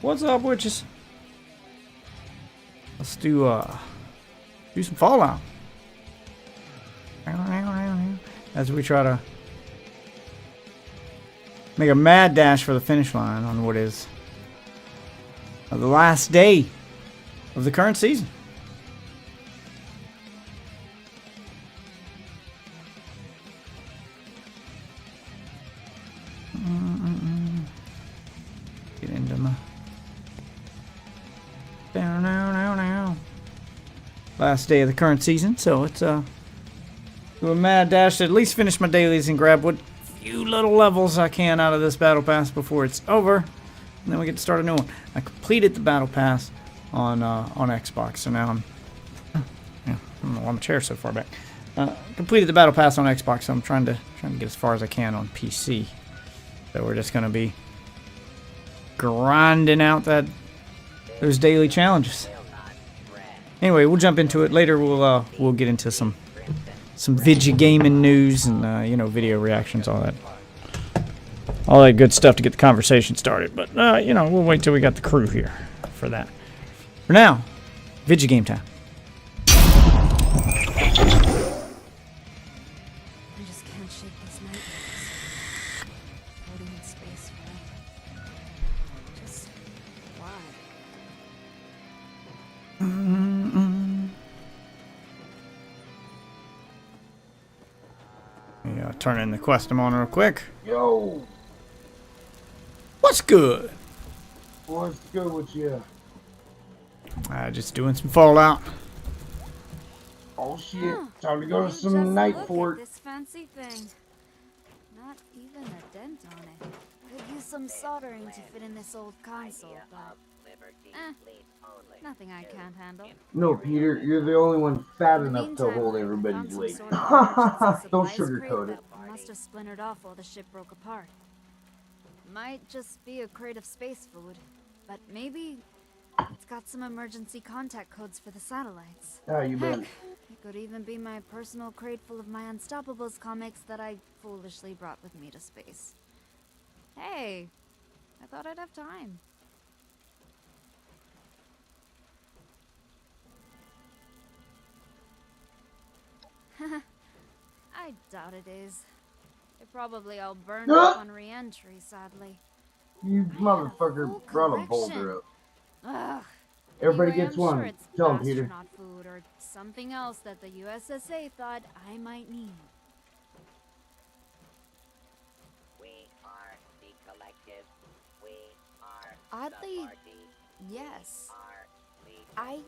What's up, witches? Let's do some Fallout. As we try to make a mad dash for the finish line on what is the last day of the current season. Get into my last day of the current season, so it's do a mad dash to at least finish my dailies and grab what few little levels I can out of this battle pass before it's over, and then we get to start a new one. I completed the battle pass on Xbox, so now I don't know why my chair's so far back. Completed the battle pass on Xbox, so I'm trying to get as far as I can on PC. So we're just gonna be grinding out those daily challenges. Anyway, we'll jump into it later. We'll get into some video gaming news and video reactions, all that good stuff to get the conversation started. But we'll wait till we got the crew here for that. For now, video game time. I just can't shake these nightmares. Floating in space forever. Just why? Yeah, turn in the Questum on real quick. Yo, What's good? what's good with you? Just doing some Fallout. Oh shit, Huh. time to go to Just some night look fort. at this fancy thing. Not even a dent on it. Could use some soldering to fit in this old console, but nothing I can't handle. No, Peter, you're the only one fat In the enough to meantime, hold I everybody's found some weight. sort of emergency Don't supplies crate sugarcoat it. that must have splintered off while the ship broke apart. Might just be a crate of space food, but maybe it's got some emergency contact codes for the satellites. How you Heck, been? it could even be my personal crate full of my Unstoppables comics that I foolishly brought with me to space. Hey, I thought I'd have time. I doubt it is. They probably all burned up on re-entry, sadly. You I had a motherfucker full brought a collection. boulder up. Ugh. Everybody Anyway, gets I'm one. Sure it's Tell 'em, Peter. astronaut food or something else that the USSA thought I might need. We are the collective. We are Oddly, the party. yes. Are the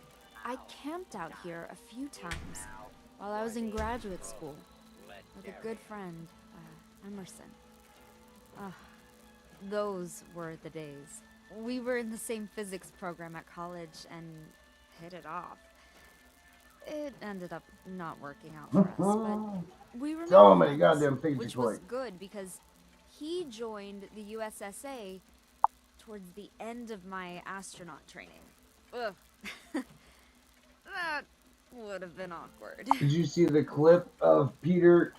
I camped out here a few times while I was in graduate school with a good friend, Emerson. Those were the days. We were in the same physics program at college and hit it off. It ended up not working out for us, but we remained Tell 'em that friends, goddamn pizza which was plate. good because he joined the USSA towards the end of my astronaut training. Ugh. That would have been awkward. Did you see the clip of Peter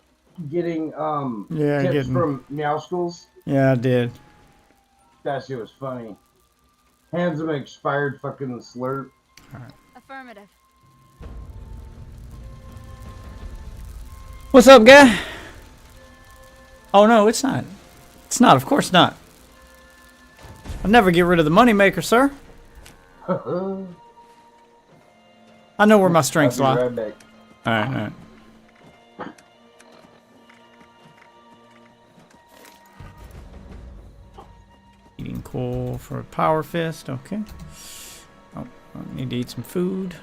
getting Yeah, tips getting- from Meow Schools? Yeah, I did. That shit was funny. Hands him an expired fucking slurp. Affirmative. What's up, guy? Oh no, it's not. It's not. Of course not. I'll never get rid of the moneymaker, sir. I know where my strengths I'll lie. be right back. All right, all right. Eating coal for a power fist. Okay. Oh, I need to eat some food.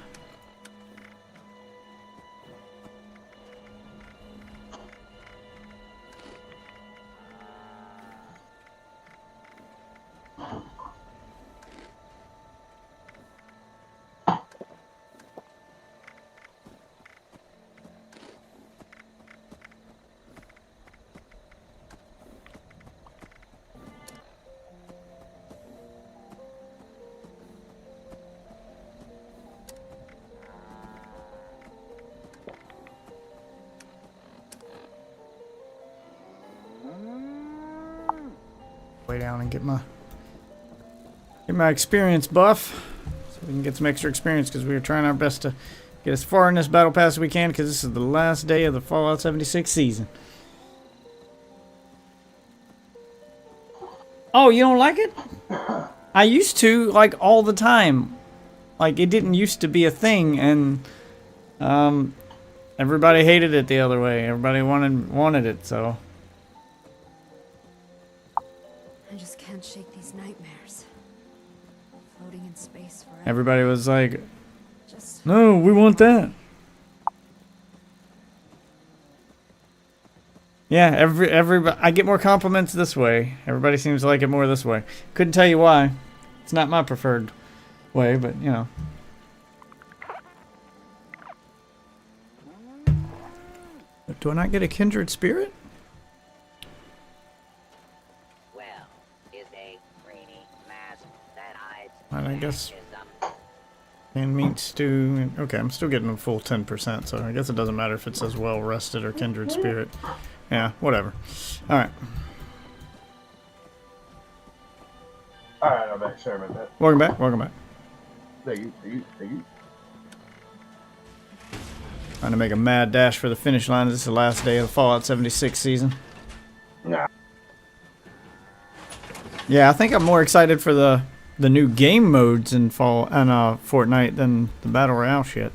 Way down and get my my experience buff. So we can get some extra experience because we were trying our best to get as far in this battle pass as we can because this is the last day of the Fallout 76 season. Oh, you don't like it? I used to, like, all the time. Like, it didn't used to be a thing, and everybody hated it the other way. Everybody wanted it, so. I just can't shake these nightmares. Floating in space forever. Everybody was like, Just no, we want that. Yeah, everybody, I get more compliments this way. Everybody seems to like it more this way. Couldn't tell you why. It's not my preferred way, but you know. Do I not get a kindred spirit? Well, is a greeny mask that hides I guess fascism. and meat stew. Okay, I'm still getting a full 10%, so I guess it doesn't matter if it says well rested or kindred spirit. Yeah, whatever. All right. Alright, I'm back. Sorry about that. Welcome back. Welcome back. Thank you, thank you, thank you. Trying to make a mad dash for the finish line. This is the last day of the Fallout 76 season. Nah. Yeah, I think I'm more excited for the new game modes in Fortnite than the Battle Royale shit.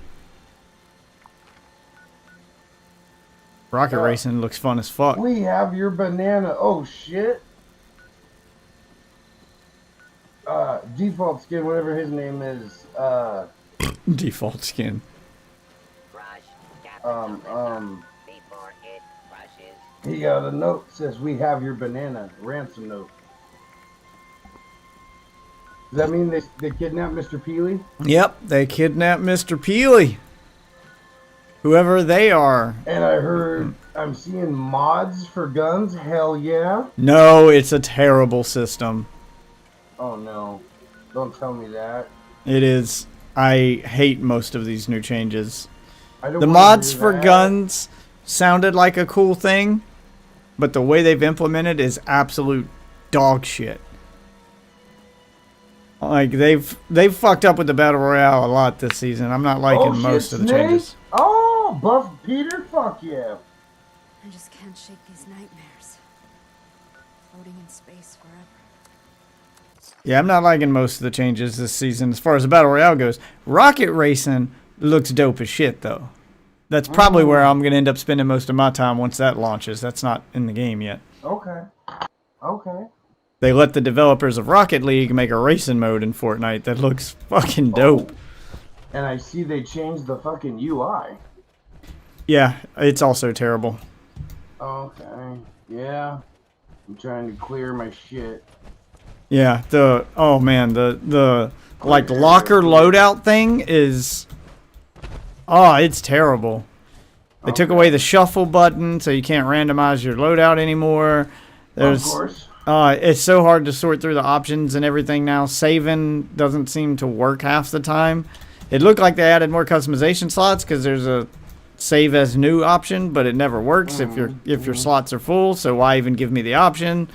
Rocket racing looks fun as fuck. We have your banana. Oh shit. Default skin, whatever his name is. Default skin. Brush capitalism before it crushes. He got a note says we have your banana. Ransom note. Does that mean they kidnapped Mr. Peely? Yep, they kidnapped Mr. Peely. Whoever they are. And I heard I'm seeing mods for guns. Hell yeah. No, it's a terrible system. Oh no. Don't tell me that. It is. I hate most of these new changes. I don't The wanna mods hear for that. guns sounded like a cool thing, but the way they've implemented is absolute dog shit. Like they've fucked up with the battle royale a lot this season. I'm not liking Oh, shit, most of the Snake? changes. Oh, Buff Peter? Fuck yeah. I just can't shake these nightmares. Floating in space forever. Yeah, I'm not liking most of the changes this season as far as the battle royale goes. Rocket racing looks dope as shit though. That's probably where I'm gonna end up spending most of my time once that launches. That's not in the game yet. Okay. Okay. They let the developers of Rocket League make a racing mode in Fortnite that looks fucking dope. And I see they changed the fucking UI. Yeah, it's also terrible. Okay. Yeah. I'm trying to clear my shit. Yeah, the like locker loadout thing is it's terrible. They took away the shuffle button so you can't randomize your loadout anymore. Of course. It's so hard to sort through the options and everything now. Saving doesn't seem to work half the time. It looked like they added more customization slots because there's a save as new option, but it never works if your slots are full. So why even give me the option?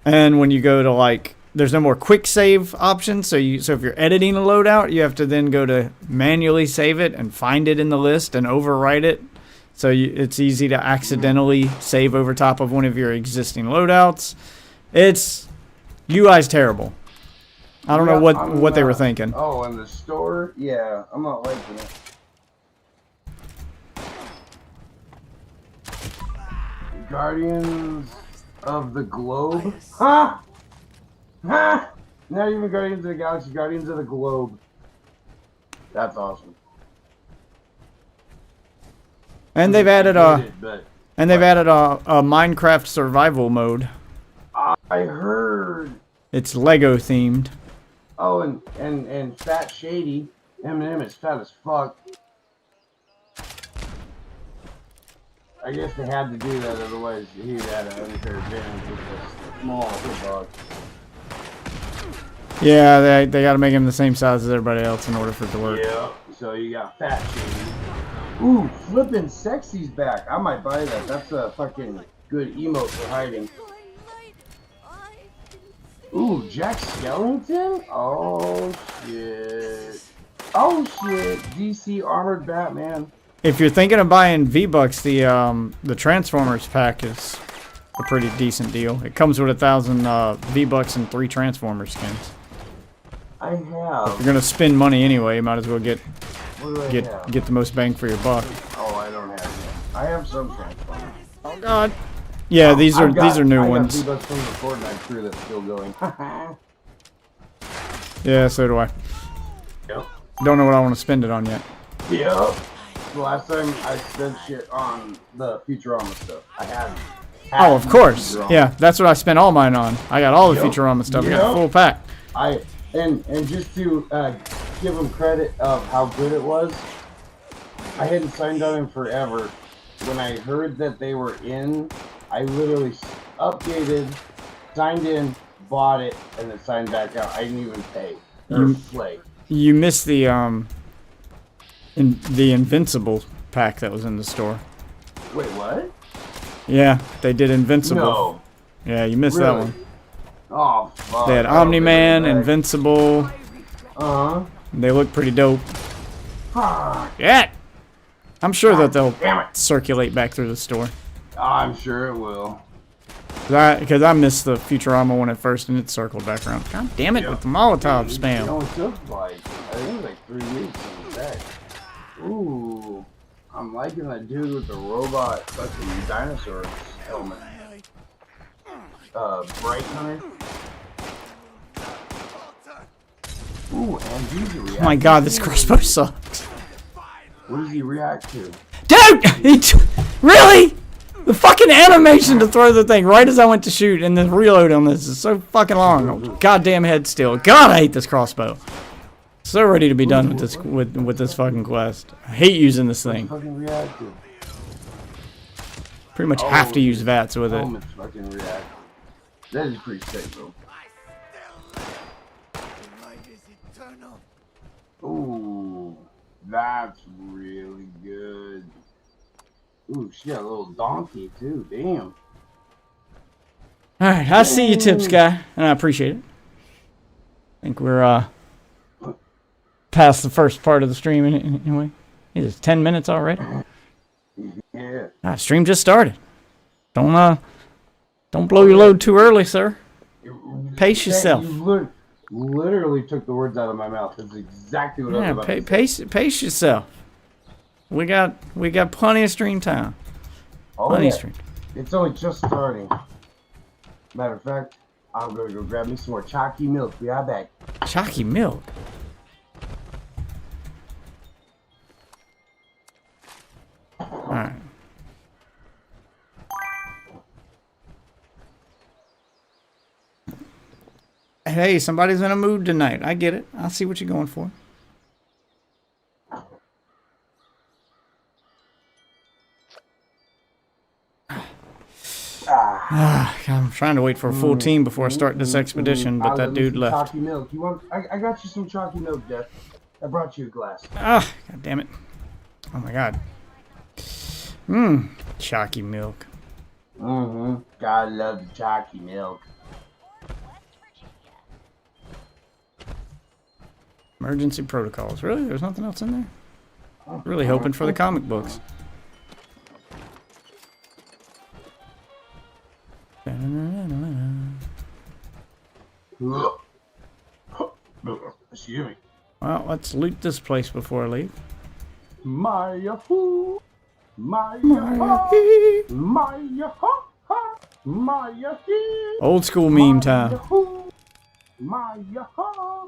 And when you go to like, there's no more quick save options. So if you're editing a loadout, you have to then go to manually save it and find it in the list and overwrite it. So it's easy to accidentally save over top of one of your existing loadouts. It's UI's terrible. I don't know what they were thinking. Oh, in the store? Yeah, I'm not liking it. Guardians of the Globe? Huh? Huh? Not even Guardians of the Galaxy, Guardians of the Globe. That's awesome. And they've added a But Minecraft survival mode. I heard. It's Lego themed. Oh, and Fat Shady. Eminem is fat as fuck. I guess they had to do that, otherwise he would have an unfair advantage with a small dog. Yeah, they got to make him the same size as everybody else in order for it to work. Yeah. So you got Fat Shady. Ooh, flippin' sexy's back. I might buy that. That's a fucking good emote for hiding. Ooh, Jack Skellington? Oh shit. Oh shit. DC Armored Batman. If you're thinking of buying V-Bucks, the Transformers pack is a pretty decent deal. It comes with 1,000 V-Bucks and 3 Transformer skins. I have. If you're gonna spend money anyway, you might as well get What do I have? get the most bang for your buck. Oh, I don't have it. I have some Transformers. Oh God. Yeah, these are new ones. I got V-Bucks from the Fortnite crew that's still going. Yeah, so do I. Yep. Don't know what I want to spend it on yet. Yep. The last time I spent shit on the Futurama stuff. I had. Oh, of course. Futurama. Yeah, that's what I spent all mine on. I got all the Yep. Futurama stuff. I got Yep. a full pack. And just to give them credit of how good it was, I hadn't signed on in forever. When I heard that they were in, I literally updated, signed in, bought it, and then signed back out. I didn't even pay or play. You missed the the Invincible pack that was in the store. Wait, what? Yeah, they did Invincible. No. Yeah, you missed Really? that one. Oh, fuck. They had I don't Omni-Man, remember that. Invincible. Uh-huh. They look pretty dope. Fuck. Yeah. I'm sure that they'll Damn it. circulate back through the store. I'm sure it will. Because I missed the Futurama one at first and it circled back around. God damn it Yeah. with the Molotov It spam. only took like, I think it was like 3 weeks in the back. Ooh. I'm liking that dude with the robot fucking dinosaur helmet. Bright Hunter. Ooh, and he's reacting. Oh my God, this crossbow sucks. What does he react to? Dude! Really? The fucking animation to throw the thing right as I went to shoot and then reload on this is so fucking long. Goddamn head still. God, I hate this crossbow. So ready to be done with this with this fucking quest. I hate using this thing. Fucking react to. Pretty much have to use VATS with it. Helmets fucking react. That is pretty sick, bro. Ooh, that's really good. Ooh, she got a little donkey too. Damn. Alright, I see your tips, guy, and I appreciate it. I think we're past the first part of the stream anyway. It is 10 minutes already. Yeah. Stream just started. Don't blow your load too early, sir. Pace yourself. You literally took the words out of my mouth. That's exactly what I was Yeah, about to say. pace yourself. We got plenty of stream time. Oh, Plenty of yeah. stream. It's only just starting. Matter of fact, I'm gonna go grab me some more chalky milk. Be right back. Chalky milk. Alright. Hey, somebody's in a mood tonight. I get it. I see what you're going for. I'm trying to wait for a full team before I start this expedition, but that dude left. Chalky milk. You want? I got you some chalky milk, Jeff. I brought you a glass. Ah, god damn it. Oh my god. Chalky milk. Mm-hmm. Gotta love the chalky milk. Emergency protocols. Really? There's nothing else in there? Really hoping for the comic books. Excuse me. Well, let's loot this place before I leave. Maya hoo, Maya ha, Maya hee. Old school meme time. Maya ha,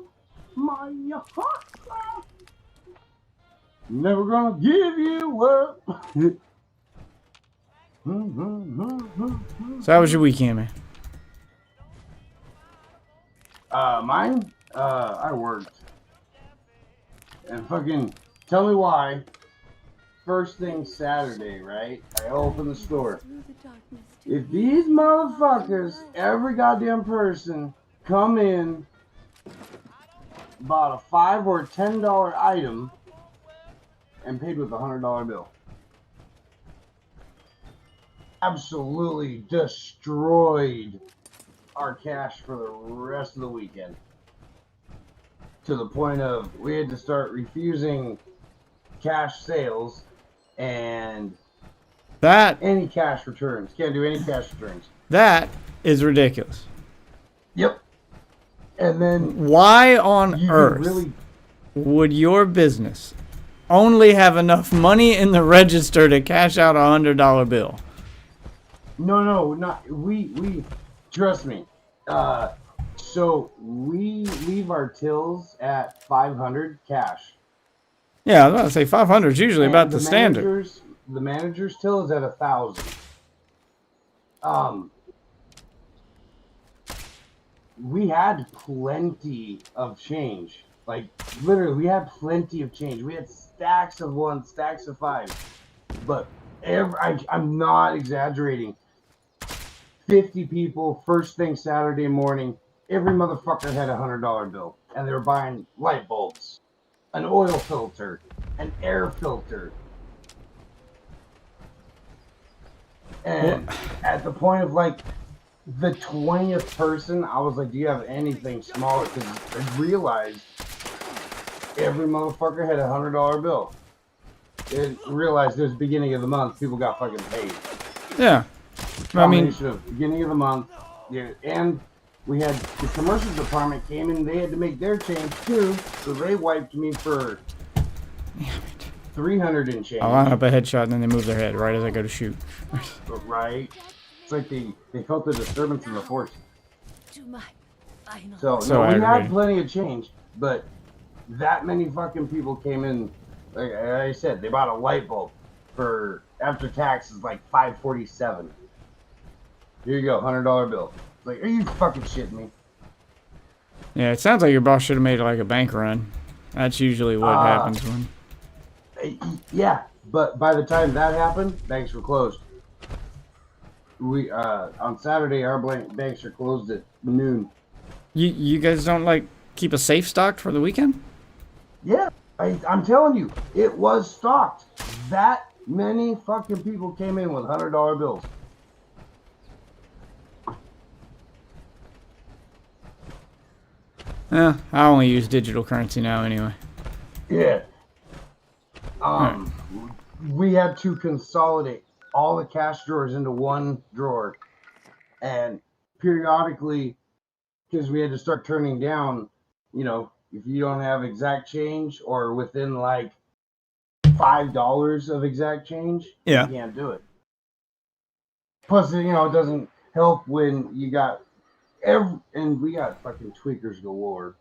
Maya ha. Never gonna give you up. So how was your weekend, man? Mine? I worked. And fucking, tell me why. First thing Saturday, right? I open the store. If these motherfuckers, every goddamn person, come in, bought a $5 or $10 item, and paid with a $100 bill. Absolutely destroyed our cash for the rest of the weekend. To the point of we had to start refusing cash sales and That any cash returns. Can't do any cash returns. that is ridiculous. Yep. And then Why on you earth really would your business only have enough money in the register to cash out a $100 bill? no, not we trust me. So we leave our tills at 500 cash. Yeah, I was about to say 500 is usually And about the standard. The manager's till is at 1,000. We had plenty of change. Like literally, we had plenty of change. We had stacks of 1, stacks of 5. But I'm not exaggerating. 50 people first thing Saturday morning. Every motherfucker had a $100 bill, and they were buying light bulbs, an oil filter, an air filter. And at the point of like the 20th person, I was like, do you have anything smaller? Because I realized every motherfucker had a $100 bill. And realized it was the beginning of the month, people got fucking paid. Yeah. I mean, Combination of beginning of the month, yeah, and we had the commercial department came in, they had to make their change too, so they wiped me for 300 and change. I line up a headshot and then they move their head right as I go to shoot. Right? It's like they felt the disturbance in the force. So So we had aggravating. plenty of change, but that many fucking people came in. Like I said, they bought a light bulb for after tax is like $547. Here you go, $100 bill. It's like, are you fucking shitting me? Yeah, it sounds like your boss should have made like a bank run. That's usually what happens when. Yeah, but by the time that happened, banks were closed. We on Saturday our banks are closed at noon. You guys don't like keep a safe stocked for the weekend? Yeah, I'm telling you, it was stocked. That many fucking people came in with $100 bills. Yeah, I only use digital currency now anyway. Yeah. We had to consolidate all the cash drawers into one drawer, and periodically, because we had to start turning down, you know, if you don't have exact change or within like $5 of exact change, Yeah. you can't do it. Plus, you know, it doesn't help when you got and we got fucking tweakers galore.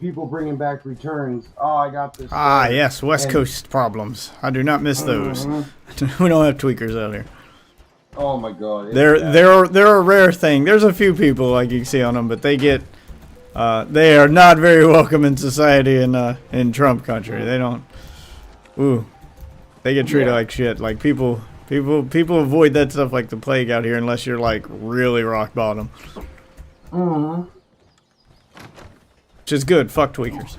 People bringing back returns. Oh, I got this. Ah, yes, West And- Coast problems. I do not miss those. Mhm. We don't have tweakers out here. Oh my god. it's They're bad. they're a rare thing. There's a few people like you can see on them, but they get they are not very welcome in society in Trump country. They don't. Ooh, they get treated Yeah. like shit. Like people avoid that stuff like the plague out here unless you're like really rock bottom, Mhm. which is good. Fuck tweakers.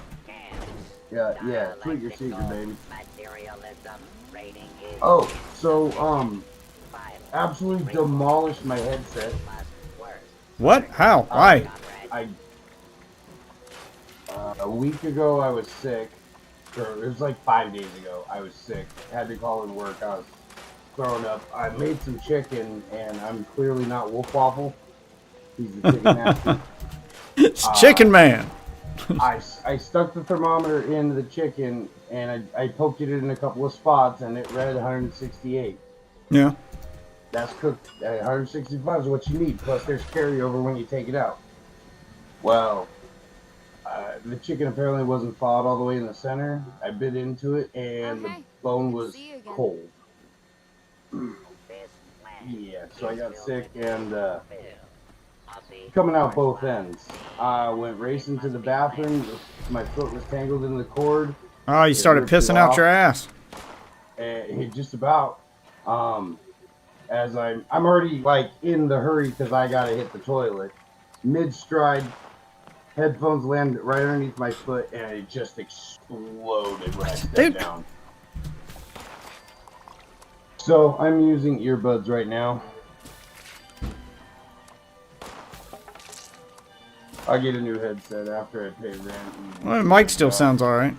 Yeah. Tweet your secret, baby. Materialism rating is Oh, so five. absolutely demolished my headset. Must worse. What? How? Why? I a week ago I was sick, or it was like 5 days ago. I was sick. Had to call in work. I was throwing up. I made some chicken, and I'm clearly not Wolf Waffle. He's the chicken master. It's Chicken Man. I stuck the thermometer into the chicken, and I poked it in a couple of spots, and it read 168. Yeah. That's cooked at 165 is what you need. Plus, there's carryover when you take it out. Well, the chicken apparently wasn't thawed all the way in the center. I bit into it, and Okay. the bone was See you again. cold. This land Yeah, so I got is sick built and of the coming out both ends. I went racing to the bathroom. My foot was tangled in the cord. Oh, you started ripped it pissing out off. your ass. And just about. As I'm already like in the hurry because I gotta hit the toilet. Mid stride, headphones landed right underneath my foot, and it just exploded when I stepped Dude. down. So I'm using earbuds right now. I'll get a new headset after I pay rent. And, Well, the mic still sounds alright.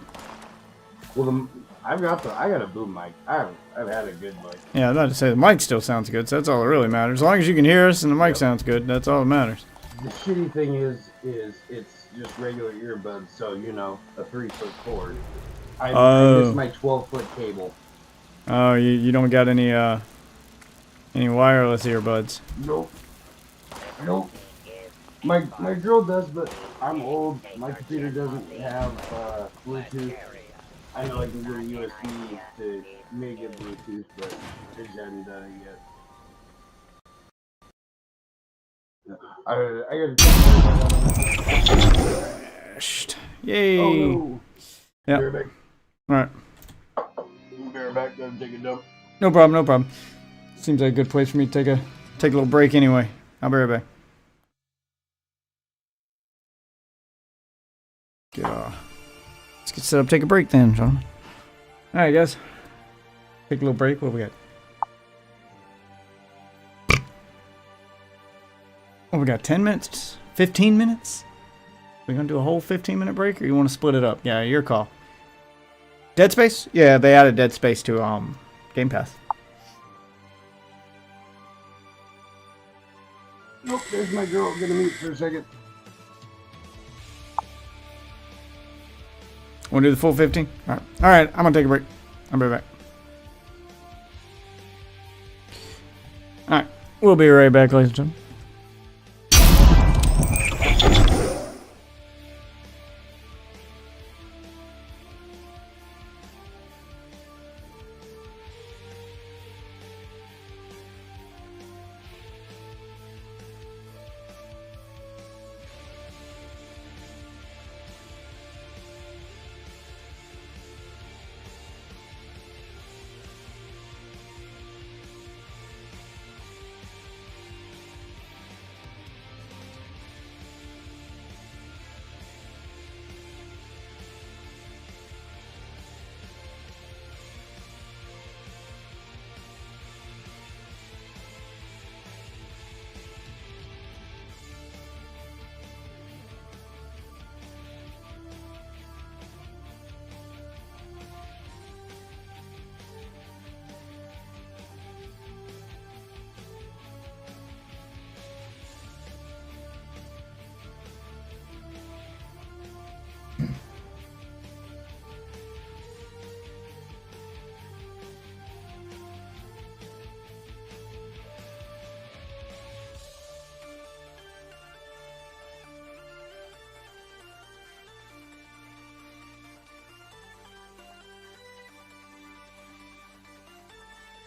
well, I got a boom mic. I've had a good mic. Yeah, I was about to say the mic still sounds good, so that's all that really matters. As long as you can hear us and the mic sounds good, that's all that matters. The shitty thing is it's just regular earbuds, so you know, a 3-foot cord. I miss my 12-foot cable. Oh, you don't got any wireless earbuds? Nope. Nope. My girl does, but I'm old. My computer doesn't have Bluetooth. I know I can get a USB to make it Bluetooth, but I just haven't done it yet. I gotta. Yay! Oh no! Yeah. Be right back. All right. Be right back. Gotta take a dump. No problem. No problem. Seems like a good place for me to take a little break anyway. I'll be right back. Let's get set up. Take a break then, John. All right, guys. Take a little break. What we got? Oh, we got 10 minutes, 15 minutes. We gonna do a whole 15-minute break, or you want to split it up? Yeah, your call. Dead Space? Yeah, they added Dead Space to Game Pass. Nope, there's my girl. Gonna meet for a second. Want to do the full 15? All right. All right. I'm gonna take a break. I'll be right back. All right. We'll be right back, ladies and gentlemen.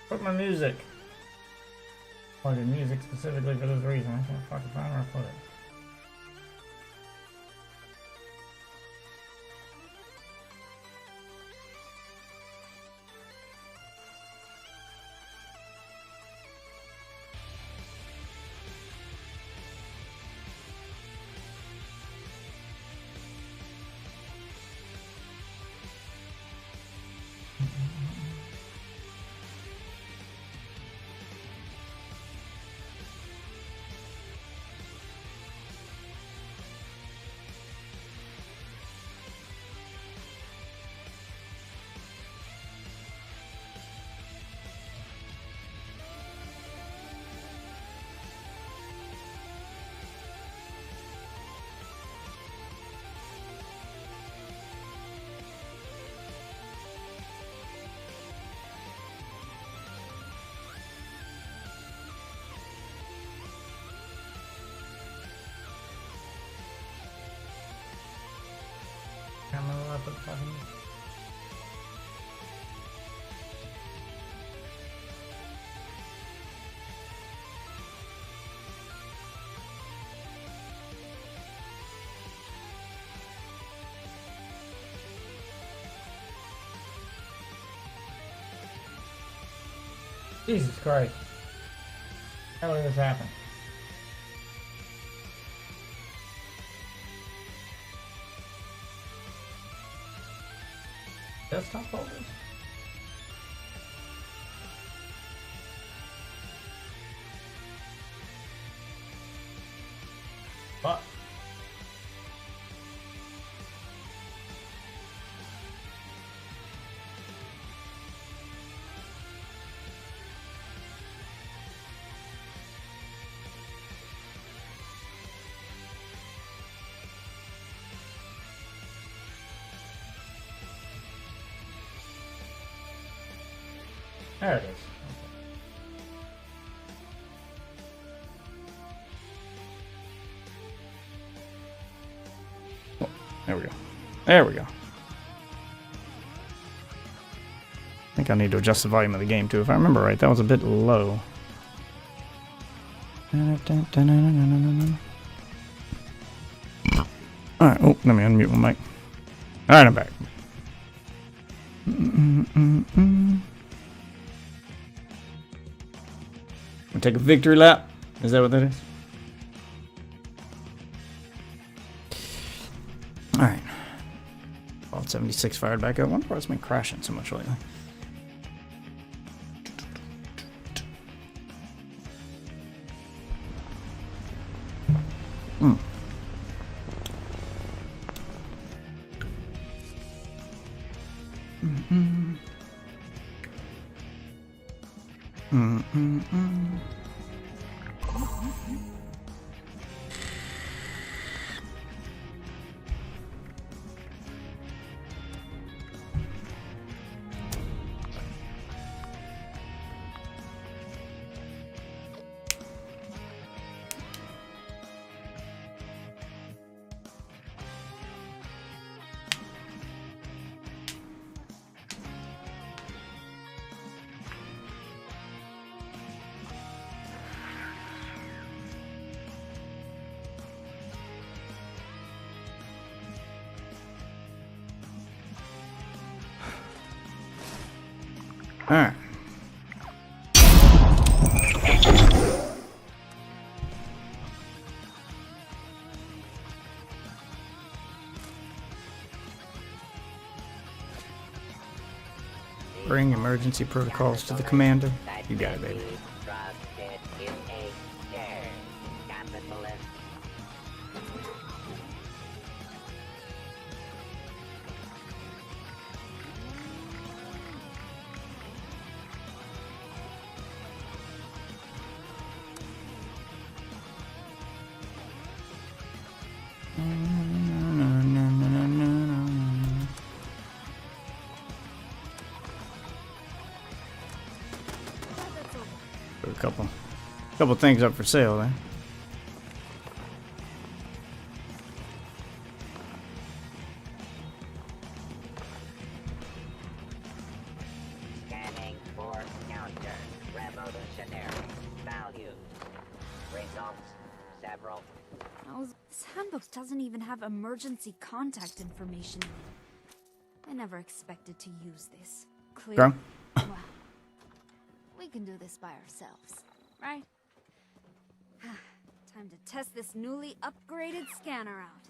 Put my music. Plugged in music specifically for this reason. I can't fucking find where I put it. Jesus Christ. How did this happen? Desktop folders? What? There it is. Oh, there we go. There we go. I think I need to adjust the volume of the game too. If I remember right, that was a bit low. Alright, oh, let me unmute my mic. Alright, I'm back. We'll take a victory lap. Is that what that is? Alright. Vault 76 fired back up. I wonder why it's been crashing so much lately. Hmm. Alright. Bring emergency protocols to the commander. You got it, baby. Trusted is a dare. Capitalist. Put a couple things up for sale there. Scanning for counter. Revolutionary. Value. Results. Several. This handbook doesn't even have emergency contact information in it. I never expected to use this. Clear? Drunk? Well, we can do this by ourselves, right? Time to test this newly upgraded scanner out.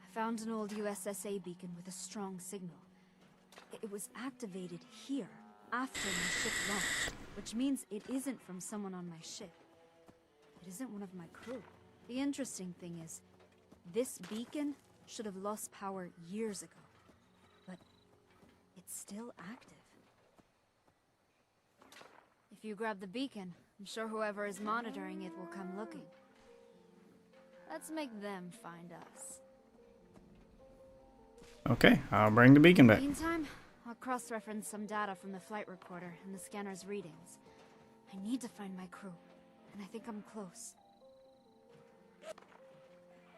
I found an old USSA beacon with a strong signal. It was activated here after my ship launched, which means it isn't from someone on my ship. It isn't one of my crew. The interesting thing is, this beacon should have lost power years ago, but it's still active. If you grab the beacon, I'm sure whoever is monitoring it will come looking. Let's make them find us. Okay, I'll bring the beacon back. Meantime, I'll cross-reference some data from the flight recorder and the scanner's readings. I need to find my crew, and I think I'm close.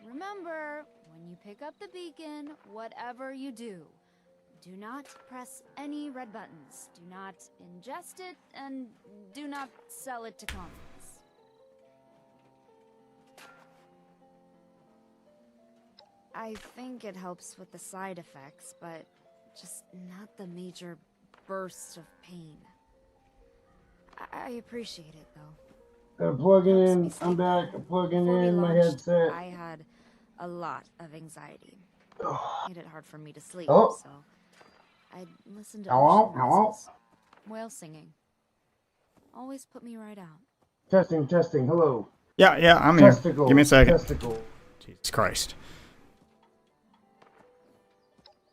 Remember, when you pick up the beacon, whatever you do, do not press any red buttons, do not ingest it, and do not sell it to communists. I think it helps with the side effects, but just not the major bursts of pain. I appreciate it, though. Gotta plug it Helps in. me I'm sleep back. better. I'm plugging Before we in my launched, headset. I had a lot of anxiety. Made it hard for me to sleep, Oh. so I'd listen to Hello? ocean Hello? noises, whale singing. Always put me right out. Testing, testing. Hello. Yeah, I'm here. Testicle. Give me a second. Testicle. Jesus Christ.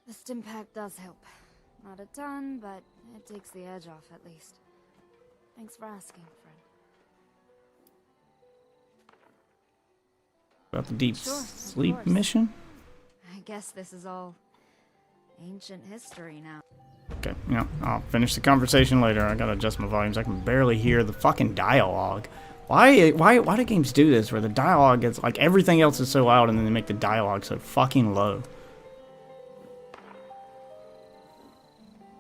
The stim pack does help. Not a ton, but it takes the edge off at least. Thanks for asking, friend. About the deep Sure, of sleep course. mission? I guess this is all ancient history now. fuck it. You know, I'll finish the conversation later. I gotta adjust my volumes. I can barely hear the fucking dialogue. Why do games do this where the dialogue gets, like, everything else is so loud and then they make the dialogue so fucking low?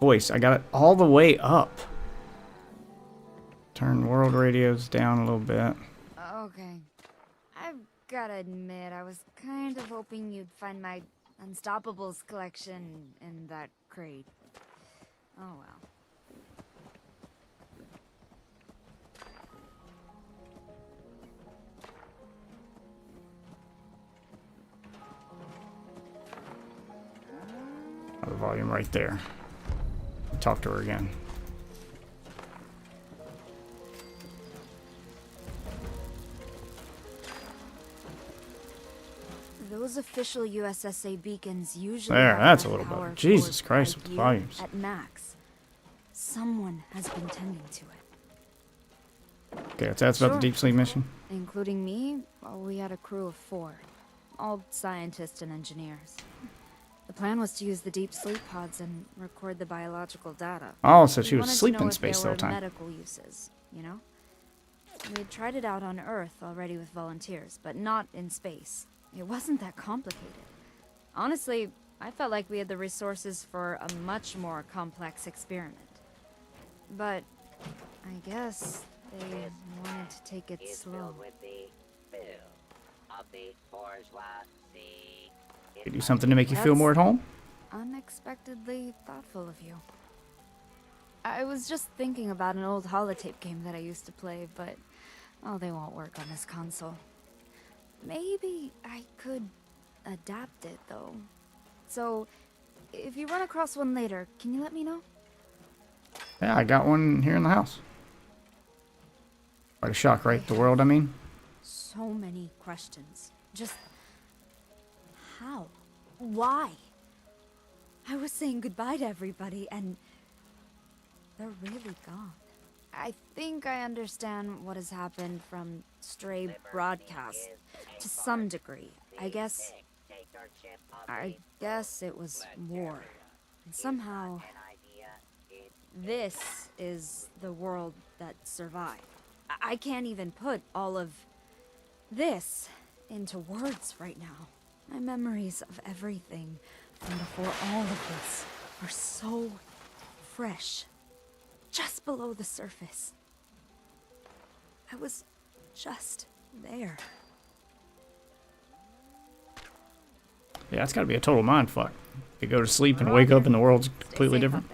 Voice, I got it all the way up. Turn world radios down a little bit. Okay. I've gotta admit, I was kind of hoping you'd find my Unstoppables collection in that crate. Oh well. The volume right there. Talk to her again. Those official USSA beacons usually There, have that's a enough little better. power Jesus for Christ, with the IQ volumes. at max. Someone has been tending to it. Okay, that's about the deep sleep mission. Including me, well, we had a crew of 4. All scientists and engineers. The plan was to use the deep sleep pods and record the biological data. Oh, so she We was wanted to sleeping know in if space the there whole were time. medical uses, you know? We had tried it out on Earth already with volunteers, but not in space. It wasn't that complicated. Honestly, I felt like we had the resources for a much more complex experiment. But I guess they wanted to take it Is slow. filled with the fill of the bourgeoisie. They do something to make you feel more at home? Unexpectedly thoughtful of you. I was just thinking about an old holotape game that I used to play, but oh, they won't work on this console. Maybe I could adapt it though. So, if you run across one later, can you let me know? Yeah, I got one here in the house. Quite a shock, right? The world, I mean. So many questions. Just how? Why? I was saying goodbye to everybody and they're really gone. I think I understand what has happened from stray broadcasts to some degree. I guess it was war. And somehow this is the world that survived. I can't even put all of this into words right now. My memories of everything from before all of this are so fresh, just below the surface. I was just there. Yeah, it's gotta be a total mind fuck. You go to sleep and wake up and the world's completely different.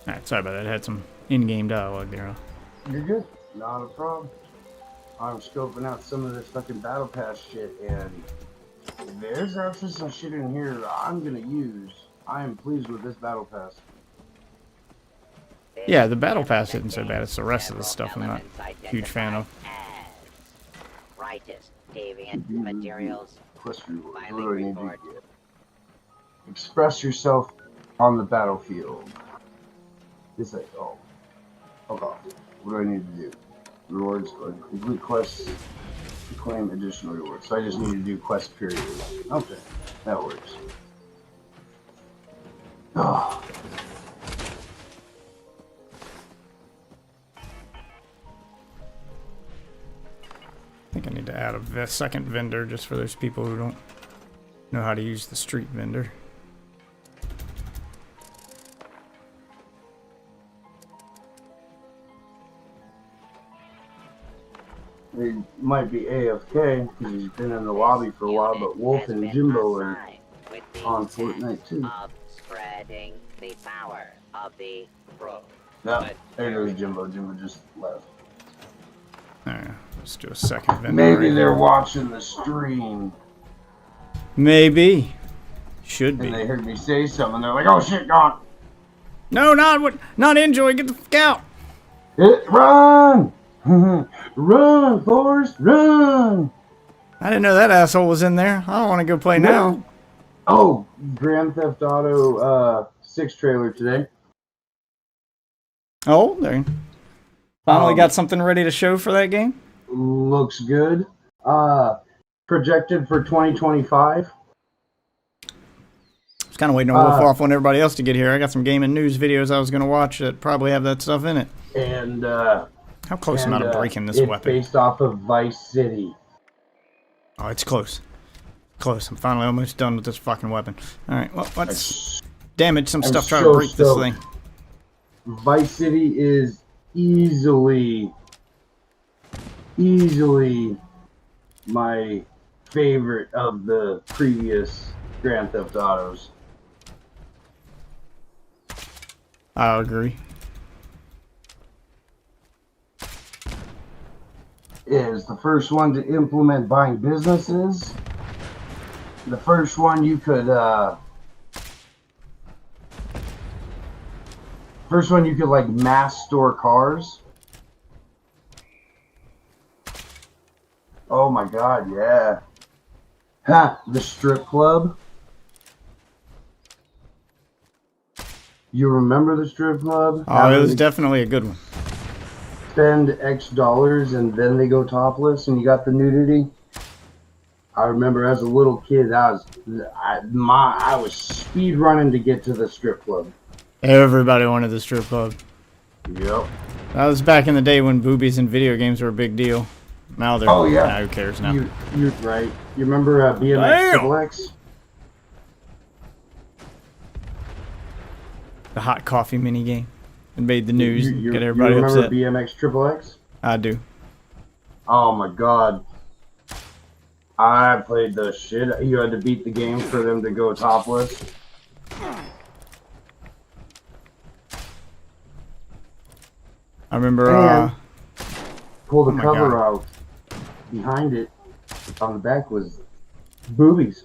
Alright, sorry about that. I had some in-game dialogue there. You're good. Not a problem. I'm scoping out some of this fucking battle pass shit, and there's actually some shit in here that I'm gonna use. I am pleased with this battle pass. Yeah, the battle pass isn't so bad. It's the rest of the stuff I'm not a huge fan of. Brightest deviant materials. Quest reward. What do I need to get? Express yourself on the battlefield. This like, oh. Okay. What do I need to do? Rewards, complete quests to claim additional rewards. So I just need to do quest period. Okay, that works. Oh. I think I need to add a second vendor just for those people who don't know how to use the street vendor. He might be AFK because he's been in the lobby for a while, but Wolf and Jimbo are on Fortnite too. Of spreading the power of the pro. Yep, there goes Jimbo. Jimbo just left. Alright, let's do a second vendor. Maybe right they're here. watching the stream Maybe. Should and they be. heard me say something. They're like, "Oh shit, gone! No, not Enjoy. Get the fuck out. Run! Run, Forrest, run!" I didn't know that asshole was in there. I don't want to go play now. Oh, Grand Theft Auto 6 trailer today. Oh, there. Finally got something ready to show for that game. Looks good. Projected for 2025. I was Kind of waiting to wolf off on everybody else to get here. I got some gaming news videos I was going to watch that probably have that stuff in it. And How close am I to breaking this it's weapon? based off of Vice City. Oh, it's close. Close. I'm finally almost done with this fucking weapon. Alright, well, let's damage some stuff trying to break this thing. Vice City is easily my favorite of the previous Grand Theft Autos. I agree. Is the first one to implement buying businesses. The first one you could like mass store cars. Oh my god, yeah. Ha, the strip club. You remember the strip club? Oh, it was definitely a good one. Spend X dollars and then they go topless and you got the nudity. I remember as a little kid, I was speed running to get to the strip club. Everybody wanted the strip club. Yep. That was back in the day when boobies in video games were a big deal. Now they're, Oh yeah. nah, who cares now? You're right. You remember BMX Triple X? The hot coffee mini game. It made the news. You Get everybody remember upset. BMX Triple X? I do. Oh my god. I played the shit. You had to beat the game for them to go topless. I remember, And pull the oh my cover God. out. Behind it, on the back, was boobies.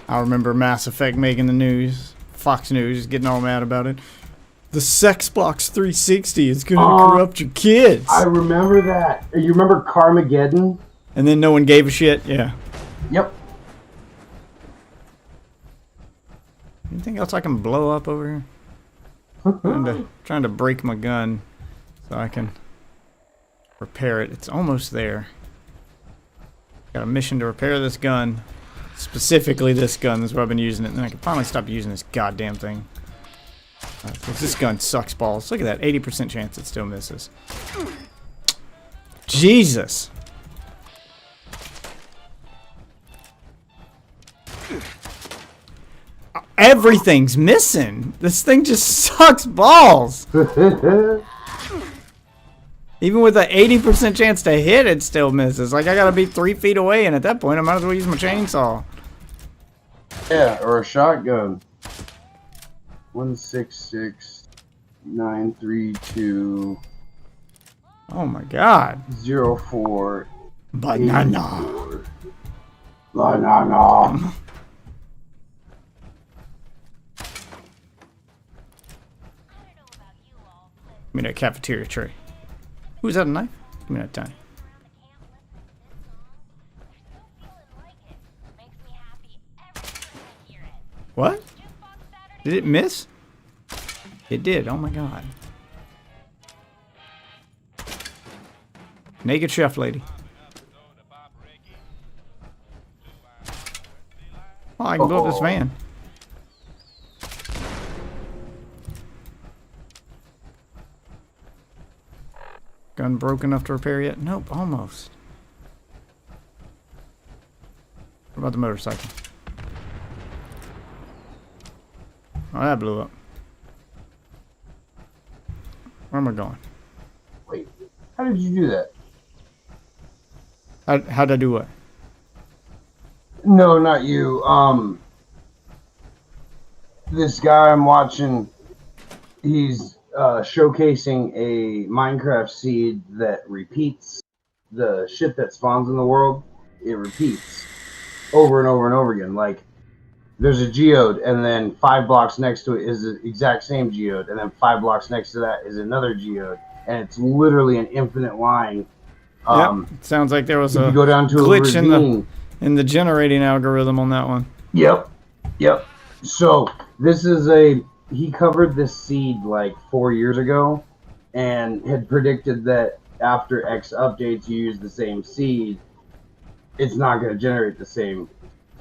I remember Mass Effect making the news. Fox News getting all mad about it. The Sexbox 360 is gonna corrupt your kids. I remember that. You remember Carmageddon? And then no one gave a shit. Yeah. Yep. Anything else I can blow up over here? Trying to break my gun so I can repair it. It's almost there. Got a mission to repair this gun. Specifically this gun. This is where I've been using it. And then I can finally stop using this goddamn thing. 'Cause this gun sucks balls. Look at that. 80% chance it still misses. Jesus. Everything's missing. This thing just sucks balls. Even with an 80% chance to hit, it still misses. Like, I gotta be 3 feet away, and at that point, I might as well use my chainsaw. Yeah, or a shotgun. 166-932-04. Oh my god. Banana. Banana. Give me that cafeteria tray. Ooh, is that a knife? Give me that tiny. What? Did it miss? It did. Oh my god. Naked chef lady. Oh, I can blow up this van. Gun broke enough to repair yet? Nope, almost. What about the motorcycle? Oh, that blew up. Where am I going? Wait, how did you do that? How'd I do what? No, not you. This guy I'm watching, he's showcasing a Minecraft seed that repeats the shit that spawns in the world. It repeats over and over and over again. Like, there's a geode, and then 5 blocks next to it is the exact same geode, and then 5 blocks next to that is another geode, and it's literally an infinite line. Yep. Sounds like there was If a you go down to glitch a ravine, in the generating algorithm on that one. Yep. So this is he covered this seed like 4 years ago and had predicted that after X updates you use the same seed, it's not going to generate the same.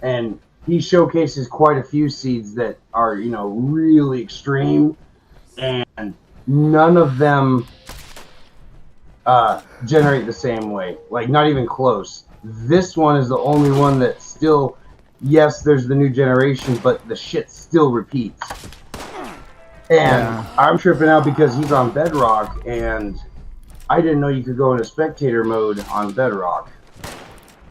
And he showcases quite a few seeds that are, you know, really extreme, and none of them generate the same way. Like, not even close. This one is the only one that still, yes, there's the new generation, but the shit still repeats. And I'm tripping out because he's on Bedrock, and I didn't know you could go into spectator mode on Bedrock.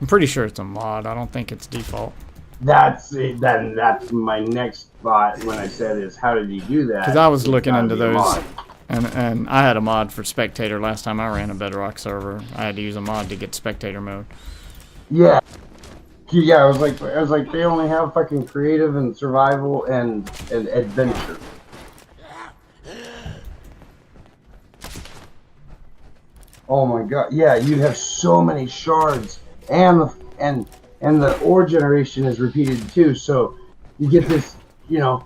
I'm pretty sure it's a mod. I don't think it's default. That's it. That's my next thought when I said is, how did he do that? Because I was It's looking gotta into be a those, mod. and I had a mod for spectator last time I ran a Bedrock server. I had to use a mod to get spectator mode. Yeah. Yeah, I was like, they only have fucking creative and survival and adventure. Oh my god, yeah, you'd have so many shards, and the ore generation is repeated too. So you get this, you know,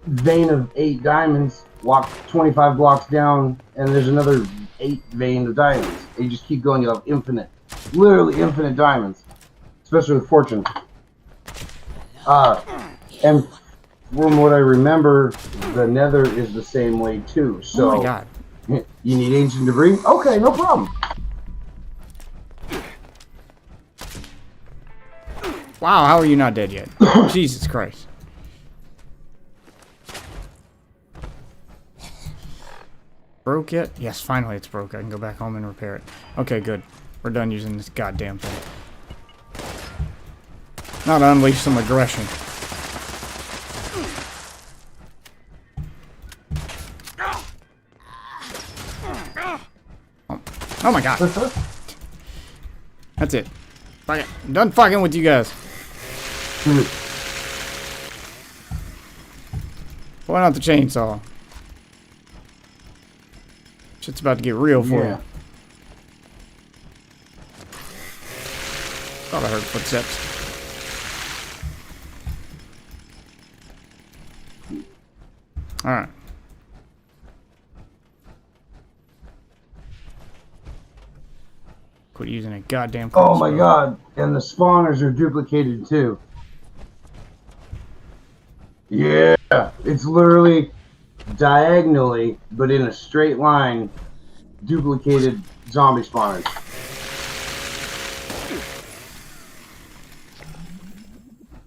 vein of 8 diamonds, walk 25 blocks down, and there's another 8 vein of diamonds. And you just keep going. You'll have infinite, literally infinite diamonds, especially with fortune. And from what I remember, the Nether is the same way too. So Oh my god. you need ancient debris? Okay, no problem. Wow, how are you not dead yet? Jesus Christ. Broke yet? Yes, finally it's broke. I can go back home and repair it. Okay, good. We're done using this goddamn thing. Now to unleash some aggression. Oh my god. That's it. Fuck it. I'm done fucking with you guys. Pulling out the chainsaw. Shit's about to get real for you. Thought I heard footsteps. Alright. Quit using a goddamn Oh my crossbow. god, and the spawners are duplicated too. Yeah, it's literally diagonally, but in a straight line, duplicated zombie spawners.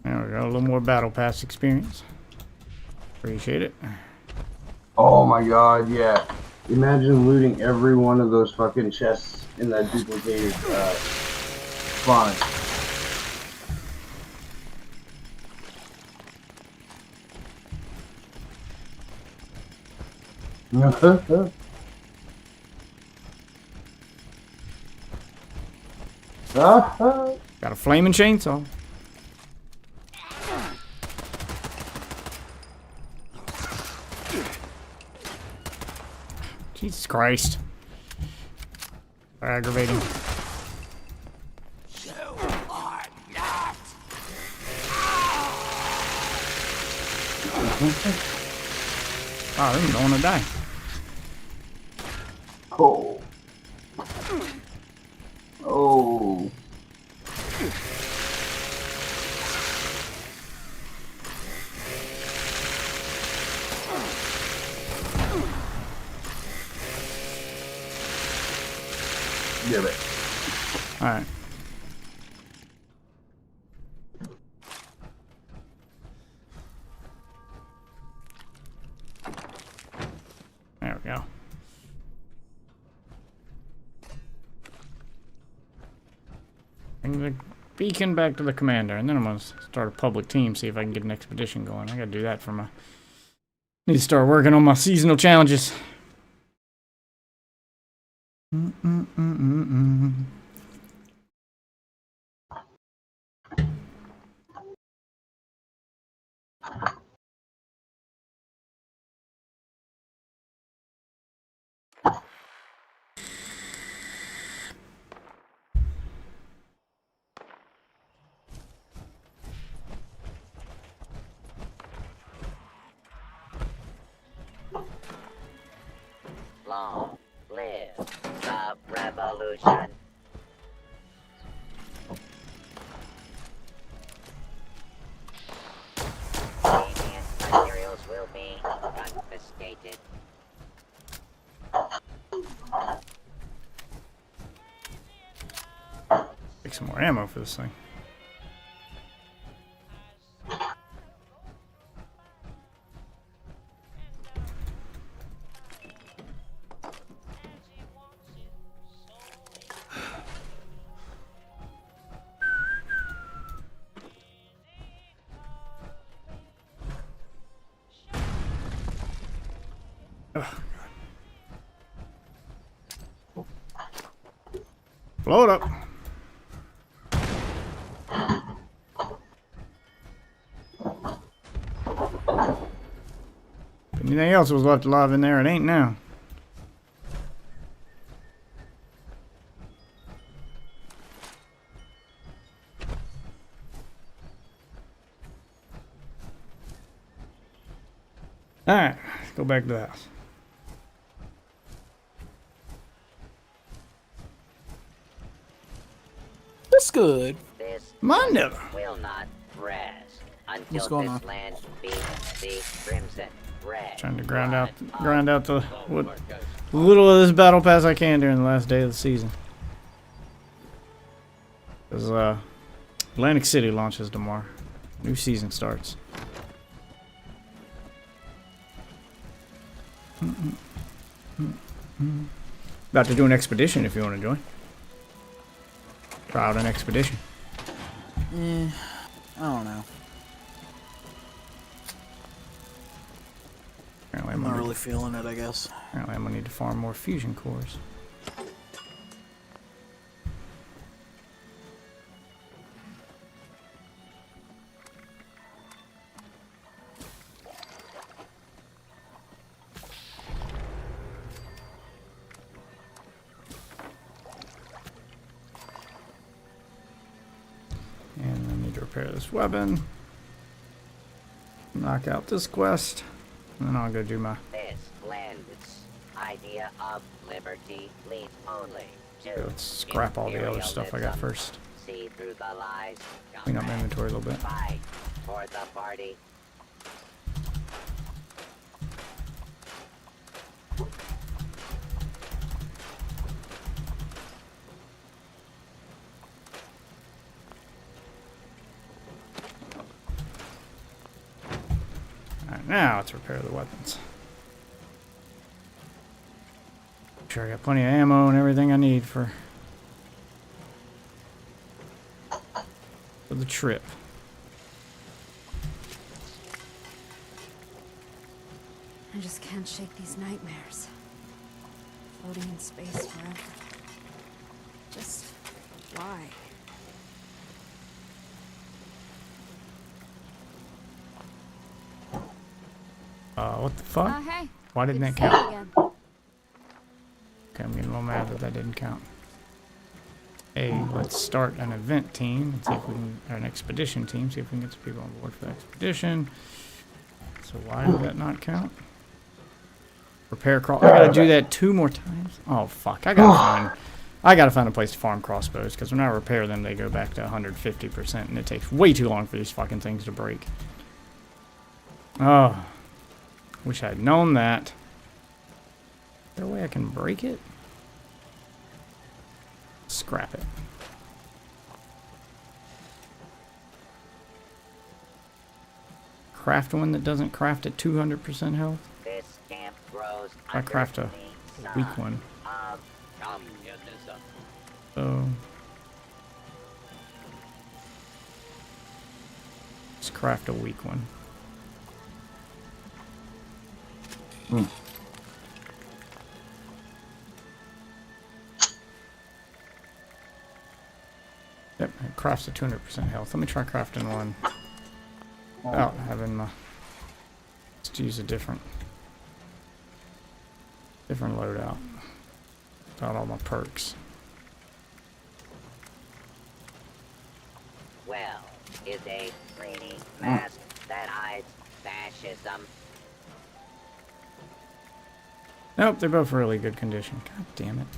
There we go, a little more battle pass experience. Appreciate it. Oh my god, yeah. Imagine looting every one of those fucking chests in that duplicated spawn. Got a flaming chainsaw. Jesus Christ. Aggravating. Wow, I don't want to die. Oh. Oh. Give it. Alright. There we go. Bring the beacon back to the commander, and then I'm gonna start a public team, see if I can get an expedition going. I gotta do that for my... Need to start working on my seasonal challenges. Long live the revolution. make some more ammo for this thing. Blow it up. If anything else was left alive in there, it ain't now. Alright, let's go back to the house. That's good. This Mine never. will not rest until What's going this on? land beats the Crimson Red. Trying to grind out Blood the what little of this battle pass I can during the last day of the season. Because Atlantic City launches tomorrow. New season starts. About to do an expedition if you want to join. Try out an expedition. I don't know. Apparently I'm not really feeling it, I guess. Apparently I'm gonna need to farm more fusion cores. And I need to repair this weapon. Knock out this quest. And then I'll go do my... This land's idea of liberty leads only to Let's scrap all the other stuff I got imperialism. first. See through the lies. Clean up my inventory a little bit. Fight for the party. Alright, now let's repair the weapons. Make sure I got plenty of ammo and everything I need for the trip. I just can't shake these nightmares. Floating in space forever. Just why? What the fuck? Hey. Why didn't good that to see count? you again. Okay, I'm getting a little mad that that didn't count. Hey, let's start an event team and see if we can, or an expedition team, see if we can get some people on board for the expedition. So why did that not count? Repair cross. I gotta do that 2 more times. Oh fuck! I gotta find a place to farm crossbows because when I repair them, they go back to 150%, and it takes way too long for these fucking things to break. Oh, wish I'd known that. Is there a way I can break it? Scrap it. Craft one that doesn't craft at 200% health. This camp grows I craft a under the weak sun one. of communism. So let's craft a weak one. Yep, it crafts at 200% health. Let me try crafting one without having my... Let's use a different loadout. Without all my perks. Well, is a greedy mask that hides fascism. Nope, they're both really good condition. God damn it.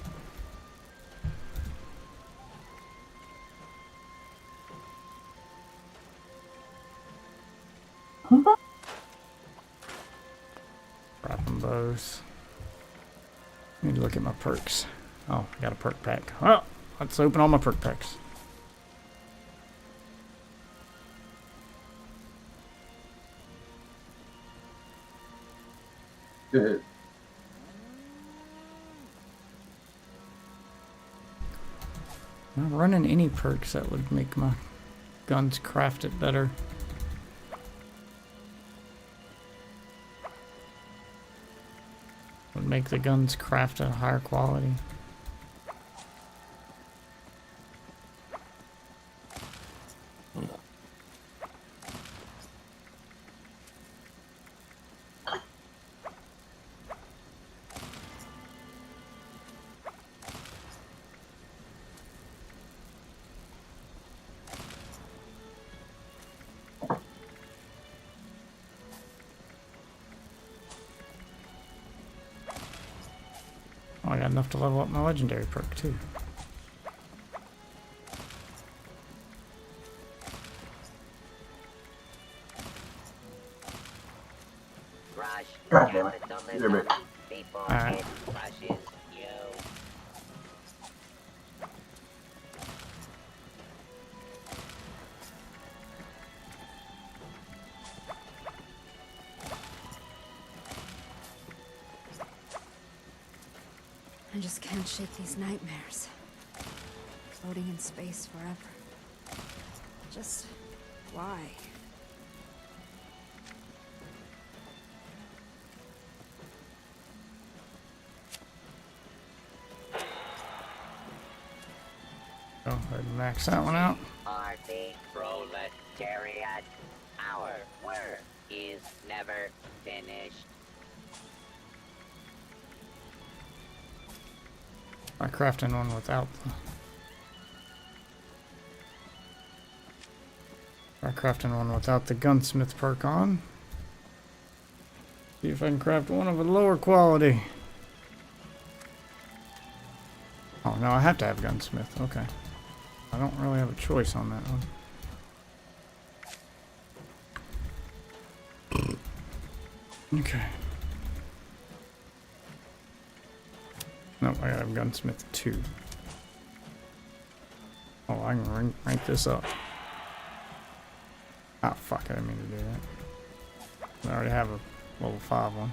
Drop them both. Need to look at my perks. Oh, I got a perk pack. Well, let's open all my perk packs. I'm not running any perks that would make my guns craft it better. Would make the guns craft at a higher quality. Oh, I got enough to level up my legendary perk too. Rush God damn it. capitalism Here, mate. before Alright. it crushes you. I just can't shake these nightmares. Floating in space forever. Just why? Go ahead and max that one out. Are the proletariat. Our work is never finished. By crafting one without the... By crafting one without the gunsmith perk on. See if I can craft one of a lower quality. Oh no, I have to have gunsmith. Okay. I don't really have a choice on that one. Okay. Nope, I gotta have gunsmith 2. Oh, I can rank this up. Ah, fuck, I didn't mean to do that. I already have a level 5 one.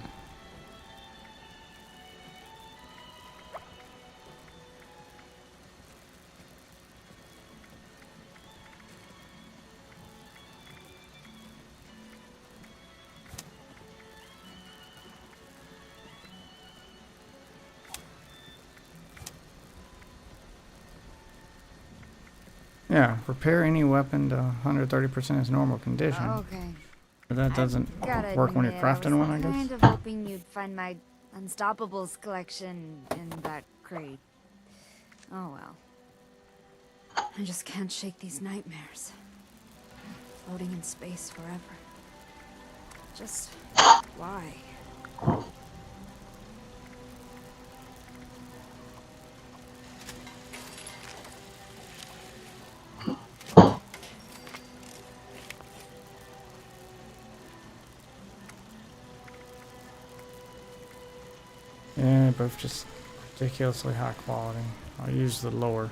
Yeah, repair any weapon to 130% its normal condition. Okay. But that doesn't Gotta work when you're admit, crafting one, I I was guess. kind of hoping you'd find my Unstoppables collection in that crate. Oh well. I just can't shake these nightmares. Floating in space forever. Just why? Yeah, both just ridiculously high quality. I'll use the lower.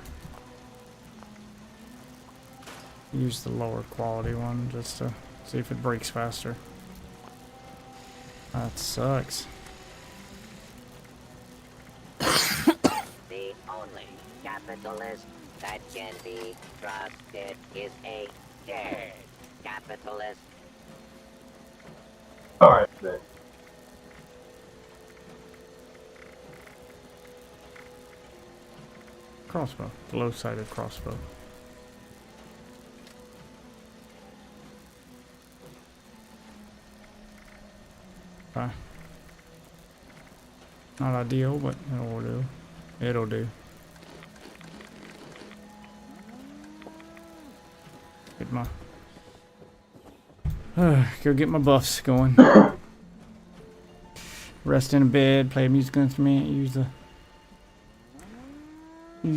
Use the lower quality one just to see if it breaks faster. That sucks. The only capitalist that can be trusted is a dead capitalist. Alright, then. Crossbow. Low-sided crossbow. Okay. Not ideal, but it'll do. It'll do. Get my... go get my buffs going. Rest in a bed, play a musical instrument, use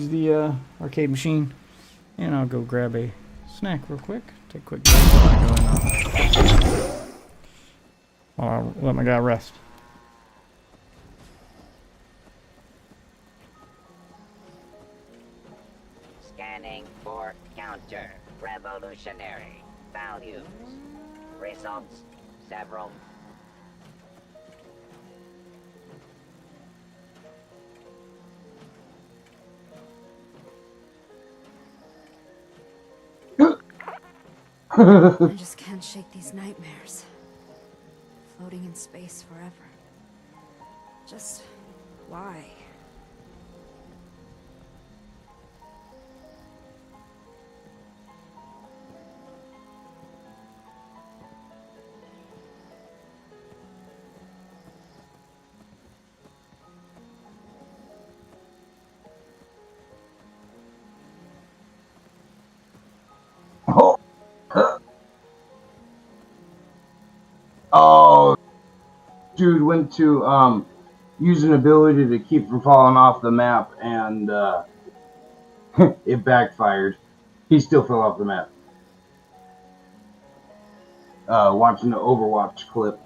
the arcade machine, and I'll go grab a snack real quick. Take a quick break while I let my guy rest. Scanning for counter-revolutionary values. Results, several. I just can't shake these nightmares. Floating in space forever. Just why? Oh. Oh, dude went to use an ability to keep from falling off the map, and it backfired. He still fell off the map. Watching the Overwatch clip.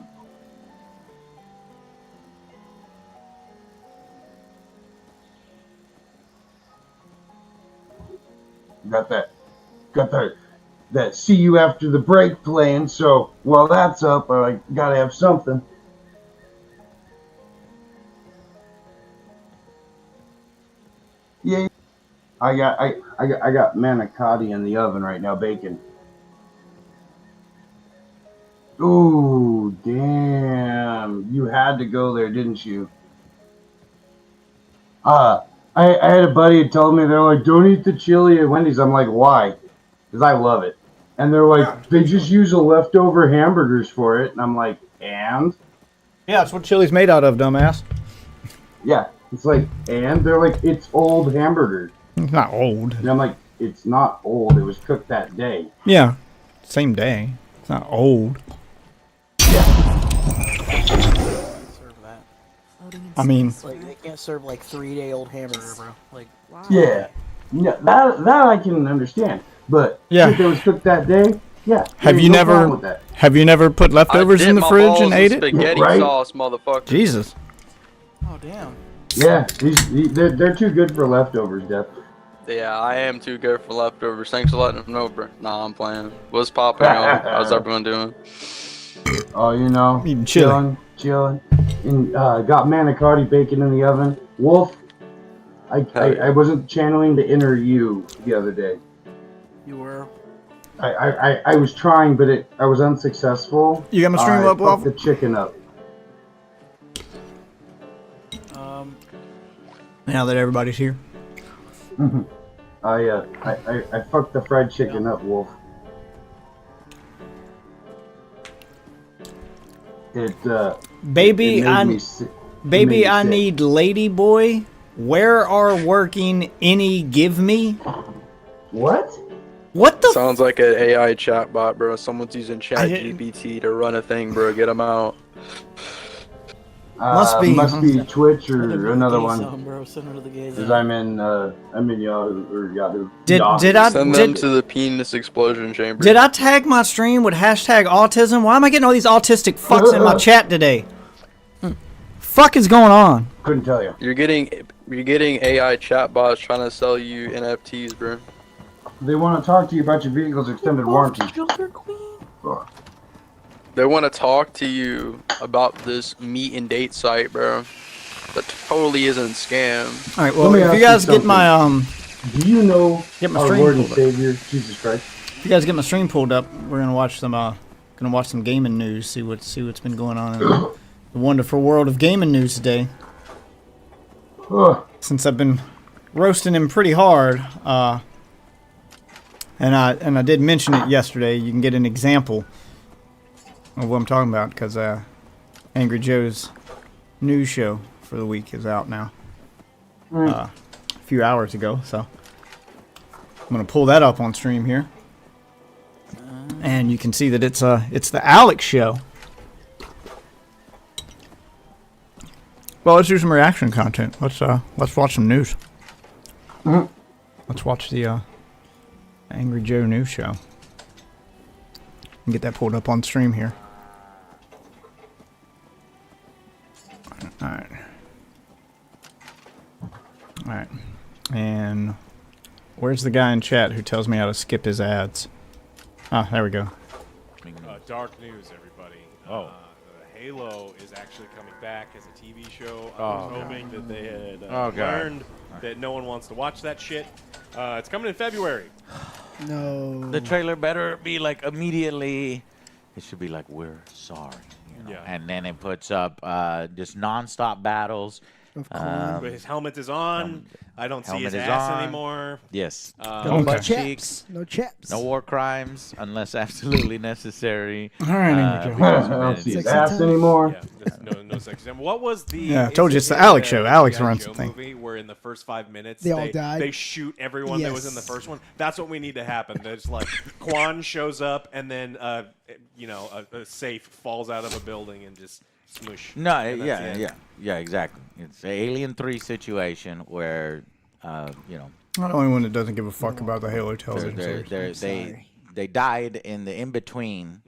Got that see you after the break playing, so while that's up, I gotta have something. Yeah, I got manicotti in the oven right now, baking. Ooh, damn! You had to go there, didn't you? I had a buddy who told me, they're like, don't eat the chili at Wendy's. I'm like, why? Because I love it. And they're like, they just use the leftover hamburgers for it. And I'm like, and? Yeah, that's what chili's made out of, dumbass. Yeah, it's like, and? They're like, it's old hamburger. It's not old. And I'm like, it's not old. It was cooked that day. Yeah, same day. It's not old. Serve that. Floating in I mean- space Like, they can't serve like 3-day-old hamburger, bro. Like, Why? Yeah. No, that I can understand. But Yeah. if it was cooked that day, yeah. Have there's you no never- problem with that. Have you never put leftovers in the fridge and ate it? Spaghetti Right? sauce, motherfucker. Jesus. oh damn. Yeah, they're too good for leftovers, Def. Yeah, I am too good for leftovers. Thanks for letting them know, bro. Nah, I'm playing. What's popping on? How's everyone doing? Oh, you know, Eating chili. chilling. And got manicotti bacon in the oven. Wolf, I wasn't channeling the inner you the other day. You were. I was trying, but I was unsuccessful. You got my stream up, I Wolf? fucked the chicken up. Now that everybody's here. I fucked the fried chicken up, Wolf. Baby, it made me sick. baby, made me I sick. need lady boy. Where are working any give me? What? What the Sounds like an AI chatbot, bro. Someone's using I didn't- ChatGPT to run a thing, bro. Get them out. Must be. Twitch or another one. Bro. Send her to the gay Because zone. I'm in Yahoo. Did Yahoo. I Send them to the penis explosion chamber. did I tag my stream with hashtag autism? Why am I getting all these autistic fucks in my chat today? Fuck is going on? Couldn't tell you. You're getting AI chatbots trying to sell you NFTs, bro. They want to talk to you about your vehicle's extended warranty. They want to talk to you about this meet and date site, bro. That totally isn't scam. All right. Well, Let me if you ask guys you get my Do you know Get my our stream Lord and pulled up. Savior, Jesus Christ? if you guys get my stream pulled up, we're gonna watch some gaming news. See what's been going on in the wonderful world of gaming news today. Ugh. Since I've been roasting him pretty hard, and I did mention it yesterday. You can get an example of what I'm talking about because Angry Joe's news show for the week is out now. A few hours ago, so I'm gonna pull that up on stream here, and you can see that it's the Alex show. Well, let's do some reaction content. Let's watch some news. Let's watch the Angry Joe news show. And get that pulled up on stream here. Alright. Alright. And where's the guy in chat who tells me how to skip his ads? Ah, there we go. Dark news, everybody. Halo is actually coming back as a TV show. I Oh, was hoping that they had Oh, God. learned that no one wants to watch that shit. It's coming in February. No. The trailer better be like immediately. It should be like, we're sorry. You know? Yeah. And then it puts up just nonstop battles. Of course. But his helmet is on. I don't see his helmet is ass on. anymore. Yes. No Okay. butt chaps. cheeks. No chaps. No war crimes unless absolutely necessary. All right, Angry Joe. because I of don't see his Sexy ass time. anymore. Yeah, no sex. What was the? Yeah, I is told you it it's the in Alex show. Alex G.I. runs Joe the thing. Movie where in the first 5 minutes They all died? They shoot everyone that was in the Yes. first one. That's what we need to happen. There's like Quan shows up and then a safe falls out of a building and just smoosh. No, And that's the end. yeah, exactly. It's an Alien 3 situation where, I'm the only one that doesn't give a fuck about the Halo television series. they died in the in between,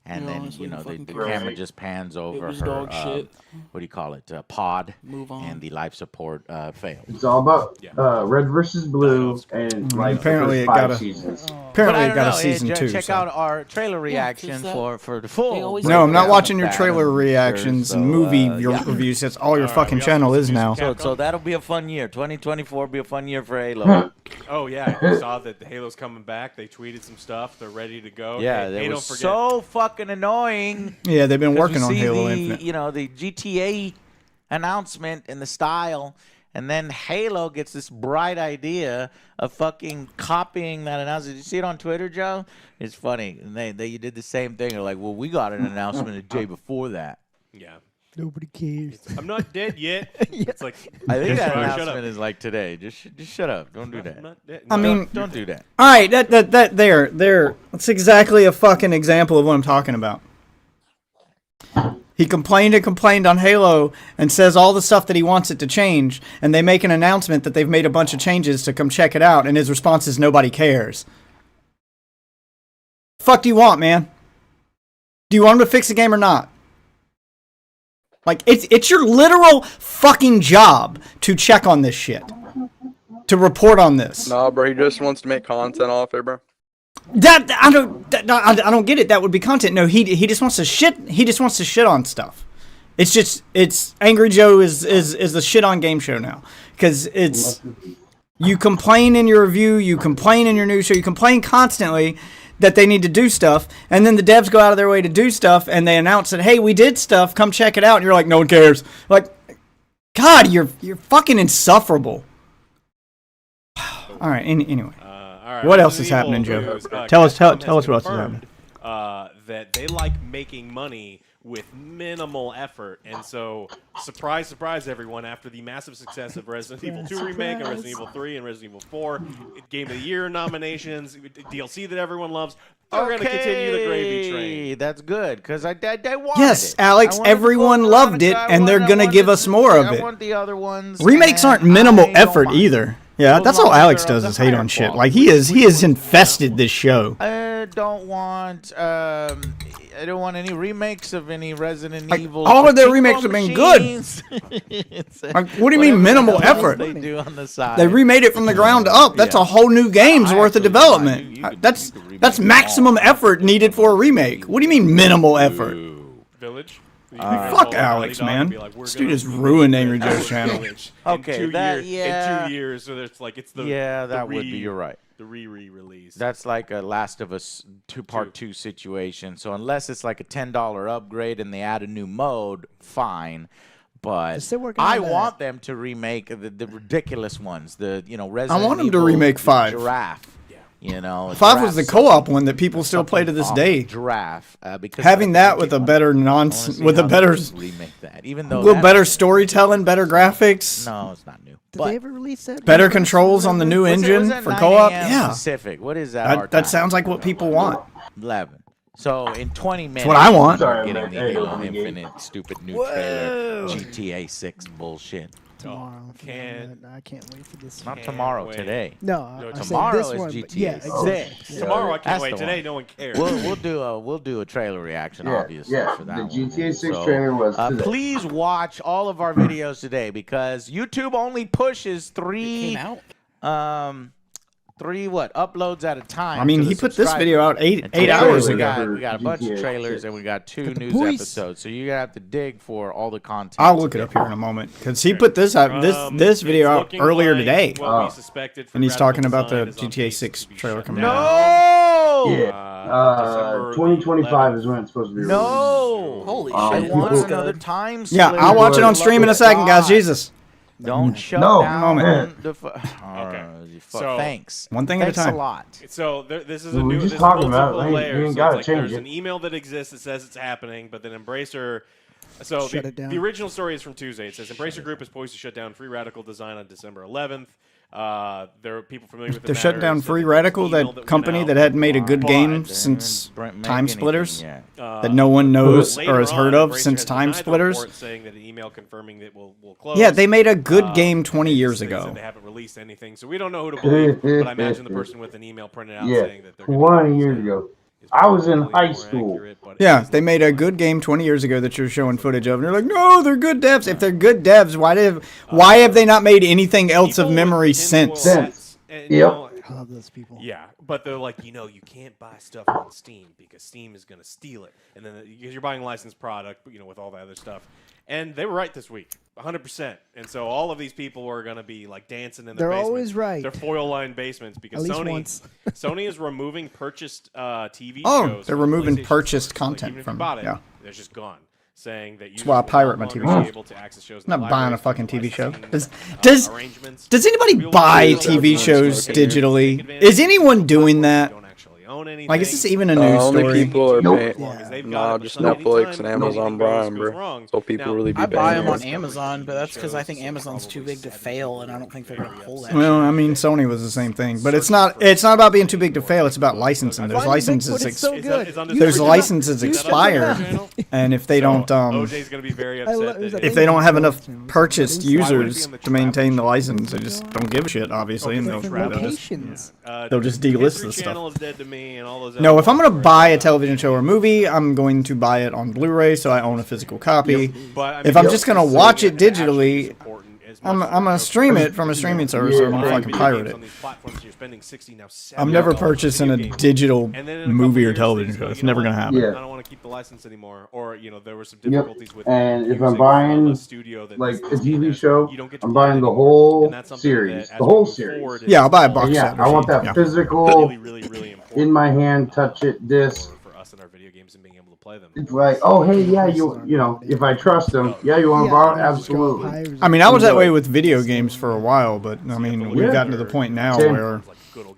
and Yeah, then honestly, the fucking camera Right. just pans over was her. dog shit. What do you call it? Pod. Move on. And the life support failed. It's all about Yeah. red versus blue and like Apparently the it first got 5 a- seasons. But I Apparently, it don't got know. a season Check 2. so. out our trailer reaction that- for the full. always No, I'm not breakdown watching of your that. trailer reactions and movie reviews. That's all your All right, fucking we also channel have is some now. music So that'll be a fun year. 2024 will be a fun year for Halo. Oh yeah, I saw that the Halo's coming back. They tweeted some stuff. They're ready to go. Yeah, hey, that don't was forget. so fucking annoying. Yeah, they've been 'Cause working we on see Halo the, Infinite. the GTA announcement and the style, and then Halo gets this bright idea of fucking copying that announcement. Did you see it on Twitter, Joe? It's funny. And they did the same thing. They're like, well, we got an announcement a day before that. Yeah, Nobody cares. I'm not dead yet. It's like I think that shut up. announcement is like today. Just shut up. Don't do I'm that. not dead. I No. mean, Don't do that. all right, that's exactly a fucking example of what I'm talking about. He complained and complained on Halo and says all the stuff that he wants it to change, and they make an announcement that they've made a bunch of changes to come check it out, and his response is nobody cares. Fuck do you want, man? Do you want him to fix the game or not? Like, it's your literal fucking job to check on this shit. To report on this. Nah, bro, he just wants to make content off it, bro. I don't get it. That would be content. No, he just wants to shit. He just wants to shit on stuff. It's Angry Joe is the shit on game show now, because it's you complain in your review, you complain in your news show, you complain constantly that they need to do stuff, and then the devs go out of their way to do stuff, and they announce that, hey, we did stuff, come check it out, and you're like, no one cares. Like, God, you're fucking insufferable. All right. Anyway. All right, What else Resident is happening, Evil Joe? news, Tell us Capcom what has else is confirmed, that they like making money with minimal effort, and so surprise, surprise, everyone! After the massive success of Resident Evil 2 remake and Resident Evil 3 and Resident Evil 4, Game of the Year nominations, DLC that everyone loves, they're going to continue the gravy train. That's good, because I wanted Yes, it. Alex, I wanted everyone the full loved it, Veronica. and they're I gonna give wanted us more of I it. want the other ones. Remakes and aren't minimal I don't effort mind. either. Yeah, Those that's all ones Alex are does of is hate higher on shit. quality. Like he is infested this show. I don't want any remakes of any Resident Like, Evil. all of their Pachinko remakes have been good. machines. It's, Like, what do you mean whatever minimal else effort? They do on the side. They remade it from the ground up. That's Yeah. a whole new game's I worth of actually don't mind. development. You could That's remake that's them maximum all. effort needed for a remake. What do you mean minimal effort? Village. Fuck Alex, man. This dude has ruined Angry Joe's channel. Okay, in 2 years, so it's like it's the that would be. You're right. The re-release. That's like a Last of Us Part 2 situation. So unless it's like a $10 upgrade and they add a new mode, fine. But still working I on that. want them to remake the ridiculous ones. The Resident I want them to Evil remake 5. Giraffe. A 5 was the giraffe co-op one that people still play to this awful day. Giraffe. Because Having I that think with it- a better I wanna nonsense, see with a how better, they remake that. Even though little that's- better storytelling, better graphics, No, it's not new. Did But they ever release that? better controls on the new what's it- engine what's that, for 9 co-op. a.m. Yeah, Pacific. What is that? our that time? sounds like what people want. 11. So in 20 minutes, what I want. we're Sorry, getting man. the Hey, Halo hey, Infinite stupid new trailer, GTA 6 bullshit. Tomorrow. Can't- I can't wait for this. Not one. tomorrow, wait. today. No, No, I said tomorrow this is one, but GTA yeah, exactly. 6. Tomorrow I can't That's wait. the Today one. no one cares. We'll do a trailer reaction, Yeah, obviously, yeah. for The that one. GTA 6 So, trailer was today. please watch all of our videos today because YouTube only pushes It came out. 3 uploads at a time. I mean, to the he put this video out subscribers. And 8 today hours we ago. got, we got a bunch of GTA trailers 6. and we got 2 Got the news boys. episodes. So you have to dig for all the content. I'll look it up here in a moment because he put this out this video It's out looking earlier like today, what we suspected for and he's Radical talking about the Design is on GTA pace 6 to be trailer shut coming down. out. No. Yeah. December 2025 11th. is when it's supposed to be released. No. Holy I shit. want people- another time. Yeah, slip. I'll watch it on Love stream in a it. second, guys. God. Jesus. Don't shut No. down the. So- Thanks. One thing at a Thanks time. a lot. So this is a We were new. just This is talking about it. multiple We ain't layers. So gotta it's like change there's it. an email that exists that says it's happening, but then Embracer. So Shut it down. the original story is from Tuesday. It says Embracer Group is poised to shut down Free Radical Design on December 11th. There are people familiar with the They're shutting matter down said Free that there's an Radical, email that went company out, that hadn't made a good but game They since haven't make Time anything Splitters. yet. That no one knows later or has on, heard of Embracer since has Time denied the Splitters. report, saying that an email confirming that will close. Yeah, they made a good game 20 they years said ago. They haven't released anything, so we don't know who to believe. But I imagine the person with an email printed out Yeah, saying that they're gonna 20 release years it ago. is I was in probably high more school. accurate, but it Yeah, is they made a looking good game 20 years ago that you're showing footage of, and you're like, no, they're good devs. If they're good devs, why have they not made anything else of People with memory tinfoil since? hats, and, you Yep. know, I love those people. yeah, but they're like, you can't buy stuff on Steam because Steam is going to steal it. And then because you're buying a licensed product, with all that other stuff. And they were right this week, 100%. And so all of these people are going to be like dancing in their They're basements. always right. They're foil-lined basements because At least Sony once. Sony is removing purchased TV Oh, shows. they're from the removing PlayStation purchased stores. So, content even if from- you bought it, yeah. it's just gone. Saying that users why I will pirate no my TV longer be shows. able to access shows in I'm the not buying a library fucking through TV show. licensing, Does arrangements. anybody We will buy be able to TV upload shows to take digitally? advantage Is anyone doing that? Don't actually own anything. Like, is this even a news Only story? people are Nope. paying. Yeah. Nah, just Netflix and Amazon Prime, bro. So people really be I buy paying. them on Amazon, but that's because I think Amazon's too big to fail, and I don't think they're gonna pull that. Well, I mean, Sony was the same thing, but it's not about being too big to fail. It's about licensing. There's licenses. It's so good. There's licenses expire, and if they don't, OJ's gonna be very I love- upset. it was that a if they don't have enough Why purchased would it be on users to maintain the license, they just don't give a shit, obviously, and they'll Different just locations. they'll just delist History this stuff. Channel is dead to me and all those No, other if I'm ones gonna where buy a it's, television show or movie, I'm going to buy it on Blu-ray, so I own a physical copy. but, I If mean, I'm just gonna considering watch it that actually digitally, is important as I'm much as gonna the stream show. it from a streaming service, or I'm gonna Buying fucking video pirate games it. on these platforms, you're spending $60 now, I'm never $70 purchasing a video game. digital And then in a movie couple or years, television things show. go, It's you know never what? gonna happen. Yeah. I don't want to keep the license anymore, or there were some Yep. difficulties with. And if I'm using buying, a studio that like is a TV that show, you don't get to I'm play buying the anymore. whole And that's something series. that, as The we whole move series. forward, Yeah, I'll buy a is box Yeah, set. I want that Yeah. physical really, really, really important in my hand, touch it, disc. for us and our video games and being able to play them. It's like, oh hey, yeah, you know, if I trust them, yeah, you want to borrow, absolutely. I mean, I was that way with video games for a while, but I mean, we've gotten to the point now Same. where,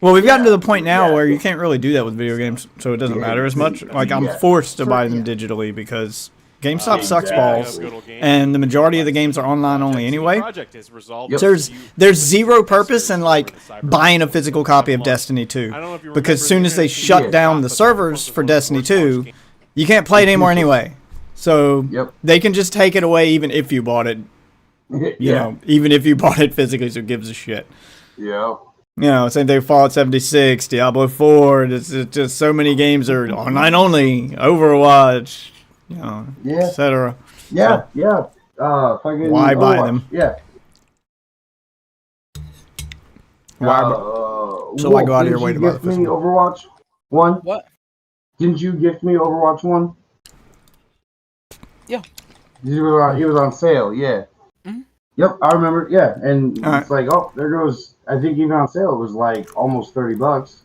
well, we've gotten to the point now where you can't really do that with video games, so it doesn't matter as much. Like, I'm forced to buy them digitally because GameStop sucks balls, and the majority of the games are online only anyway. Yep. There's zero purpose in like buying a physical copy of Destiny 2, because as soon as they shut down the servers for Destiny 2, you can't play it anymore anyway. So Yep. they can just take it away even if you bought it. You know, even if you bought it physically, so it gives a shit. Yeah. You know, same thing with Fallout 76, Diablo 4. It's just so many games are online only. Overwatch, you know, Yeah. etc. Yeah. Yeah. Fucking. Why buy Overwatch. them? Yeah. Why bu- So why go out of your way to buy the Gift me physical? Overwatch 1? What? Didn't you gift me Overwatch 1? Yeah. It was on sale, yeah. Mhm. Yep, I remember, yeah. And All right. it's like, oh, there goes, I think even on sale it was like almost $30.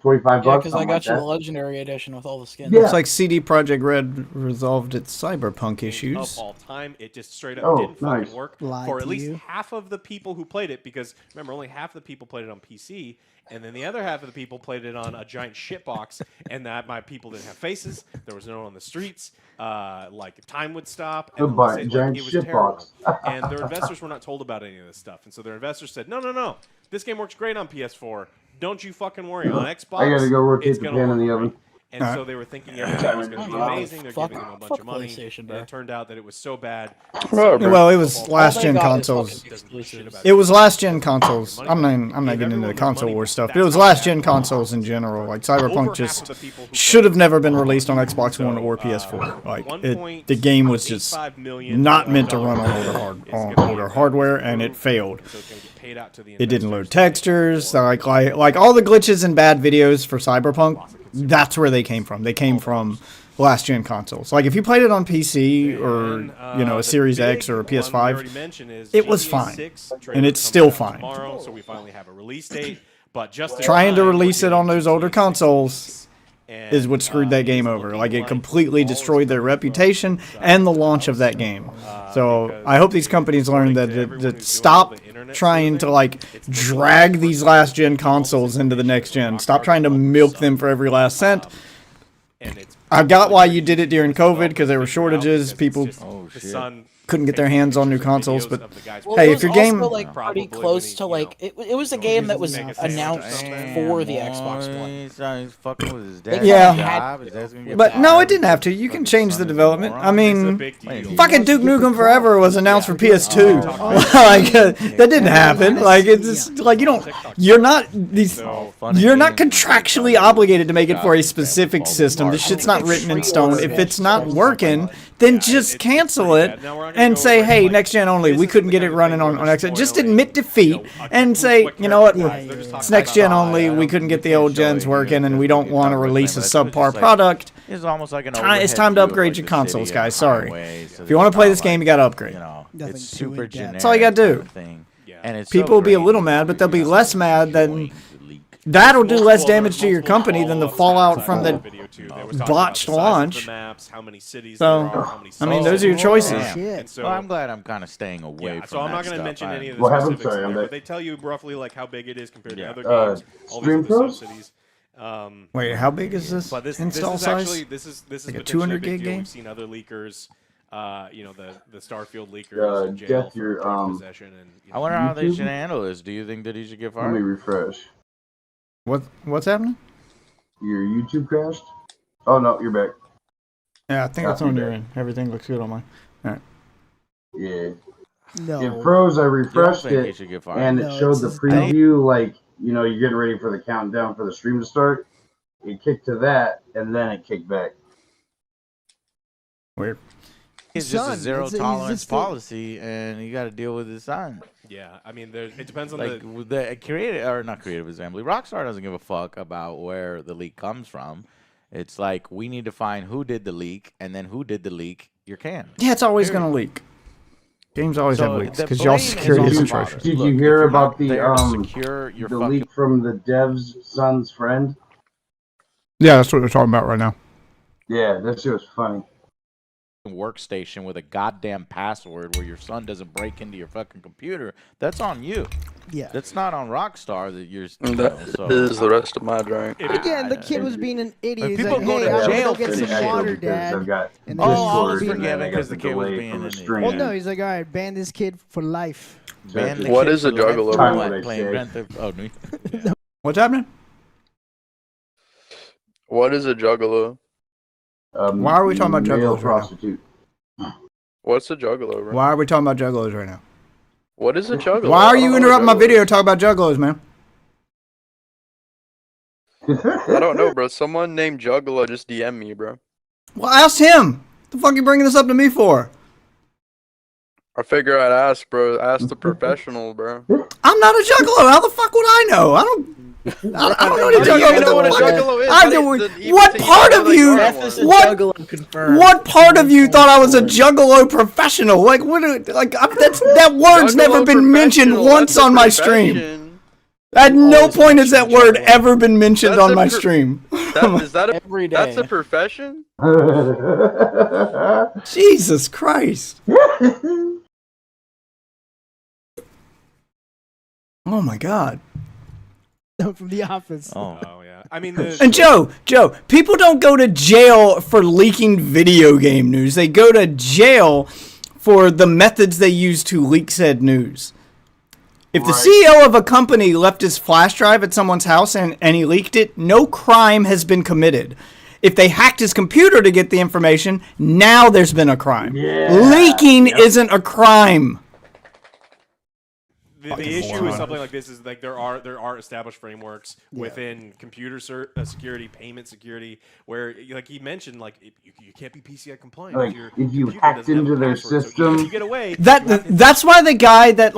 25 Yeah, bucks. because I something got like you the that. legendary edition with all the skins. Yeah. Looks like CD Projekt Red resolved its cyberpunk Of issues. all time, it just straight up Oh, didn't nice. fucking work Lied for to at least you. half of the people who played it. Because remember, only half of the people played it on PC, and then the other half of the people played it on a giant shitbox. And that my people didn't have faces. There was no one on the streets. Like time would stop. And Goodbye, it, giant it was terrible. shitbox. And their investors were not told about any of this stuff. And so their investors said, no, this game works great on PS4. Don't you fucking worry. On Xbox, I gotta go rotate it's the gonna pan in work the oven. great." And so they were thinking everything was going to be amazing. They're giving them a bunch Fuck of money. PlayStation, And bro. it turned out that it was so bad. Well, it was last All gen they got is consoles. fucking exclusives. It was last gen consoles. I'm not getting into the console war stuff, but it was last gen consoles in general. Like Cyberpunk just should have never been released on Xbox One or PS4. Like the game was just not meant to run on older hardware, and it failed. paid out to the It didn't load investors. textures. Like all the glitches and bad videos for Cyberpunk. That's where they came from. They came from last gen consoles. Like if you played it on PC or a the Series big X or a one we already PS5, mentioned is it was GTA fine. 6 And trailer it's comes still out fine. tomorrow, so we finally have a release date. But just in Trying to time, we're release it on getting those older GTA 6 consoles and, is what screwed that it game is over. looking Like it all completely is destroyed their coming from reputation inside and the the launch of house. that game. So Because I hope these companies learn that everyone who's doing stop the internet trying to sleuthing, like it's looking drag for these last gen consoles into the next gen. Stop trying to milk them for every last cent. and it's I got why you did it during COVID because there were shortages. People Oh, the shit. son couldn't get their hands on new pictures and consoles, videos but of the guys Well, Hey, it if was your game- also like Probably pretty when close he, to you like know, it was a game that was make a sandwich or announced something. for the Xbox One. He's fucking with his They dad. Yeah. Job. His dad's gonna get but no, fired. it didn't have to. You can change the development. I It's a mean, big deal. fucking Duke Nukem Forever was announced for PS2. Oh. Like that didn't happen. Like it's just, like you're not these. So, You're not contractually obligated to make it for a specific system. This shit's not written in stone. If it's not working, then just cancel it and say, hey, next gen only. We couldn't get it running on Xbox. Just admit defeat and say, you know what, it's next gen only. We couldn't get the old gens working, and we don't want to release a subpar product. It's almost like an It's time to upgrade your consoles, guys. Sorry. If you want to play this game, you got to upgrade. You know, Nothing it's too super in-depth. generic. That's all you gotta do. kind of thing. Yeah. And it's People so will be a great little mad, but they'll be because less it's mad than showing the leak. that'll do less Multiple damage to other- your company than the multiple fallout follow-ups from on the video too. They was talking about botched the size of launch. the maps, how many cities So, there are, how many I mean, cities those are your there choices. Damn. Shit. And so, Well, I'm glad I'm kind of staying away yeah, from so I'm not that going to stuff. mention any of the What happened? specifics Sorry, I'm there, back. but they tell you roughly like how big it is compared to Yeah. other games. All these Stream other Pros? subsidies. Wait, how big is this But this install is size? actually this is Like a potentially 200 big gig deal. game? We've seen other leakers, the Starfield leakers in jail Jeff, for your, drug possession and I wonder how they YouTube? should handle this. Do you think that he should get Let me fired? refresh. What's happening? Your YouTube crashed? Oh no, you're back. Yeah, I think it's Copy on your that. end. Everything looks good on mine. Yeah. No. It froze, I You don't refreshed think he it, should get fired? and No, it showed it's the just- preview, like, you're getting ready for the countdown for the stream to start. It kicked to that, and then it kicked back. Weird. It's just a Son, zero he's tolerance just policy, and you got to deal with his son. yeah. I mean, it depends on Like the with the creative or not creative assembly, Rockstar doesn't give a fuck about where the leak comes from. It's like we need to find who did the leak, and then who did the leak. You're canned. Yeah, it's always gonna leak. Games always have leaks because y'all's security is is on atrocious. Did you hear about the, secure your The fucking leak from the dev's son's friend? Yeah, that's what they're talking about right now. Yeah, that shit was funny. workstation with a goddamn password where your son doesn't break into your fucking computer? That's on you. Yeah. That's not on Rockstar that you're. That is the rest of my drink. Again, the kid was being an idiot. He's people like, go hey, to I'm gonna jail go get for some this shit water, because Dad. I've got And Oh, then I was Discord, and forgiven then I got because the kid was delay being from an the idiot. stream. Well, no, he's like, all right, ban this kid for life. Ban the What kid is a for life juggalo? for Time what? what I Playing say. Grand Theft. Oh, no. What's happening? What is a juggalo? Why are we talking about male juggalos right now? prostitute? What's a juggalo, bro? Why are we talking about juggalos right now? What is a juggalo? Why are I don't you know interrupting my what a juggalo video is. to talk about juggalos, man? I don't know, bro. Someone named Juggalo just DM me, bro. Well, ask him. The fuck you bringing this up to me for? I figure I'd ask, bro. Ask the professional, bro. I'm not a juggalo. How the fuck would I know? I don't know How any do you juggalo. even know what a What the fuck? juggalo is? I How do do- you- even what to you part know of they you- are Beth is a one? What- juggalo confirmed. What part of you thought I was a juggalo professional? Like what? That word's never Juggalo been mentioned professional, once that's a on my stream. profession. At no always point has that mentioned word juggalo. ever been mentioned That's on a my pro- stream. Is that a, Every day. that's a profession? Jesus Christ. Oh my God. From The Office. Oh. Oh yeah. I mean, the, And Joe, people don't go to jail for leaking video game news. They go to jail for the methods they use to leak said news. If the Right. CEO of a company left his flash drive at someone's house and he leaked it, no crime has been committed. If they hacked his computer to get the information, now there's been a crime. Yeah. Leaking isn't a crime. The issue with something like this is like there are established frameworks within computer security, payment security, where like he mentioned, like you can't be PCI compliant. Like, your if you computer hacked doesn't have a into their password. So system- if you get away. That's why the guy that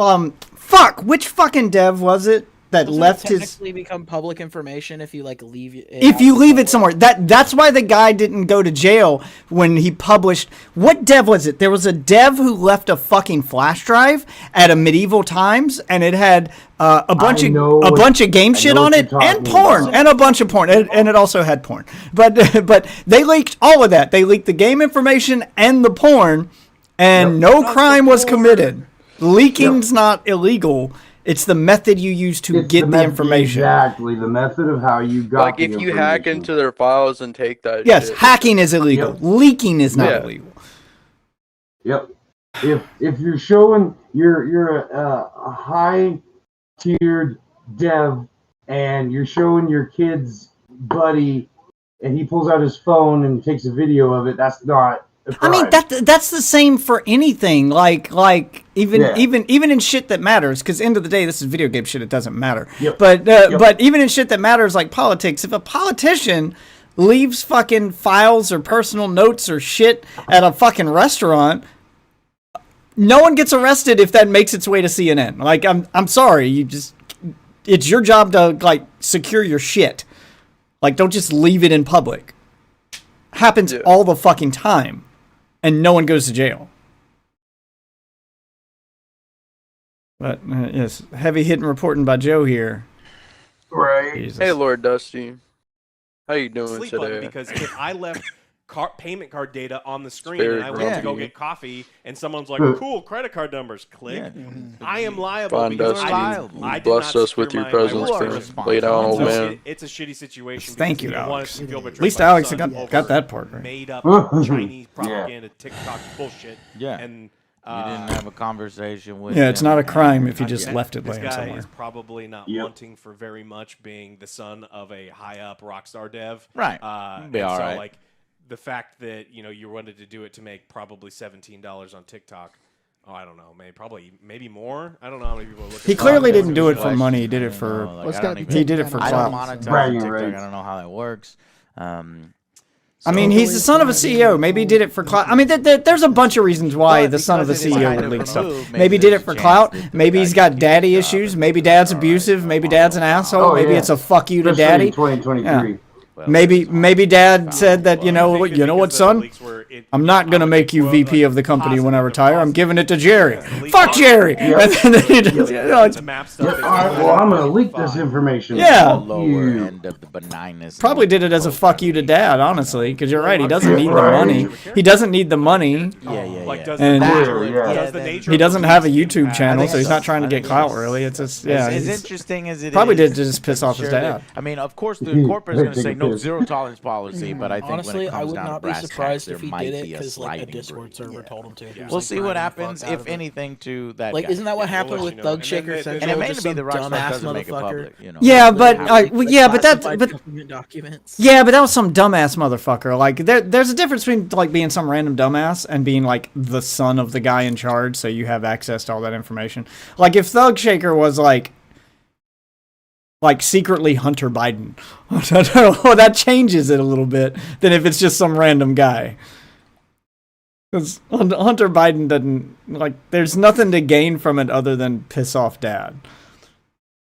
fuck, which fucking dev was it that Doesn't left it his? technically become public information if you like leave it. If you leave it somewhere, that's why the guy didn't go to jail when he published. What dev was it? There was a dev who left a fucking flash drive at a Medieval Times, and it had a bunch of game shit on it, and porn, and a bunch of porn, and it also had porn. But they leaked all of that. They leaked the game information and the porn, and no crime was committed. Leaking's not illegal. It's the method you use to get the information. Exactly, the method of how you got Like the if you hack information. into their files and take that. Yes, shit. hacking is illegal. Yep. Leaking is not Yeah. illegal. Yep. If you're showing you're a high tiered dev and you're showing your kid's buddy and he pulls out his phone and takes a video of it, that's not a I crime. mean that's the same for anything. Like even in shit that matters. Because end of the day, this is video game shit. It doesn't matter. Yep. But even in shit that matters, like politics, if a politician leaves fucking files or personal notes or shit at a fucking restaurant, no one gets arrested if that makes its way to CNN. Like I'm sorry, it's your job to like secure your shit. Like don't just leave it in public. Happens all the fucking time. And no one goes to jail. But, yes, heavy hitting reporting by Joe here. Right. Jesus. Hey, Lord Dusty, how you doing Sleep button, today? because if I left payment card data on the screen very and I went to go grumpy. get coffee and someone's like, cool, credit card numbers, click, I am liable Fine, because Dusty. I did Bless not us with secure your my presence, wallet. man. Lay down, old So man. It's a shitty situation. Thank because you, I wanted Alex. to feel betrayed At least by my Alex son got over that part right. Made up Chinese Yeah. propaganda TikTok bullshit. Yeah. And You didn't have a conversation with Yeah, it's him. not a crime if you Not just yet. left it This laying guy somewhere. is probably not Yep. wanting for very much, being the son of a high up rockstar dev. Right. and Be all so right. like the fact that you wanted to do it to make probably $17 on TikTok. Oh, I don't know, maybe more. I don't know how many people are looking. He for clearly it. didn't do it for Like, money. He did I it don't for... know, like, What's I gotta don't be even- He did it for I clout. don't monetize Bragging on TikTok. rights. I don't know how that works. I mean, he's the son of a CEO. Maybe he did it for clout. I mean, there's a bunch of reasons why But the son of a because it is CEO kind would of leak stuff. removed, Maybe he maybe did it there's for a clout. chance that the Maybe guy he's can got keep daddy his job issues. and Maybe be dad's all right. abusive. Maybe dad's an asshole. Oh, Maybe yeah. it's a fuck you to Especially daddy. in 2023. Well, Maybe dad said that, Well, I think it's you know what, because the son? leaks were- I'm not going to make you VP of the company when I retire. I'm giving it to Jerry. Positive. Fuck Jerry! And then he just, It's map stuff. All right, well, I'm gonna leak this information. Yeah. The lower You. end of the benignness. probably did it as a fuck you to dad, honestly, because you're right. He doesn't need the money. He doesn't need the money. Yeah. Like, does And- the Yeah, nature, yeah. does the then- nature He of doesn't the have a leaks YouTube impact- channel, so he's not so. trying to I get think clout it's- really. It's just, As he's- interesting as it probably is, did to just piss off his sure dad. I mean, of course, the corporate is going to Take say a no piss. zero tolerance policy, but I think Honestly, when it I comes would down to not be brass surprised tacks, if he there did might it be a because like a sliding Discord bridge. server told him to. He was, We'll like, see what grinding the happens fuck out if of it. anything to that Like, guy. isn't that what Yeah, happened we'll with let you know. Thug And Shaker then- Central? and it may Just be some the Rockstar dumbass doesn't make it motherfucker. public. You know, Yeah, It but happens. but Classified that government documents. yeah, but that was some dumbass motherfucker. Like there's a difference between like being some random dumbass and being like the son of the guy in charge, so you have access to all that information. Like if Thug Shaker was like secretly Hunter Biden, that changes it a little bit than if it's just some random guy. Because Hunter Biden doesn't there's nothing to gain from it other than piss off dad.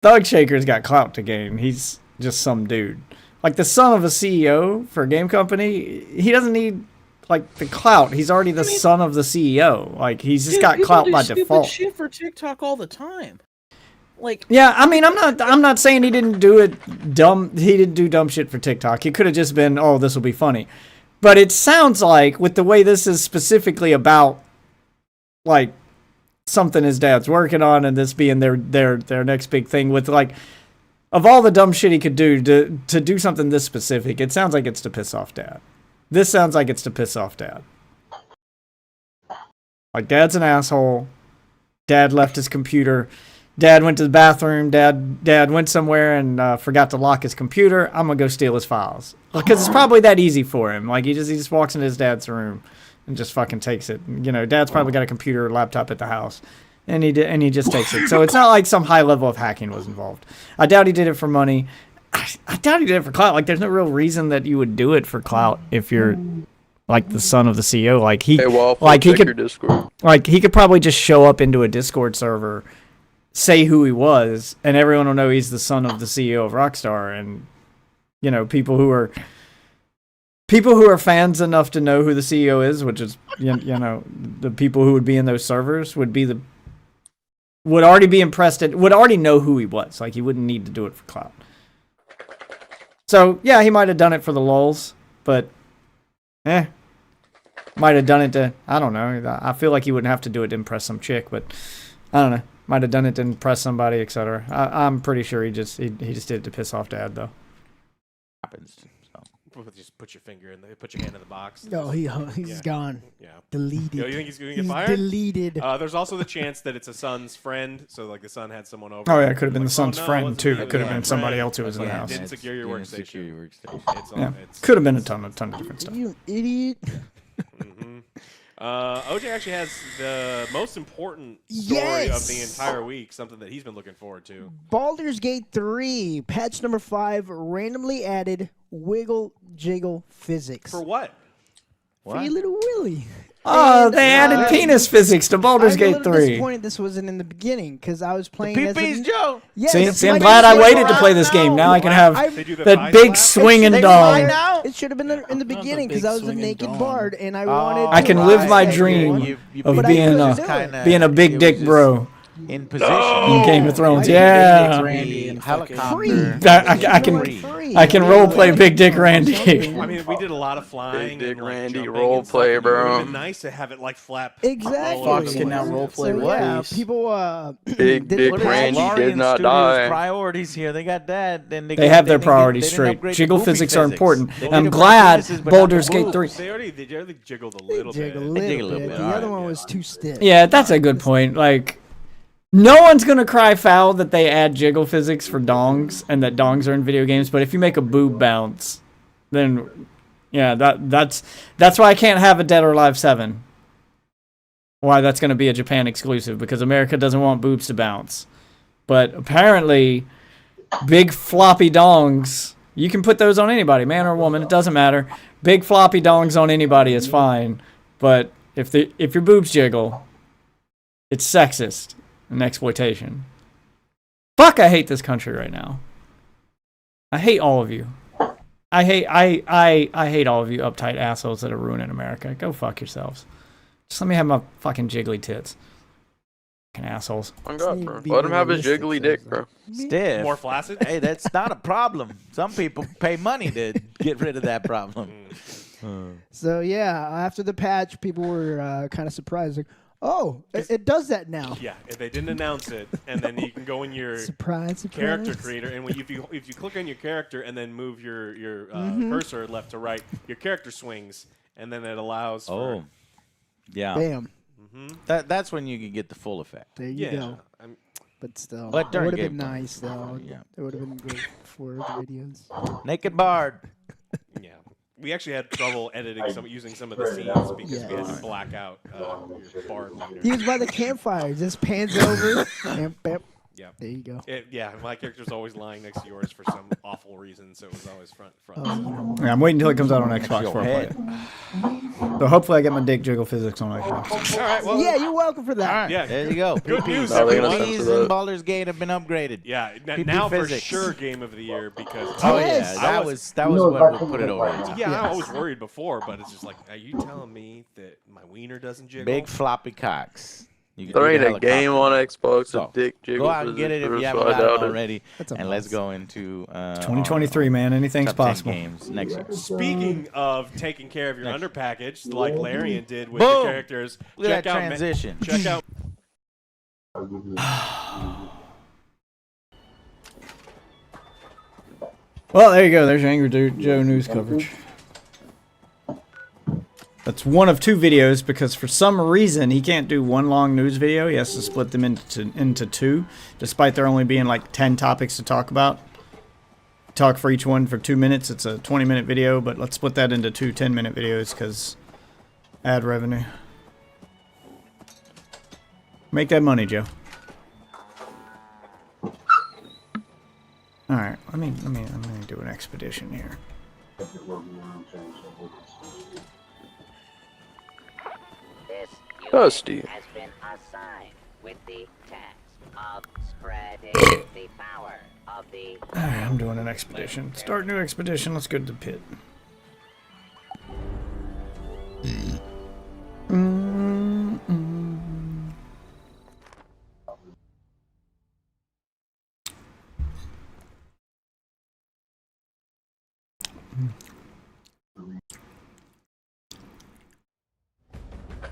Thug Shaker's got clout to gain. He's just some dude. Like the son of a CEO for a game company, he doesn't need the clout. He's already the son of the CEO. Like he's just got People clout do by stupid default. shit for TikTok all the time. Like, Yeah, I mean, I'm not saying he didn't do it dumb. He didn't do dumb shit for TikTok. He could have just been, oh, this will be funny. But it sounds like with the way this is specifically about something his dad's working on and this being their next big thing with of all the dumb shit he could do to do something this specific, it sounds like it's to piss off dad. This sounds like it's to piss off dad. Like dad's an asshole. Dad left his computer. Dad went to the bathroom. Dad went somewhere and forgot to lock his computer. I'm gonna go steal his files because it's probably that easy for him. Like he just walks into his dad's room and just fucking takes it. You know, dad's probably got a computer or laptop at the house, and he just takes it. So it's not like some high level of hacking was involved. I doubt he did it for money. I doubt he did it for clout. Like, there's no real reason that you would do it for clout if you're like the son of the CEO. Like he, Hey, Waffle, like he check your could, Discord. like he could probably just show up into a Discord server, say who he was, and everyone will know he's the son of the CEO of Rockstar. And you know, people who are fans enough to know who the CEO is, which is you know, the people who would be in those servers would already be impressed would already know who he was. Like, he wouldn't need to do it for clout. So yeah, he might have done it for the lulz, but might have done it to, I don't know. I feel like he wouldn't have to do it to impress some chick, but I don't know. Might have done it to impress somebody, etc. I'm pretty sure he just did it to piss off Dad, though. Happens. So. Just put your finger in put your hand in the box. No, he's gone. Yeah. Deleted. You think he's going to get He's fired? deleted. There's also the chance that it's a son's friend, so like the son had someone over. Oh yeah, it could have been Like, the son's no, it friend wasn't too. me, It could have was been my somebody friend. else who was in the Yeah, house. Didn't secure your workstation. Secure your workstation. It's all, Yeah, it's, could have been a ton of different stuff. You idiot. Mhm. OJ actually has the most important story of the entire week, something that he's been looking forward to. Baldur's Gate 3, patch number 5, randomly added wiggle jiggle physics. For what? For your little Willy. Oh, And, they added penis physics to Baldur's I'm a Gate little 3. disappointed this wasn't in the beginning because I was playing as Peepees, Joe. Yes, See, I'm my glad I name's waited to Joe. play this game. Now I can have I- They do the that thigh big slap? swinging They dong. lied. now? It should have been in the beginning because big I was a swinging naked dong. bard and I wanted. I can to live my say dream it. of But I being couldn't do it. a big dick bro in position. in Game of Thrones. I- Yeah, Randy and helicopter. I can role play Big Dick Randy. I mean, we did a lot of flying. Big Dick and, like, Randy jumping role and stuff. play, It would have bro. been nice to have it like flap. Exactly. all over Fox the can now place. roleplay So, yeah, with people Big did- Dick what is it? Randy Larian did not Studios die. Priorities here. They got that. Then They have their priorities straight. Jiggle physics are important. They I'm did it glad for penises, but not Baldur's for Gate boobs. 3. They already jiggled a They little bit. jiggle a They little jiggle a little bit. bit, The alright, other one yeah. was too stiff. Yeah, that's a good point. Like, no one's gonna cry foul that they add jiggle physics for dongs and that dongs are in video games. But if you make a boob bounce, then yeah, that's why I can't have a Dead or Alive 7. Why that's gonna be a Japan exclusive, because America doesn't want boobs to bounce. But apparently, big floppy dongs, you can put those on anybody, man or woman, it doesn't matter. Big floppy dongs on anybody is fine. But if your boobs jiggle, it's sexist and exploitation. Fuck, I hate this country right now. I hate all of you. I hate all of you uptight assholes that are ruining America. Go fuck yourselves. Just let me have my fucking jiggly tits. Fucking assholes. Oh my God, bro. Be Let him have his realistic jiggly dick, bro. Stiff. More flaccid? Hey, that's not a problem. Some people pay money to get rid of that problem. So yeah, after the patch, people were kind of surprised. Like, oh, it does that now. Yeah, if they didn't announce it, and then you can go in your Surprise, surprise. character creator, and if you click on your character and then move your cursor left to right, your character swings, and then it allows for Oh, yeah. Bam. That's when you can get the full effect. There you yeah. go. I'm- But still, But it during would have been gameplay. nice though. Yeah. It would have been great for the videos. Naked Bard. Yeah, we actually had trouble editing using some of the scenes because we had to black out your bard leader. He was by the campfire. Just pans over. And bam. Yeah. There you go. Yeah, my character's always lying next to yours for some awful reason, so it was always front. Yeah, I'm waiting until it comes out on Xbox Your before I play head. it. So hopefully I get my dick jiggle physics on Xbox. All right, well, Yeah, you're welcome for that. All right, Yeah. there you go. Good news, No, they're gonna everyone. censor These that. in Baldur's Gate have been upgraded. Yeah, PP now for physics. sure game of the year because Oh Yes. yeah, I that was- was No, what that's will put it over. what the top. yeah, I was worried before, but it's just like, are you telling me that my wiener doesn't jiggle? Big floppy cocks. You can There do ain't the a game on helicopter. Xbox So, with dick jiggle Go out and get it if physics, you so haven't I got it doubt it. already. That's a And let's must. go into 2023, man. Anything's top 10 possible. games next year. Speaking of taking care of your Next. under package, like Larian did with Boom. the characters, Look at check that out transition. check out Well, there you go. There's your Angry Joe news coverage. That's one of two videos because for some reason he can't do one long news video. He has to split them into two, despite there only being like 10 topics to talk about. Talk for each one for 2 minutes. It's a 20-minute video, but let's split that into two 10-minute videos because ad revenue. Make that money, Joe. All right, let me do an expedition here. This unit Dusty. has been assigned with the task of spreading the power of the. All right, I'm doing an expedition. Start new expedition. Let's go to the pit.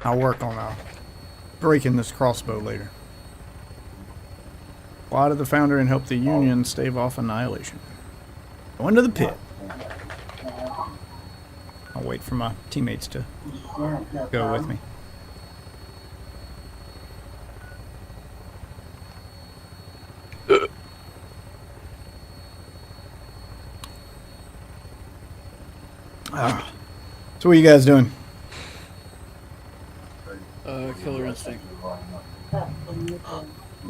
I'll work on breaking this crossbow later. Fly to the founder and help the Union stave off annihilation. Go into the pit. I'll wait for my teammates to go with me. So what are you guys doing? Killer Instinct.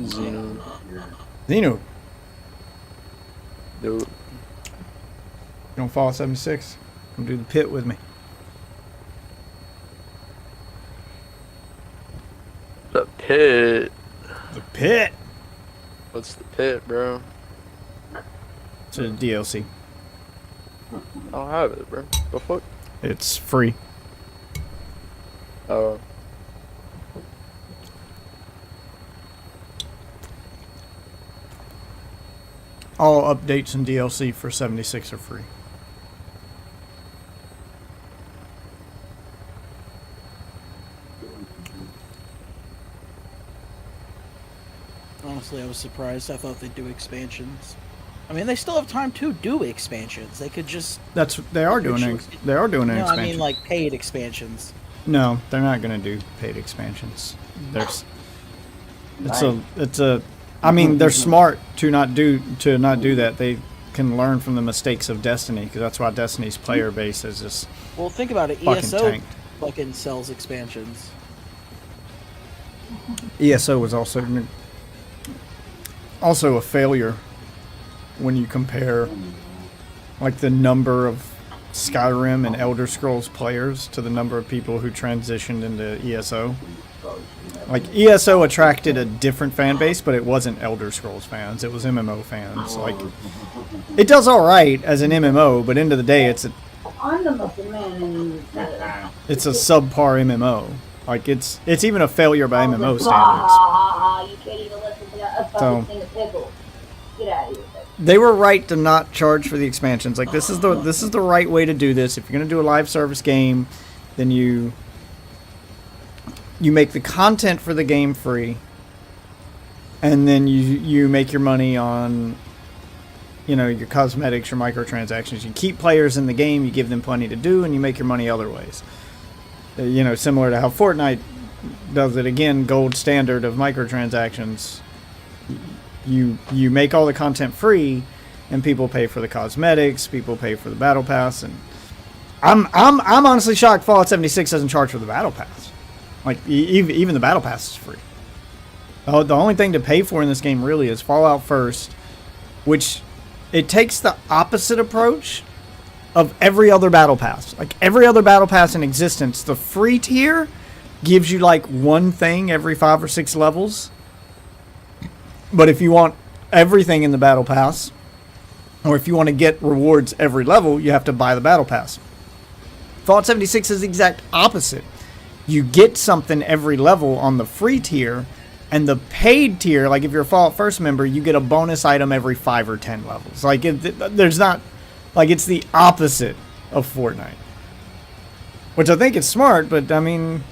Xeno. Xeno, Dude. you don't follow 76? Come do the pit with me. The pit. The pit? What's the pit, bro? It's a DLC. I don't have it, bro. The fuck? It's free. Oh. All updates and DLC for 76 are free. Honestly, I was surprised. I thought they'd do expansions. I mean, they still have time to do expansions. They could just. They are doing an No, expansion. I mean like paid expansions. No, they're not going to do paid expansions. There's I mean, they're smart to not do that. They can learn from the mistakes of Destiny, because that's why Destiny's player base is just Well, think about it. fucking ESO tanked. fucking sells expansions. ESO was also a failure when you compare like the number of Skyrim and Elder Scrolls players to the number of people who transitioned into ESO. Like, ESO attracted a different fan base, but it wasn't Elder Scrolls fans. It was MMO fans. Like, it does all right as an MMO, but end of the day, it's a subpar MMO. Like, it's even a failure by MMO standards. You can't even listen to that So- fucking thing of pickle. Get out of here. They were right to not charge for the expansions. Like, this is the right way to do this. If you're gonna do a live service game, then you make the content for the game free, and then you make your money on, you know, your cosmetics, your microtransactions. You keep players in the game, you give them plenty to do, and you make your money other ways. You know, similar to how Fortnite does it. Again, gold standard of microtransactions. You make all the content free, and people pay for the cosmetics. People pay for the battle pass, and I'm honestly shocked Fallout 76 doesn't charge for the battle pass. Like, even the battle pass is free. The only thing to pay for in this game really is Fallout First, which it takes the opposite approach of every other battle pass. Like, every other battle pass in existence, the free tier gives you like one thing every 5 or 6 levels. But if you want everything in the battle pass, or if you want to get rewards every level, you have to buy the battle pass. Fallout 76 is the exact opposite. You get something every level on the free tier, and the paid tier, like if you're a Fallout First member, you get a bonus item every 5 or 10 levels. Like, there's not, like, it's the opposite of Fortnite. Which I think is smart, but I mean,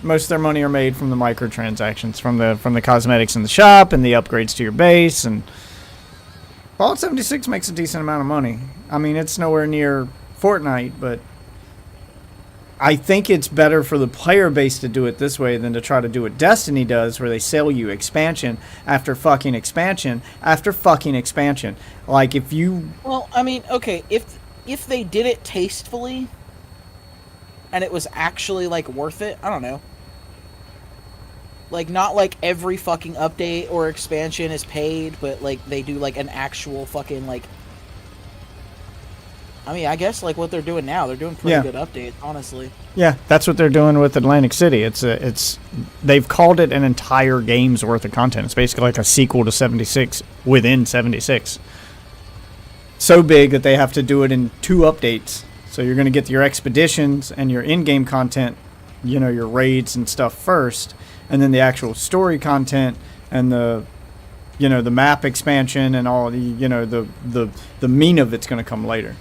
most of their money are made from the microtransactions, from the cosmetics in the shop and the upgrades to your base. And Fallout 76 makes a decent amount of money. I mean, it's nowhere near Fortnite, but I think it's better for the player base to do it this way than to try to do what Destiny does, where they sell you expansion after fucking expansion after fucking expansion. Like, if you... Well, I mean, okay, if they did it tastefully, and it was actually, like, worth it, I don't know. Like, not like every fucking update or expansion is paid, but like they do like an actual fucking like. I mean, I guess like what they're doing now, they're doing pretty good updates, honestly. Yeah, that's what they're doing with Atlantic City. It's they've called it an entire game's worth of content. It's basically like a sequel to 76 within 76. So big that they have to do it in 2 updates. So you're going to get your expeditions and your in-game content, you know, your raids and stuff first, and then the actual story content and the, you know, the map expansion and all the, you know, the meat of it's going to come later.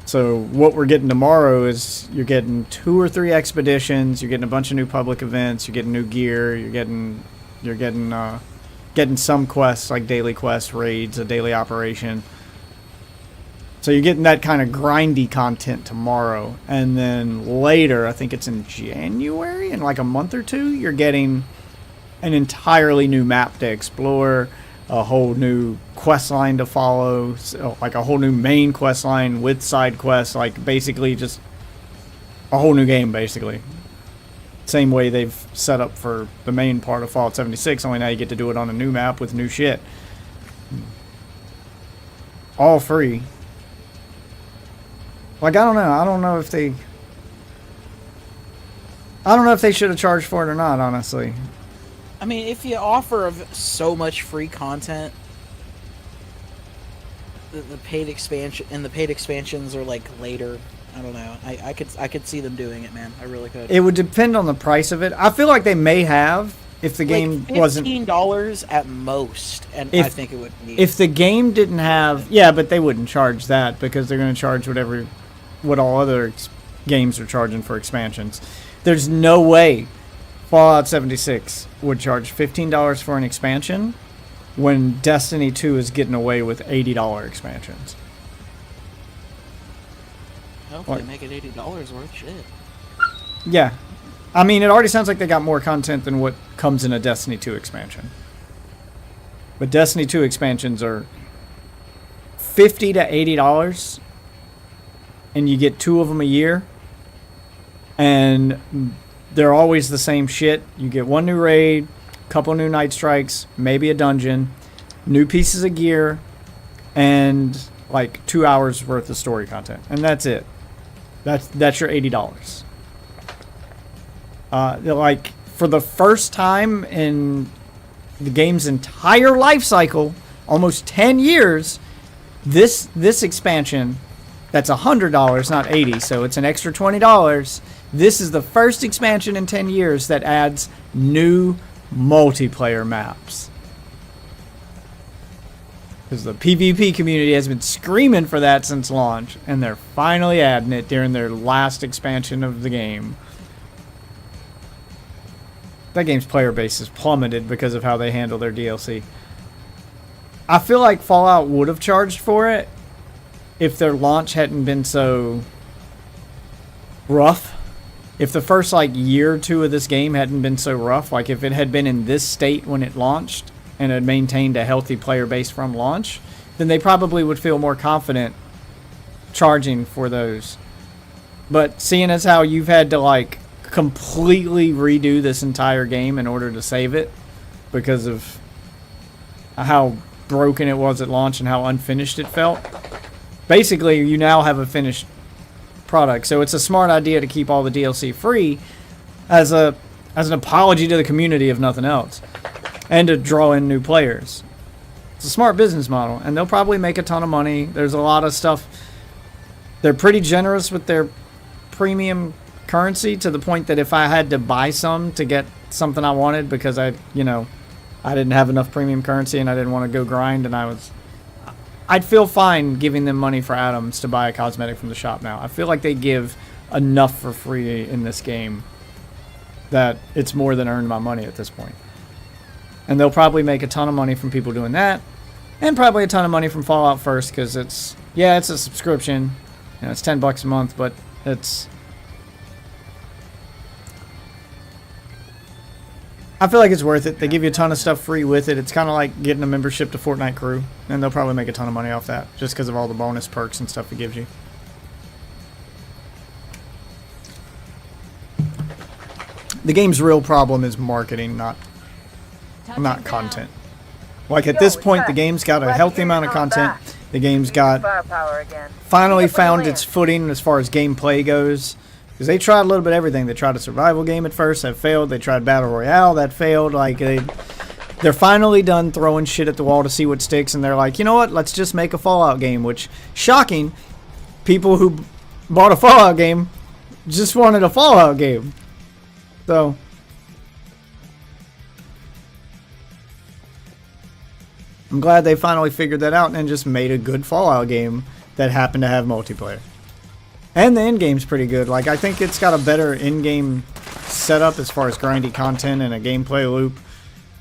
So what we're getting tomorrow is you're getting 2 or 3 expeditions, you're getting a bunch of new public events, you're getting new gear, you're getting some quests like daily quests, raids, a daily operation. So you're getting that kind of grindy content tomorrow, and then later, I think it's in January, in like a month or 2, you're getting an entirely new map to explore, a whole new quest line to follow, so like a whole new main quest line with side quests, like basically just a whole new game, basically. Same way they've set up for the main part of Fallout 76, only now you get to do it on a new map with new shit. All free. Like, I don't know if they should have charged for it or not, honestly. I mean, if you offer so much free content, the paid expansions are like later. I don't know. I could see them doing it, man. I really could. It would depend on the price of it. I feel like they may have if the game wasn't $15 at most, and I think it would be. If the game didn't have, yeah, but they wouldn't charge that because they're going to charge what all other games are charging for expansions. There's no way Fallout 76 would charge $15 for an expansion when Destiny 2 is getting away with $80 expansions. Hopefully make it $80 worth shit. Yeah. I mean, it already sounds like they got more content than what comes in a Destiny 2 expansion. But Destiny 2 expansions are $50 to $80, and you get 2 of them a year. And they're always the same shit. You get 1 new raid, couple new night strikes, maybe a dungeon, new pieces of gear, and like 2 hours worth of story content, and that's it. That's your $80. Like for the first time in the game's entire life cycle, almost 10 years, this expansion, that's $100, not $80, so it's an extra $20. This is the first expansion in 10 years that adds new multiplayer maps. Because the PvP community has been screaming for that since launch, and they're finally adding it during their last expansion of the game. That game's player base has plummeted because of how they handle their DLC. I feel like Fallout would have charged for it if their launch hadn't been so rough. If the first like year or 2 of this game hadn't been so rough, like if it had been in this state when it launched and had maintained a healthy player base from launch, then they probably would feel more confident charging for those. But seeing as how you've had to like completely redo this entire game in order to save it because of how broken it was at launch and how unfinished it felt, basically you now have a finished product. So it's a smart idea to keep all the DLC free as an apology to the community, if nothing else, and to draw in new players. It's a smart business model, and they'll probably make a ton of money. There's a lot of stuff. They're pretty generous with their premium currency to the point that if I had to buy some to get something I wanted because I didn't have enough premium currency and I didn't want to go grind, and I'd feel fine giving them money for atoms to buy a cosmetic from the shop now. I feel like they give enough for free in this game that it's more than earned my money at this point. And they'll probably make a ton of money from people doing that, and probably a ton of money from Fallout First, because it's a subscription. You know, it's $10 a month, but I feel like it's worth it. They give you a ton of stuff free with it. It's kind of like getting a membership to Fortnite Crew, and they'll probably make a ton of money off that just because of all the bonus perks and stuff it gives you. The game's real problem is marketing, not content. Like at this point, the game's got a healthy amount of content. The game's got finally found its footing as far as gameplay goes. Because they tried a little bit of everything. They tried a survival game at first, that failed. They tried Battle Royale, that failed. Like they're finally done throwing shit at the wall to see what sticks, and they're like, you know what? Let's just make a Fallout game. Which, shocking, people who bought a Fallout game just wanted a Fallout game. So, I'm glad they finally figured that out and just made a good Fallout game that happened to have multiplayer. And the end game's pretty good. Like, I think it's got a better in-game setup as far as grindy content and a gameplay loop.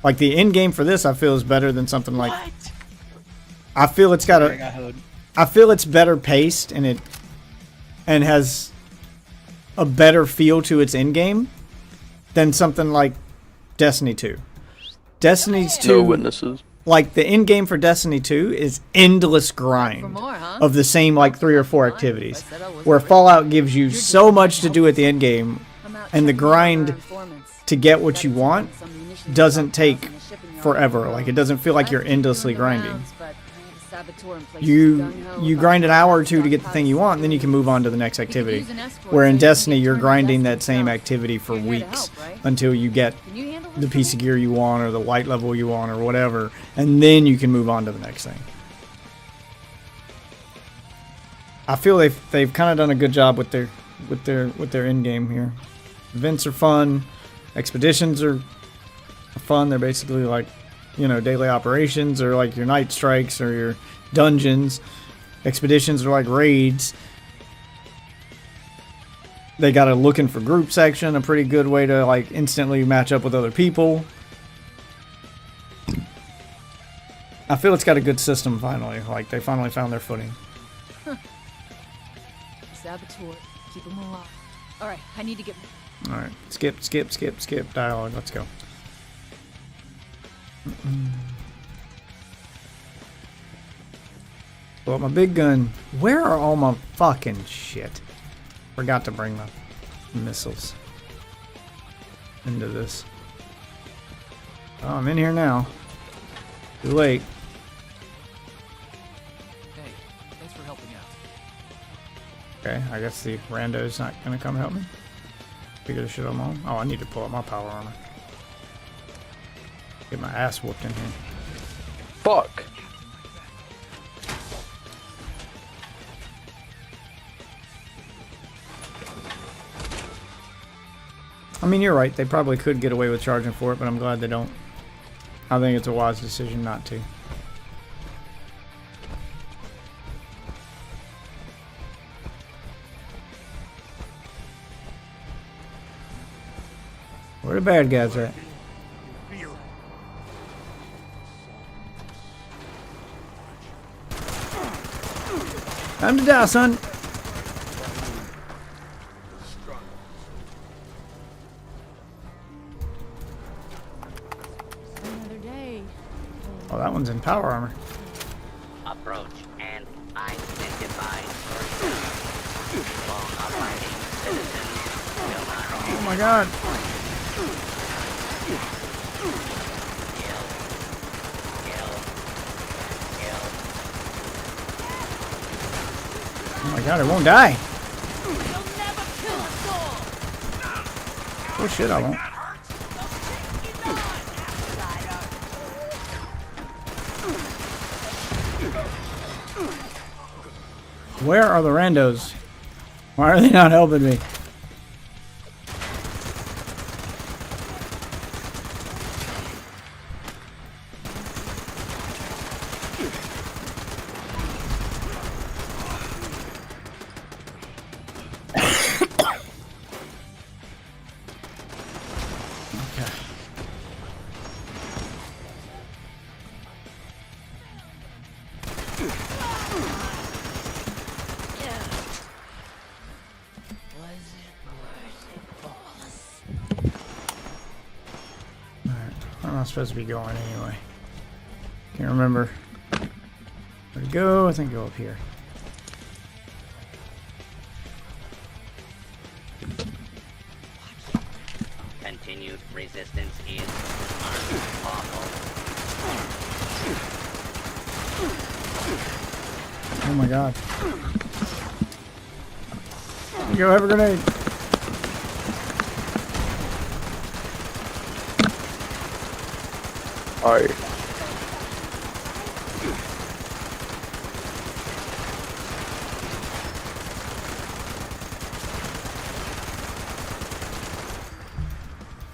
Like, the end game for this, I feel, is better than something like... I feel it's got a... I feel it's better paced and has a better feel to its end game than something like Destiny 2. Destiny's 2... No witnesses. Like, the end game for Destiny 2 is endless grind of the same, like, 3 or 4 activities. Where Fallout gives you so much to do at the end game, and the grind to get what you want doesn't take forever. Like, it doesn't feel like you're endlessly grinding. You grind an hour or two to get the thing you want, and then you can move on to the next activity. Where in Destiny, you're grinding that same activity for weeks until you get the piece of gear you want or the light level you want or whatever, and then you can move on to the next thing. I feel they've kind of done a good job with their end game here. Events are fun, expeditions are fun. They're basically like, you know, daily operations or like your night strikes or your dungeons. Expeditions are like raids. They got a looking for group section, a pretty good way to like instantly match up with other people. I feel it's got a good system finally. Like they finally found their footing. Saboteur, keep him alive. All right, I need to get. All right, skip dialogue. Let's go. Well, my big gun. Where are all my fucking shit? Forgot to bring the missiles into this. Oh, I'm in here now. Too late. Hey, thanks for helping out. Okay, I guess the rando's not gonna come help me. Figure this shit on my own. Oh, I need to pull up my power armor. Get my ass whooped in here. Fuck. I mean, you're right. They probably could get away with charging for it, but I'm glad they don't. I think it's a wise decision not to. Where the bad guys at? Time to die, son. Another day. Oh, that one's in power armor. Approach and identify law-abiding citizens. Oh my god. Oh my god, it won't die. Oh shit, I won't. Where are the randos? Why are they not helping me? Where am I supposed to be going anyway? Can't remember where to go. I think go up here. Continued resistance is unlawful. Oh my god. Here you go, have a grenade. Alright.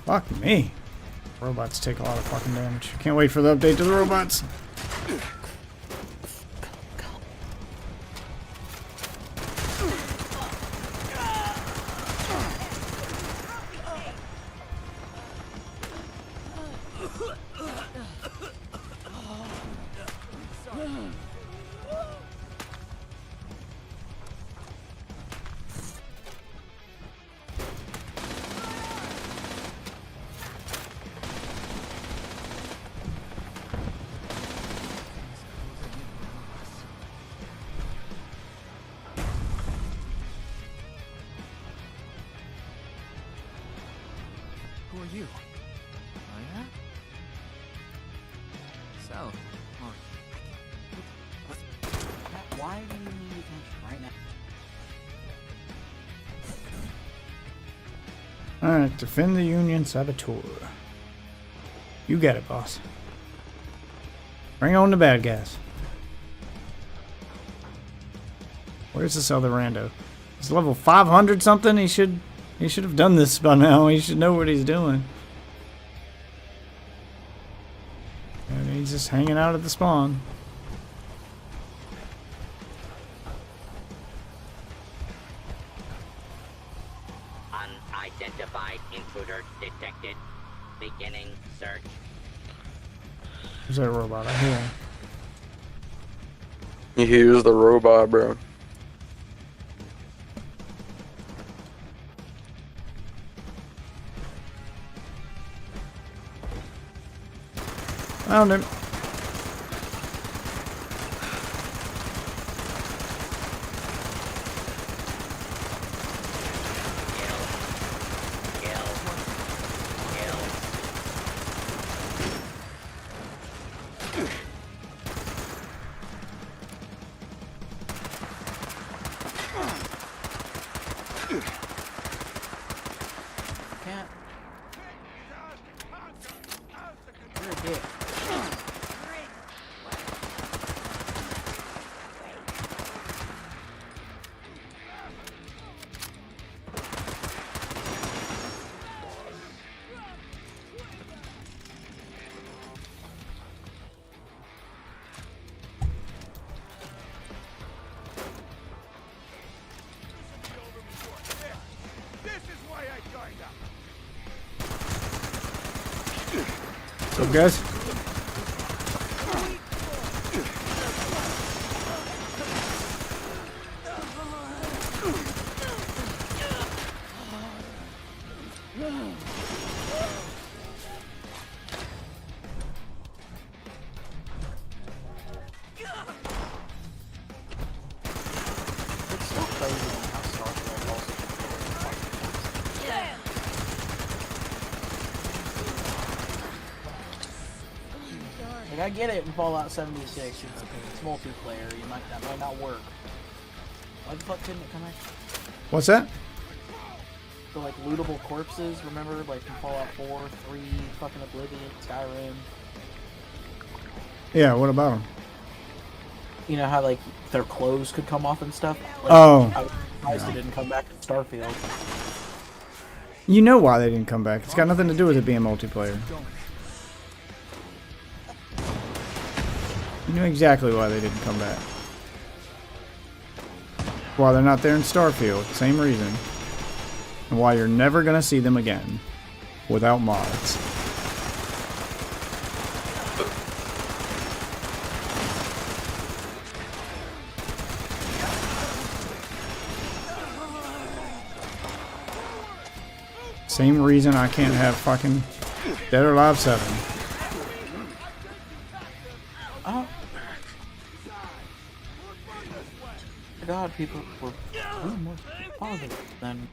Fuck me. Robots take a lot of fucking damage. Can't wait for the update to the robots. Who are you? Oh yeah? So, Why do you need attention right now? Alright, defend the Union Saboteur. You got it, boss. Bring on the bad guys. Where's this other rando? He's level 500 something. He should have done this by now. He should know what he's doing. And he's just hanging out at the spawn. Unidentified intruder detected. Beginning search. Where's that robot? I hear him. Here's the robot, bro. Found him. Can't. You're a dick. What's up, guys? It's so crazy how Starfield also like, I get it in Fallout 76, it's multiplayer, that might not work. Why the fuck couldn't it come out? What's that? The like lootable corpses, remember, like in Fallout 4, 3, fucking Oblivion, Skyrim. Yeah, what about them? You know how like their clothes could come off and stuff? Like, Oh. I was surprised it didn't come back in Starfield. You know why they didn't come back. It's got nothing to do with it being multiplayer. You know exactly why they didn't come back. Why they're not there in Starfield. Same reason. And why you're never going to see them again. Without mods. Same reason I can't have fucking Dead or Alive 7. Oh. God, people were more positive than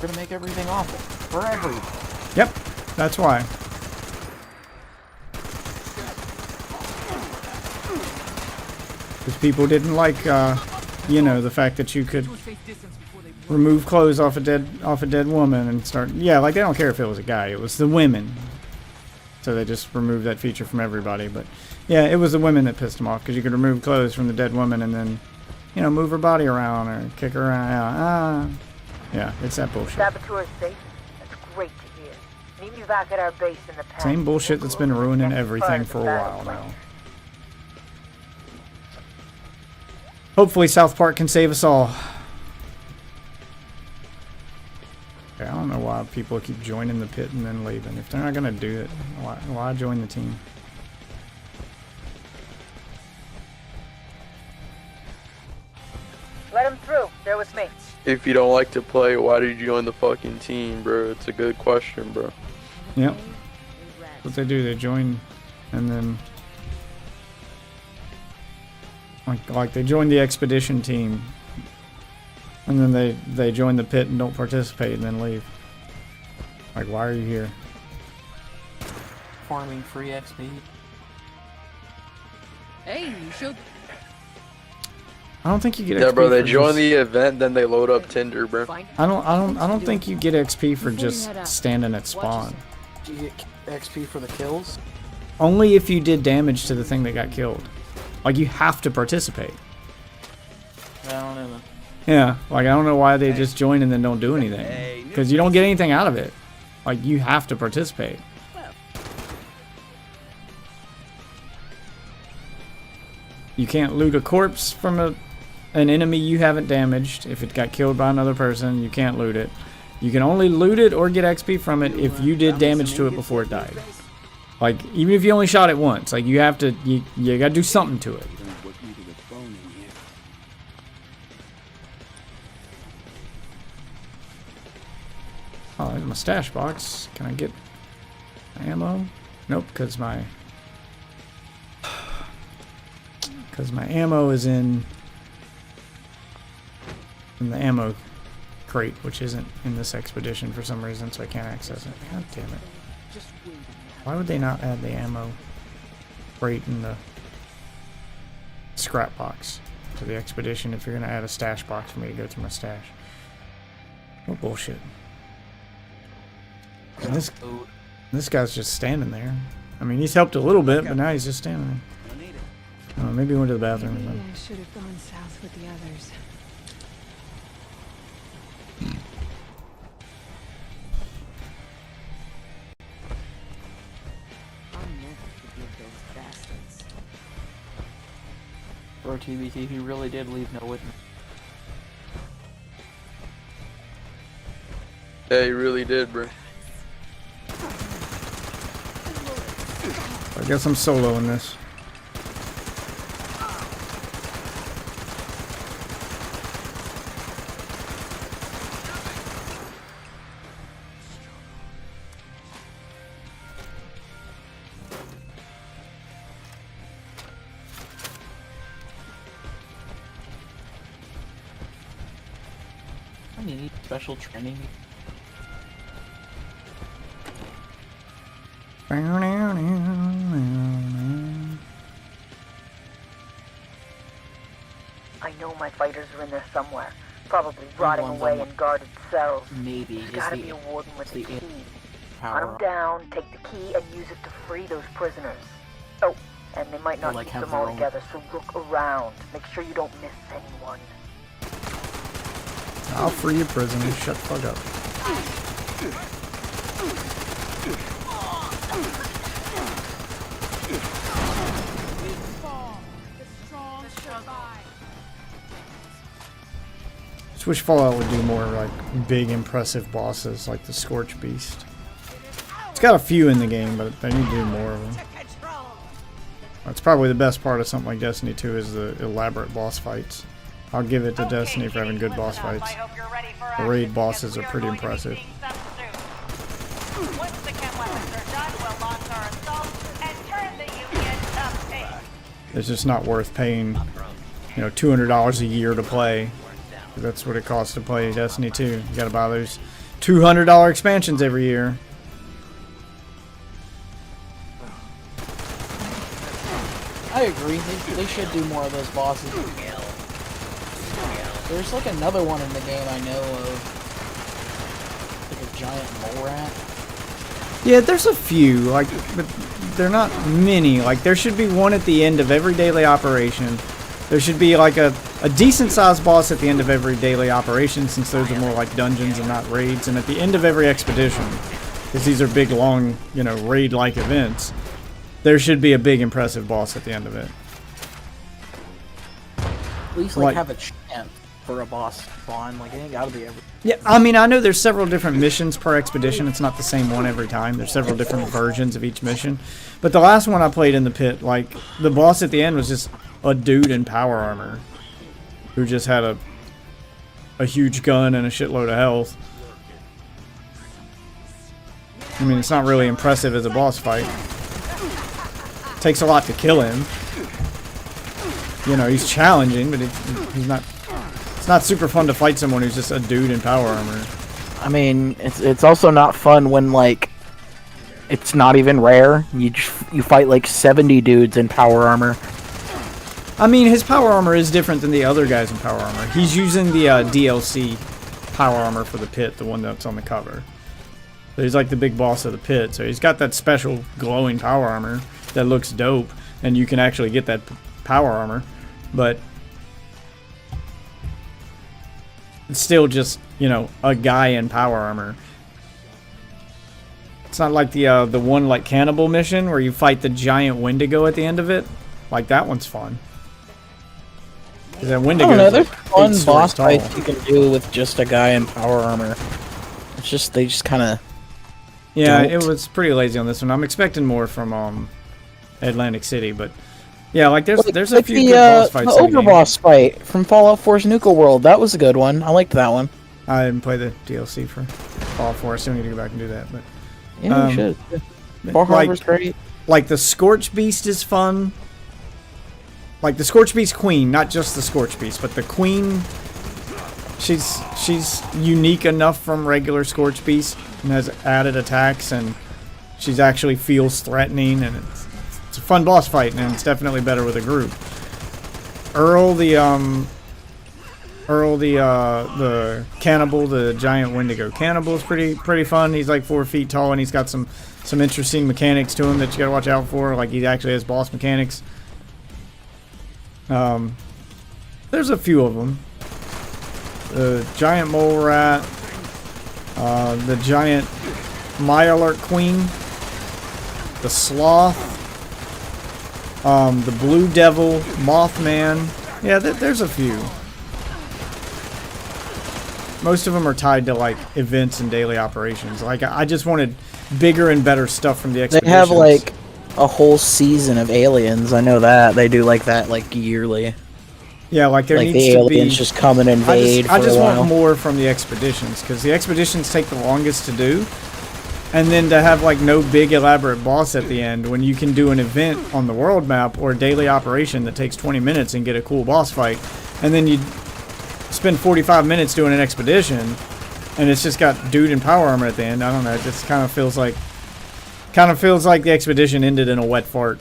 gonna make everything awful for everyone. Yep, that's why. Because people didn't like, you know, the fact that you could remove clothes off a dead woman and start. Yeah, like they don't care if it was a guy; it was the women. So they just removed that feature from everybody. But yeah, it was the women that pissed them off because you could remove clothes from the dead woman and then, you know, move her body around or kick her around. Yeah, it's that bullshit. Saboteur safe? That's great to hear. Meet me back at our base in the past. Same bullshit that's been ruining everything for a while now. Hopefully South Park can save us all. Okay, I don't know why people keep joining the pit and then leaving. If they're not gonna do it, why join the team? Let him through. They're with me. If you don't like to play, why did you join the fucking team, bro? It's a good question, bro. Yep. What they do, they join and then like they join the expedition team and then they join the pit and don't participate and then leave. Like, why are you here? Farming free XP. Hey, you should. I don't think you get XP. Yeah, bro, they for join just- the event, then they load up Tinder, bro. I don't think you get XP for just standing at spawn. Do you get XP for the kills? Only if you did damage to the thing that got killed. Like, you have to participate. I don't know. Yeah, like I don't know why they just join and then don't do anything. Because you don't get anything out of it. Like, you have to participate. You can't loot a corpse from an enemy you haven't damaged. If it got killed by another person, you can't loot it. You can only loot it or get XP from it if you did damage to it before it died. Like, even if you only shot it once, like you have to, you gotta do something to it. Oh, there's my stash box. Can I get ammo? Nope, because my ammo is in the ammo crate, which isn't in this expedition for some reason, so I can't access it. God damn it. Why would they not add the ammo crate in the scrap box to the expedition if you're going to add a stash box for me to go through my stash? What bullshit. And this guy's just standing there. I mean, he's helped a little bit, but now he's just standing there. Oh, maybe he went to the bathroom or Maybe something. I should have gone south with the others. I'll never forgive those bastards. Bro, TBT, he really did leave no witness. Yeah, he really did, bro. I guess I'm solo in this. I need special training. I know my fighters are in there somewhere. Probably rotting one's away on in guarded cells. Maybe. There's Is gotta the- be a warden with is a the key. power Hunt them down, take the key, and use it to free those prisoners. Oh, and they might Or, not like, keep have them their all own- together, so look around. Make sure you don't miss anyone. I'll free your prisoner. Shut the fuck up. Just wish Fallout would do more like big, impressive bosses like the Scorch Beast. It's got a few in the game, but they need to do more of them. That's probably the best part of something like Destiny 2 is the elaborate boss fights. I'll give it to Destiny for having good boss fights. The raid bosses are pretty impressive. Once the chem weapons are done, we'll launch our assault and turn the Union upstate. It's just not worth paying, you know, $200 a year to play. That's what it costs to play Destiny 2. You gotta buy those $200 expansions every year. I agree. They should do more of those bosses. There's like another one in the game I know of. Like a giant mole rat. Yeah, there's a few, like, but they're not many. Like, there should be one at the end of every daily operation. There should be like a decent-sized boss at the end of every daily operation, since those are more like dungeons and not raids. And at the end of every expedition, because these are big, long, you know, raid-like events, there should be a big, impressive boss at the end of it. At least like have a chance for a boss spawn. Like it ain't gotta be every. Yeah, I mean, I know there's several different missions per expedition. It's not the same one every time. There's several different versions of each mission. But the last one I played in the pit, like, the boss at the end was just a dude in power armor who just had a huge gun and a shitload of health. I mean, it's not really impressive as a boss fight. It takes a lot to kill him. You know, he's challenging, but he's not... It's not super fun to fight someone who's just a dude in power armor. I mean, it's also not fun when like it's not even rare. You fight like 70 dudes in power armor. I mean, his power armor is different than the other guys in power armor. He's using the DLC power armor for the pit, the one that's on the cover. So he's like the big boss of the pit. So he's got that special glowing power armor that looks dope, and you can actually get that power armor, but it's still just, you know, a guy in power armor. It's not like the one like Cannibal mission where you fight the giant Wendigo at the end of it. Like, that one's fun. 'Cause that Wendigo, I don't know, is there's like 8 fun stories boss tall. fights you can do with just a guy in power armor. It's just they just kind of. Yeah, it was pretty lazy on this one. I'm expecting more from Atlantic City, but yeah, like there's a few good boss fights. The in the game. Overboss fight from Fallout 4's Nuka World, that was a good one. I liked that one. I didn't play the DLC for Fallout 4. I still need to go back and do that. But Yeah, you should. Bar like, Harbor's great. Like the Scorch Beast is fun. Like the Scorch Beast Queen, not just the Scorch Beast, but the Queen. She's unique enough from regular Scorch Beast and has added attacks, and she's actually feels threatening, and it's a fun boss fight, and it's definitely better with a group. Earl the cannibal, the giant Wendigo cannibal is pretty fun. He's like 4 feet tall, and he's got some interesting mechanics to him that you gotta watch out for. Like, he actually has boss mechanics. There's a few of them. The giant mole rat, the giant Mirelurk Queen, the sloth, the blue devil, Mothman. Yeah, there's a few. Most of them are tied to like events and daily operations. Like, I just wanted bigger and better stuff from the expeditions. They have like a whole season of aliens. I know that they do like that like yearly. Yeah, like there like needs the to aliens be. just come and invade. I just for a while. want more from the expeditions, because the expeditions take the longest to do, and then to have like no big elaborate boss at the end when you can do an event on the world map or a daily operation that takes 20 minutes and get a cool boss fight, and then you spend 45 minutes doing an expedition, and it's just got dude in power armor at the end. I don't know. It just kind of feels like the expedition ended in a wet fart.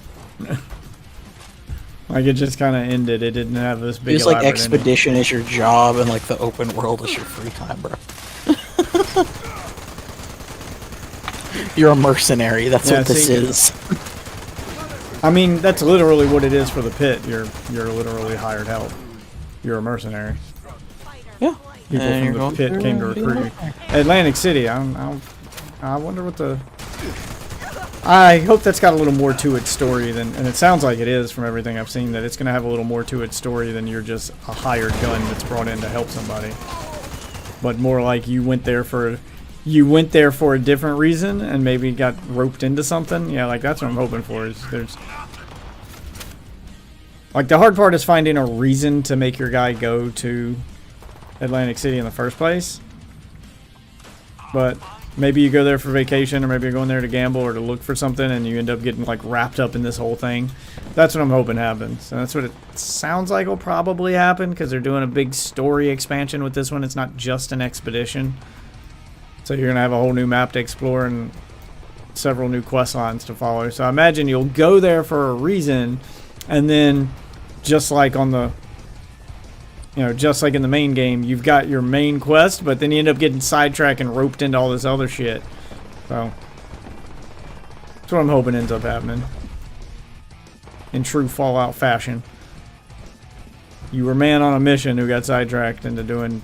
Like, it just kind of ended. It didn't have this big. It's like elaborate expedition is your job, and like the open world is your free time, bro. You're a mercenary. That's Yeah, what this see, is. I mean, that's literally what it is for the pit. You're literally hired help. You're a mercenary. Yeah. People And you're from the going pit came to through recruit you. Atlantic City. I wonder what the. I hope that's got a little more to its story than, and it sounds like it is from everything I've seen, that it's going to have a little more to its story than you're just a hired gun that's brought in to help somebody. But more like you went there for a different reason and maybe got roped into something. Yeah, like that's what I'm hoping for. Is there's like the hard part is finding a reason to make your guy go to Atlantic City in the first place. But maybe you go there for vacation, or maybe you're going there to gamble or to look for something, and you end up getting like wrapped up in this whole thing. That's what I'm hoping happens, and that's what it sounds like will probably happen, because they're doing a big story expansion with this one. It's not just an expedition. So you're gonna have a whole new map to explore and several new quest lines to follow. So I imagine you'll go there for a reason, and then just like on the, just like in the main game, you've got your main quest, but then you end up getting sidetracked and roped into all this other shit. So that's what I'm hoping ends up happening. In true Fallout fashion. You were a man on a mission who got sidetracked into doing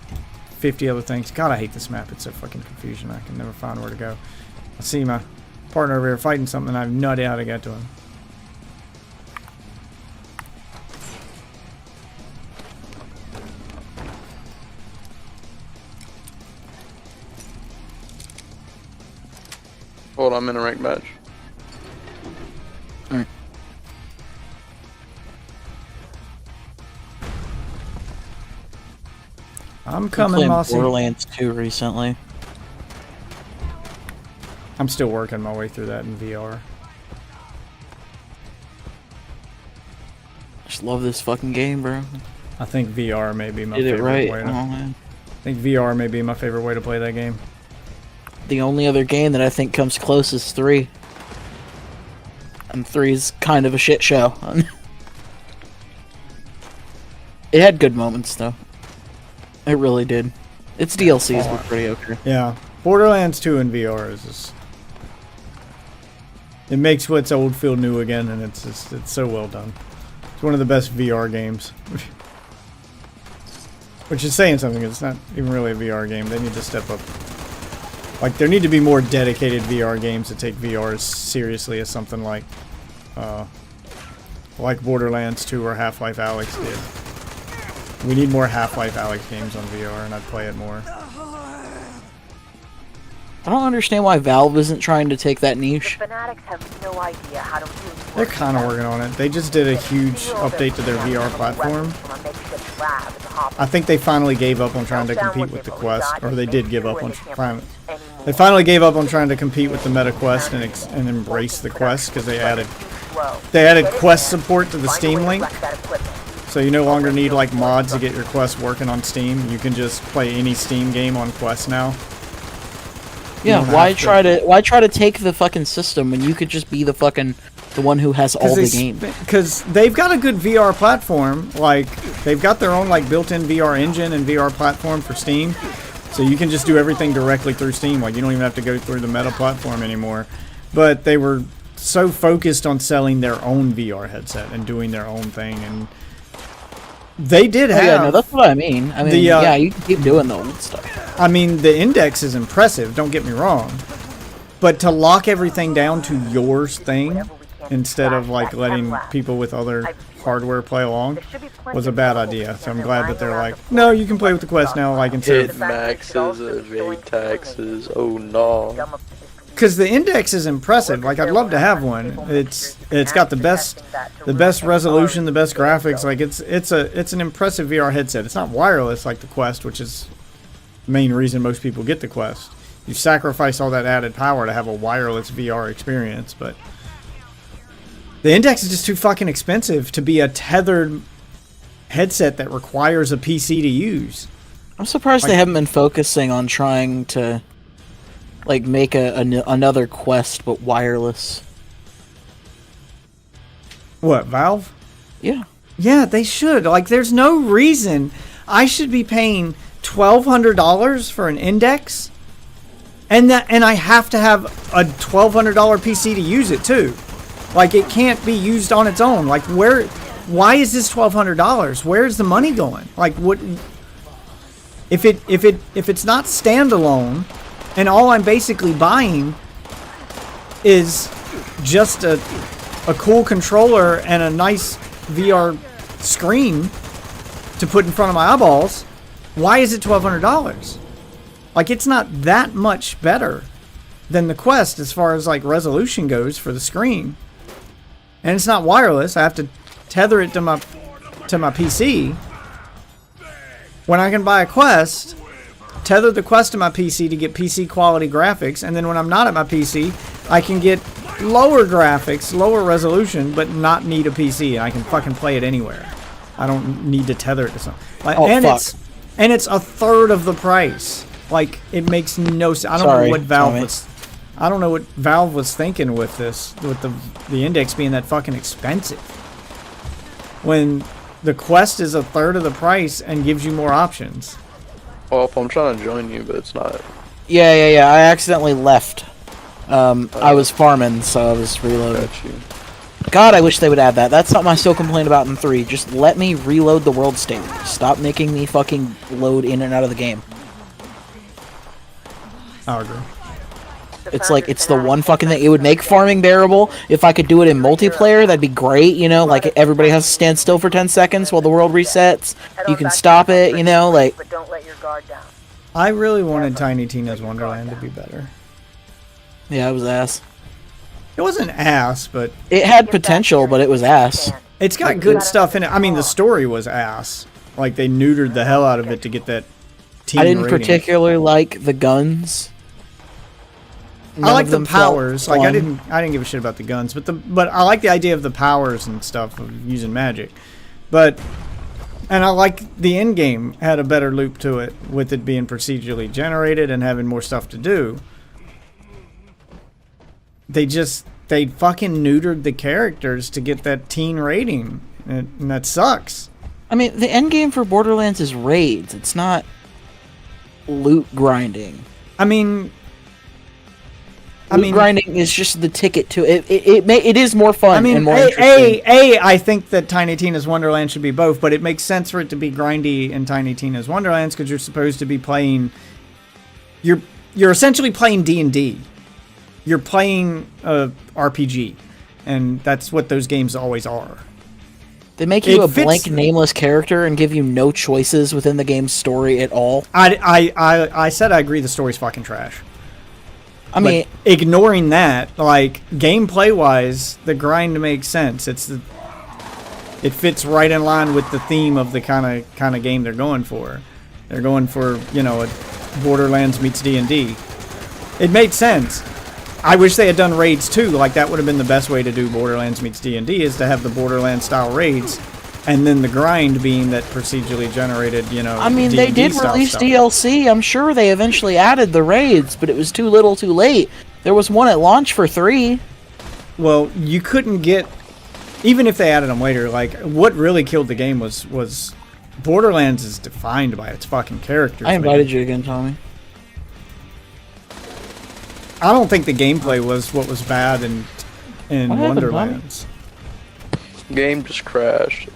50 other things. God, I hate this map. It's so fucking confusing. I can never find where to go. I see my partner over here fighting something, and I have no idea how to get to him. Hold on, I'm in a ranked match. Alright. I'm coming, playing Mossy. Borderlands 2 recently. I'm still working my way through that in VR. Just love this fucking game, bro. I think VR may be my Did it favorite right. way to. Oh, man. I think VR may be my favorite way to play that game. The only other game that I think comes close is 3. And 3's kind of a shit show. It had good moments, though. It really did. Its DLCs were pretty okay. Yeah. Borderlands 2 in VR is just... It makes what's old feel new again, and it's so well done. It's one of the best VR games. Which is saying something, it's not even really a VR game. They need to step up. Like, there need to be more dedicated VR games that take VR as seriously as something like Borderlands 2 or Half-Life Alyx did. We need more Half-Life Alyx games on VR, and I'd play it more. I don't understand why Valve isn't trying to take that niche. Fanatics have no idea how to use They're kind of working on it. They just did a huge update to their VR platform. I think they finally gave up on trying to compete with the Quest, or they did give up on trying. They finally gave up on trying to compete with the Meta Quest and embrace the Quest because they added Quest support to the Steam Link. So you no longer need like mods to get your Quest working on Steam. You can just play any Steam game on Quest now. Yeah, why try to take the fucking system when you could just be the one who has all the games? Because they've got a good VR platform. Like, they've got their own like built-in VR engine and VR platform for Steam. So you can just do everything directly through Steam. Like, you don't even have to go through the Meta platform anymore. But they were so focused on selling their own VR headset and doing their own thing, and they did have... Yeah, no, that's what I mean. I mean, yeah, you can keep doing the old stuff. I mean, the index is impressive, don't get me wrong. But to lock everything down to yours thing, instead of like letting people with other hardware play along, was a bad idea. So I'm glad that they're like, no, you can play with the Quest now, like instead Hit of... maxes, evade taxes, oh no. Because the index is impressive. Like, I'd love to have one. It's got the best resolution, the best graphics. Like, it's an impressive VR headset. It's not wireless like the Quest, which is the main reason most people get the Quest. You sacrifice all that added power to have a wireless VR experience, but the index is just too fucking expensive to be a tethered headset that requires a PC to use. I'm surprised they haven't been focusing on trying to like make another Quest but wireless. What, Valve? Yeah. Yeah, they should. Like, there's no reason I should be paying $1,200 for an index, and I have to have a $1,200 PC to use it too. Like, it can't be used on its own. Like, why is this $1,200? Where's the money going? Like, what if it's not standalone, and all I'm basically buying is just a cool controller and a nice VR screen to put in front of my eyeballs, why is it $1,200? Like, it's not that much better than the Quest as far as like resolution goes for the screen. And it's not wireless. I have to tether it to my PC. When I can buy a Quest, tether the Quest to my PC to get PC quality graphics, and then when I'm not at my PC, I can get lower graphics, lower resolution, but not need a PC, and I can fucking play it anywhere. I don't need to tether it to something. Like, Oh, and fuck. it's a third of the price. Like, it makes no sense. I don't Sorry, know what Valve Tommy. was. I don't know what Valve was thinking with this, with the index being that fucking expensive. When the Quest is a third of the price and gives you more options. Well, I'm trying to join you, but it's not. Yeah. I accidentally left. I was farming, so I was reloading. Got you. God, I wish they would add that. That's something I still complain about in 3. Just let me reload the world stage. Stop making me fucking load in and out of the game. I agree. It's like, it's the one fucking thing. It would make farming bearable. If I could do it in multiplayer, that'd be great, you know? Like, everybody has to stand still for 10 seconds while the world resets. You can stop it, you know? Like, But don't let your guard down. I really wanted Tiny Tina's Wonderland to be better. yeah, it was ass. It wasn't ass, but It had potential, but it was ass. it's got good stuff in it. I mean, the story was ass. Like, they neutered the hell out of it to get that teen I didn't rating. particularly like the guns. I None like of the them felt powers. Like, I fun. didn't give a shit about the guns, but I like the idea of the powers and stuff of using magic. And I like the end game had a better loop to it with it being procedurally generated and having more stuff to do. They fucking neutered the characters to get that teen rating, and that sucks. I mean, the end game for Borderlands is raids. It's not loot grinding. I mean, Loot grinding is just the ticket to it. It is more fun I mean, and more interesting. I think that Tiny Tina's Wonderland should be both, but it makes sense for it to be grindy in Tiny Tina's Wonderlands because you're supposed to be playing. You're essentially playing D&D. You're playing a RPG, and that's what those games always are. They make you It a fits- blank, nameless character and give you no choices within the game's story at all. I said I agree the story's fucking trash. I mean, ignoring that, like, gameplay wise, the grind makes sense. It fits right in line with the theme of the kind of game they're going for. They're going for, you know, a Borderlands meets D&D. It made sense. I wish they had done raids too. Like, that would have been the best way to do Borderlands meets D&D, is to have the Borderlands style raids, and then the grind being that procedurally generated, you know. I mean, they D&D did style release stuff. DLC. I'm sure they eventually added the raids, but it was too little too late. There was one at launch for 3. Well, you couldn't get, even if they added them later, like, what really killed the game was Borderlands is defined by its fucking characters. I invited man. you again, Tommy. I don't think the gameplay was what was bad in What happened, Wonderlands. Game just crashed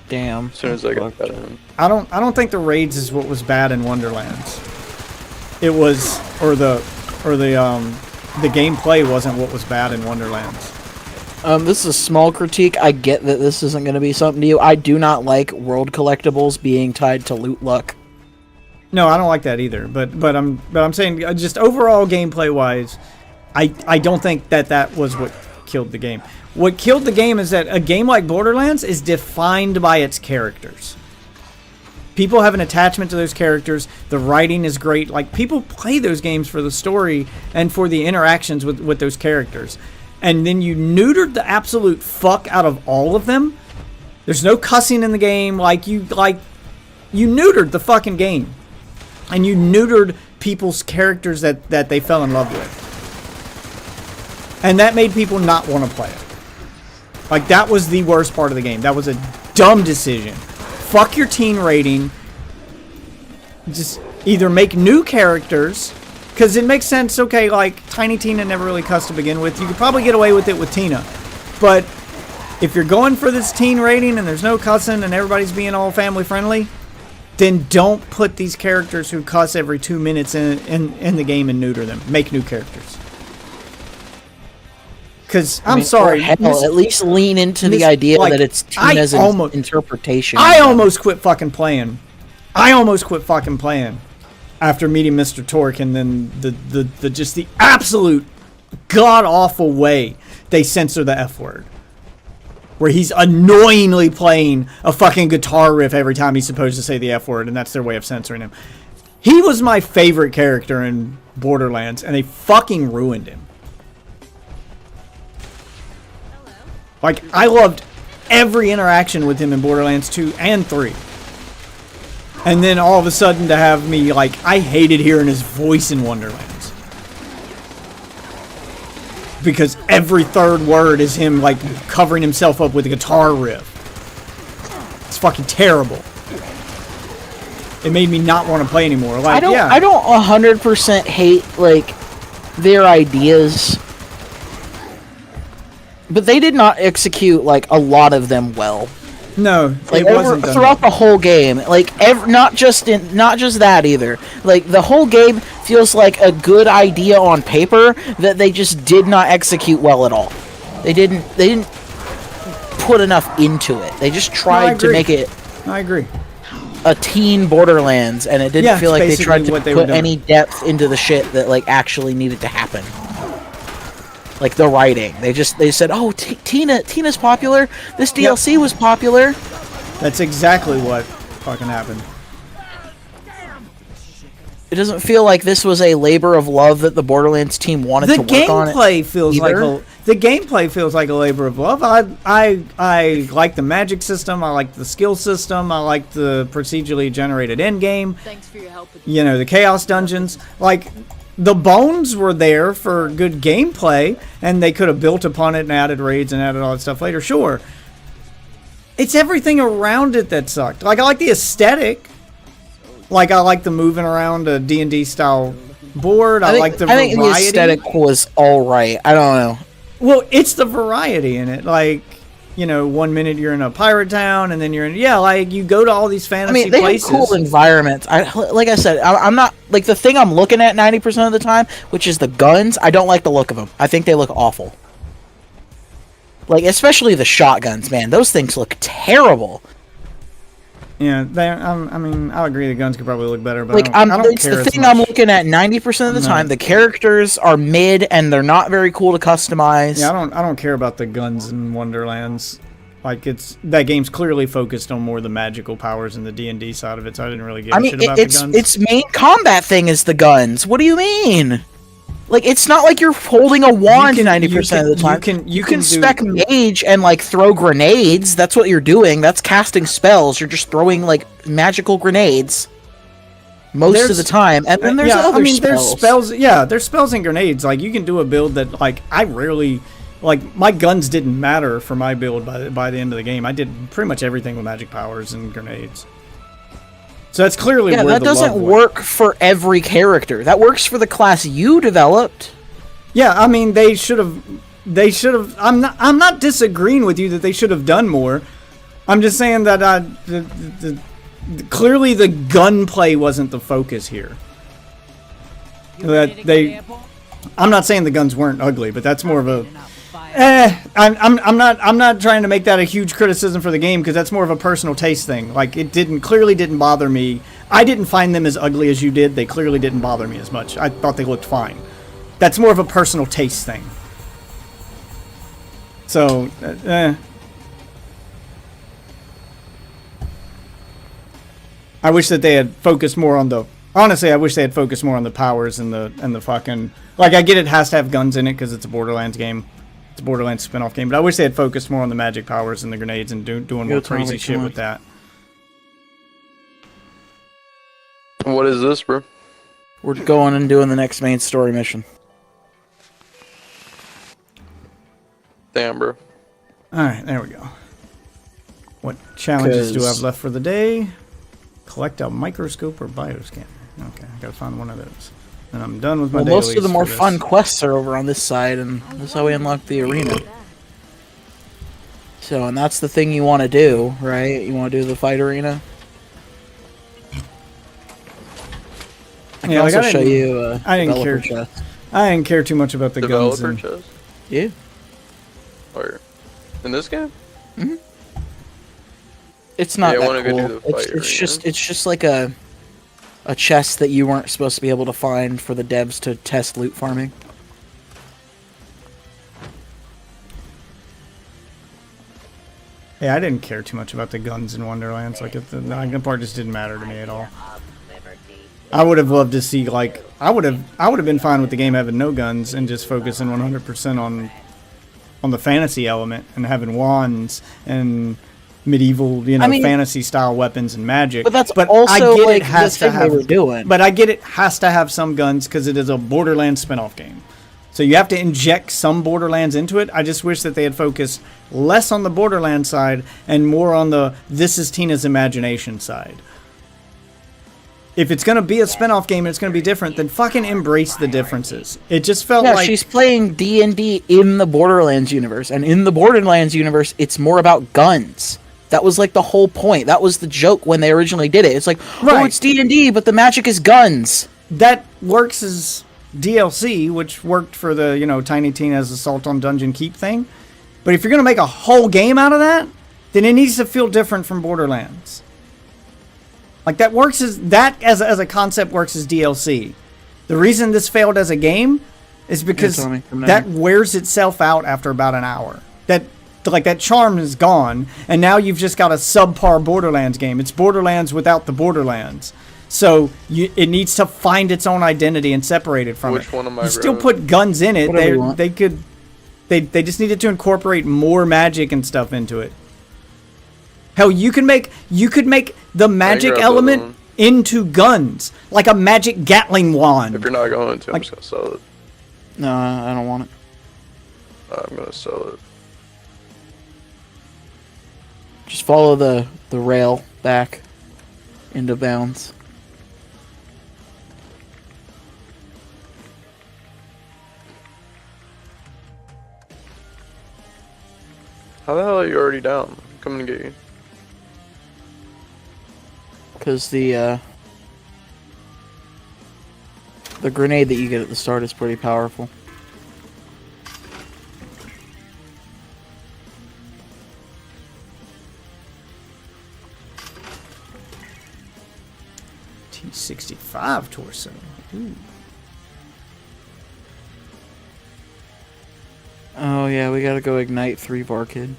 Damn. as soon as I got in. I don't think the raids is what was bad in Wonderlands. It was, or the gameplay wasn't what was bad in Wonderlands. This is a small critique. I get that this isn't going to be something to you. I do not like world collectibles being tied to loot luck. No, I don't like that either. But I'm saying just overall gameplay wise, I don't think that was what killed the game. What killed the game is that a game like Borderlands is defined by its characters. People have an attachment to those characters. The writing is great. Like, people play those games for the story and for the interactions with those characters. And then you neutered the absolute fuck out of all of them. There's no cussing in the game. You neutered the fucking game. And you neutered people's characters that they fell in love with. And that made people not want to play it. Like, that was the worst part of the game. That was a dumb decision. Fuck your teen rating. Just either make new characters, because it makes sense. Okay, like, Tiny Tina never really cussed to begin with. You could probably get away with it with Tina. But if you're going for this teen rating and there's no cussing and everybody's being all family friendly, then don't put these characters who cuss every 2 minutes in the game and neuter them. Make new characters. Because, I'm sorry. Hell, at least lean into the idea that it's Tina's interpretation. I almost quit fucking playing. After meeting Mr. Torque, and then the just the absolute god-awful way they censor the F word. Where he's annoyingly playing a fucking guitar riff every time he's supposed to say the F word, and that's their way of censoring him. He was my favorite character in Borderlands, and they fucking ruined him. Like, I loved every interaction with him in Borderlands 2 and 3. And then all of a sudden to have me, like, I hated hearing his voice in Wonderlands. Because every third word is him, like, covering himself up with a guitar riff. It's fucking terrible. It made me not want to play anymore. Like, I don't 100% hate, like, their ideas. But they did not execute, like, a lot of them well. No, like it wasn't done throughout the whole game. Like not just that either. Like the whole game feels like a good idea on paper that they just did not execute well at all. They didn't put enough into it. They just tried to make it I agree. a teen Borderlands, and it didn't feel like they tried to put any depth into the shit that like actually needed to happen. Like the writing, they said, "Oh, Tina's popular. This DLC was popular." That's exactly what fucking happened. It doesn't feel like this was a labor of love that the Borderlands team wanted to work on. The gameplay feels like a labor of love. I like the magic system. I like the skill system. I like the procedurally generated end game. Thanks for your help. You know, the chaos dungeons. Like, the bones were there for good gameplay, and they could have built upon it and added raids and added all that stuff later. Sure. It's everything around it that sucked. Like, I like the aesthetic. Like, I like the moving around a D&D style board. I think the aesthetic was alright. I don't know. Well, it's the variety in it. Like, you know, 1 minute you're in a pirate town, and then you're in... Yeah, like, you go to all these fantasy they places. have cool environments. Like I said, I'm not... Like, the thing I'm looking at 90% of the time, which is the guns, I don't like the look of them. I think they look awful. Like, especially the shotguns, man. Those things look terrible. Yeah, I mean, I'll agree the guns could probably look better, but like, I don't it's care the as thing much. I'm looking at 90% of the time. The characters are mid, and they're not very cool to customize. Yeah, I don't care about the guns in Wonderlands. Like, that game's clearly focused on more the magical powers and the D&D side of it, so I didn't really give a shit about the guns. Its main combat thing is the guns. What do you mean? Like, it's not like you're holding a wand 90% of the time. You can spec mage and, like, throw grenades. That's what you're doing. That's casting spells. You're just throwing, like, magical grenades most of the time. And then there's other spells. There's spells. Yeah, there's spells and grenades. Like, you can do a build that, like, I rarely... Like, my guns didn't matter for my build by the end of the game. I did pretty much everything with magic powers and grenades. So that's clearly where that doesn't work for every character. That works for the class you developed. Yeah, I mean, they should have. I'm not disagreeing with you that they should have done more. I'm just saying that clearly the gunplay wasn't the focus here. I'm not saying the guns weren't ugly, but that's more of a. I'm not trying to make that a huge criticism for the game, because that's more of a personal taste thing. Like, it clearly didn't bother me. I didn't find them as ugly as you did. They clearly didn't bother me as much. I thought they looked fine. That's more of a personal taste thing. So, I wish that they had focused more on the. Honestly, I wish they had focused more on the powers and the fucking. Like, I get it has to have guns in it because it's a Borderlands game. It's a Borderlands spin-off game, but I wish they had focused more on the magic powers and the grenades and doing more crazy shit with that. What is this, bro? We're going and doing the next main story mission. Damn, bro. Alright, there we go. What challenges do I have left for the day? Collect a microscope or bioscanner. Okay, I gotta find one of those. And I'm done with my dailies. Most of the more fun quests are over on this side, and that's how we unlock the arena. So, and that's the thing you want to do, right? You want to do the fight arena? I can also show you I didn't care. chest. I didn't care too much about the guns. Developer chest? Yeah. Or in this game? Mm-hmm. It's not I that wanna go cool. do the fight It's just like a chest that you weren't supposed to be able to find for the devs to test loot farming. Yeah, I didn't care too much about the guns in Wonderlands. Like, the part just didn't matter to me at all. I would have loved to see, like, I would have been fine with the game having no guns and just focusing 100% on the fantasy element and having wands and medieval, you know, I mean- fantasy style weapons and magic. But that's I also, get like, it has the to thing have, they were doing. But I get it has to have some guns because it is a Borderlands spin-off game. So you have to inject some Borderlands into it. I just wish that they had focused less on the Borderlands side and more on the this is Tina's imagination side. If it's going to be a spin-off game and it's going to be different, then fucking embrace the differences. It just felt Yeah, like she's playing D&D in the Borderlands universe, and in the Borderlands universe, it's more about guns. That was like the whole point. That was the joke when they originally did it. It's like, oh, Right. it's D&D, but the magic is guns. that works as DLC, which worked for the, you know, Tiny Tina's Assault on Dungeon Keep thing. But if you're going to make a whole game out of that, then it needs to feel different from Borderlands. Like that works as a concept works as DLC. The reason this failed as a game is because Tommy, come down that here. wears itself out after about an hour. That charm is gone, and now you've just got a subpar Borderlands game. It's Borderlands without the Borderlands. So it needs to find its own identity and separate it from Which it. one am I You still wrote? put guns in it. Whatever you want. They just needed to incorporate more magic and stuff into it. Hell, you could make the magic grab that element one. into guns, like a magic Gatling wand. If you're not going to, I'm Like- just gonna sell it. No, I don't want it. I'm gonna sell it. Just follow the rail back into bounds. How the hell are you already down? I'm coming to get you. Because the grenade that you get at the start is pretty powerful. T65 torso. Ooh. Oh yeah, we gotta go ignite 3 Varkid.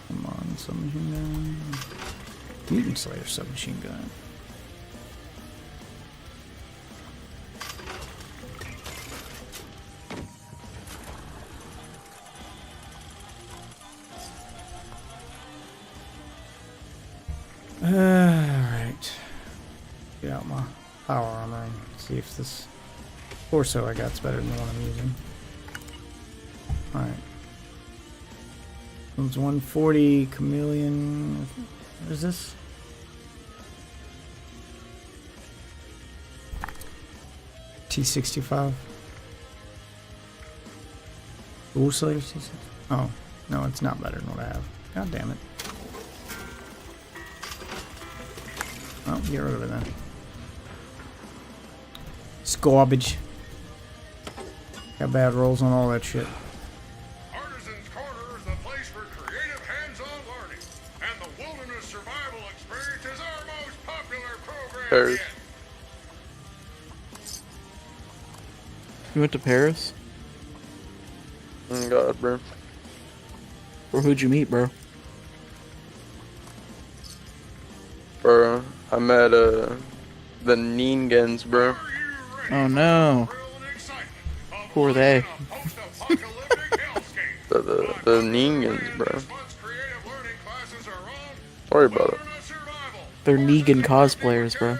Come on, submachine gun. Mutant Slayer submachine gun. Alright. Get out my power armor and see if this torso I got's better than the one I'm using. Alright. It's 140 Chameleon. What is this? T65. Ghoul Slayer T65. Oh, no, it's not better than what I have. God damn it. Oh, get rid of it then. It's garbage. Got bad rolls on all that shit. Artisan's Corner is the place for creative hands-on learning, and the Wilderness Survival Experience is our most popular program Paris. yet. You went to Paris? Oh God, bro. Or who'd you meet, bro? Bro, I met the Neengans, bro. Oh no. Who are they? The Neengans, bro. Worry about it. They're Negan cosplayers, bro.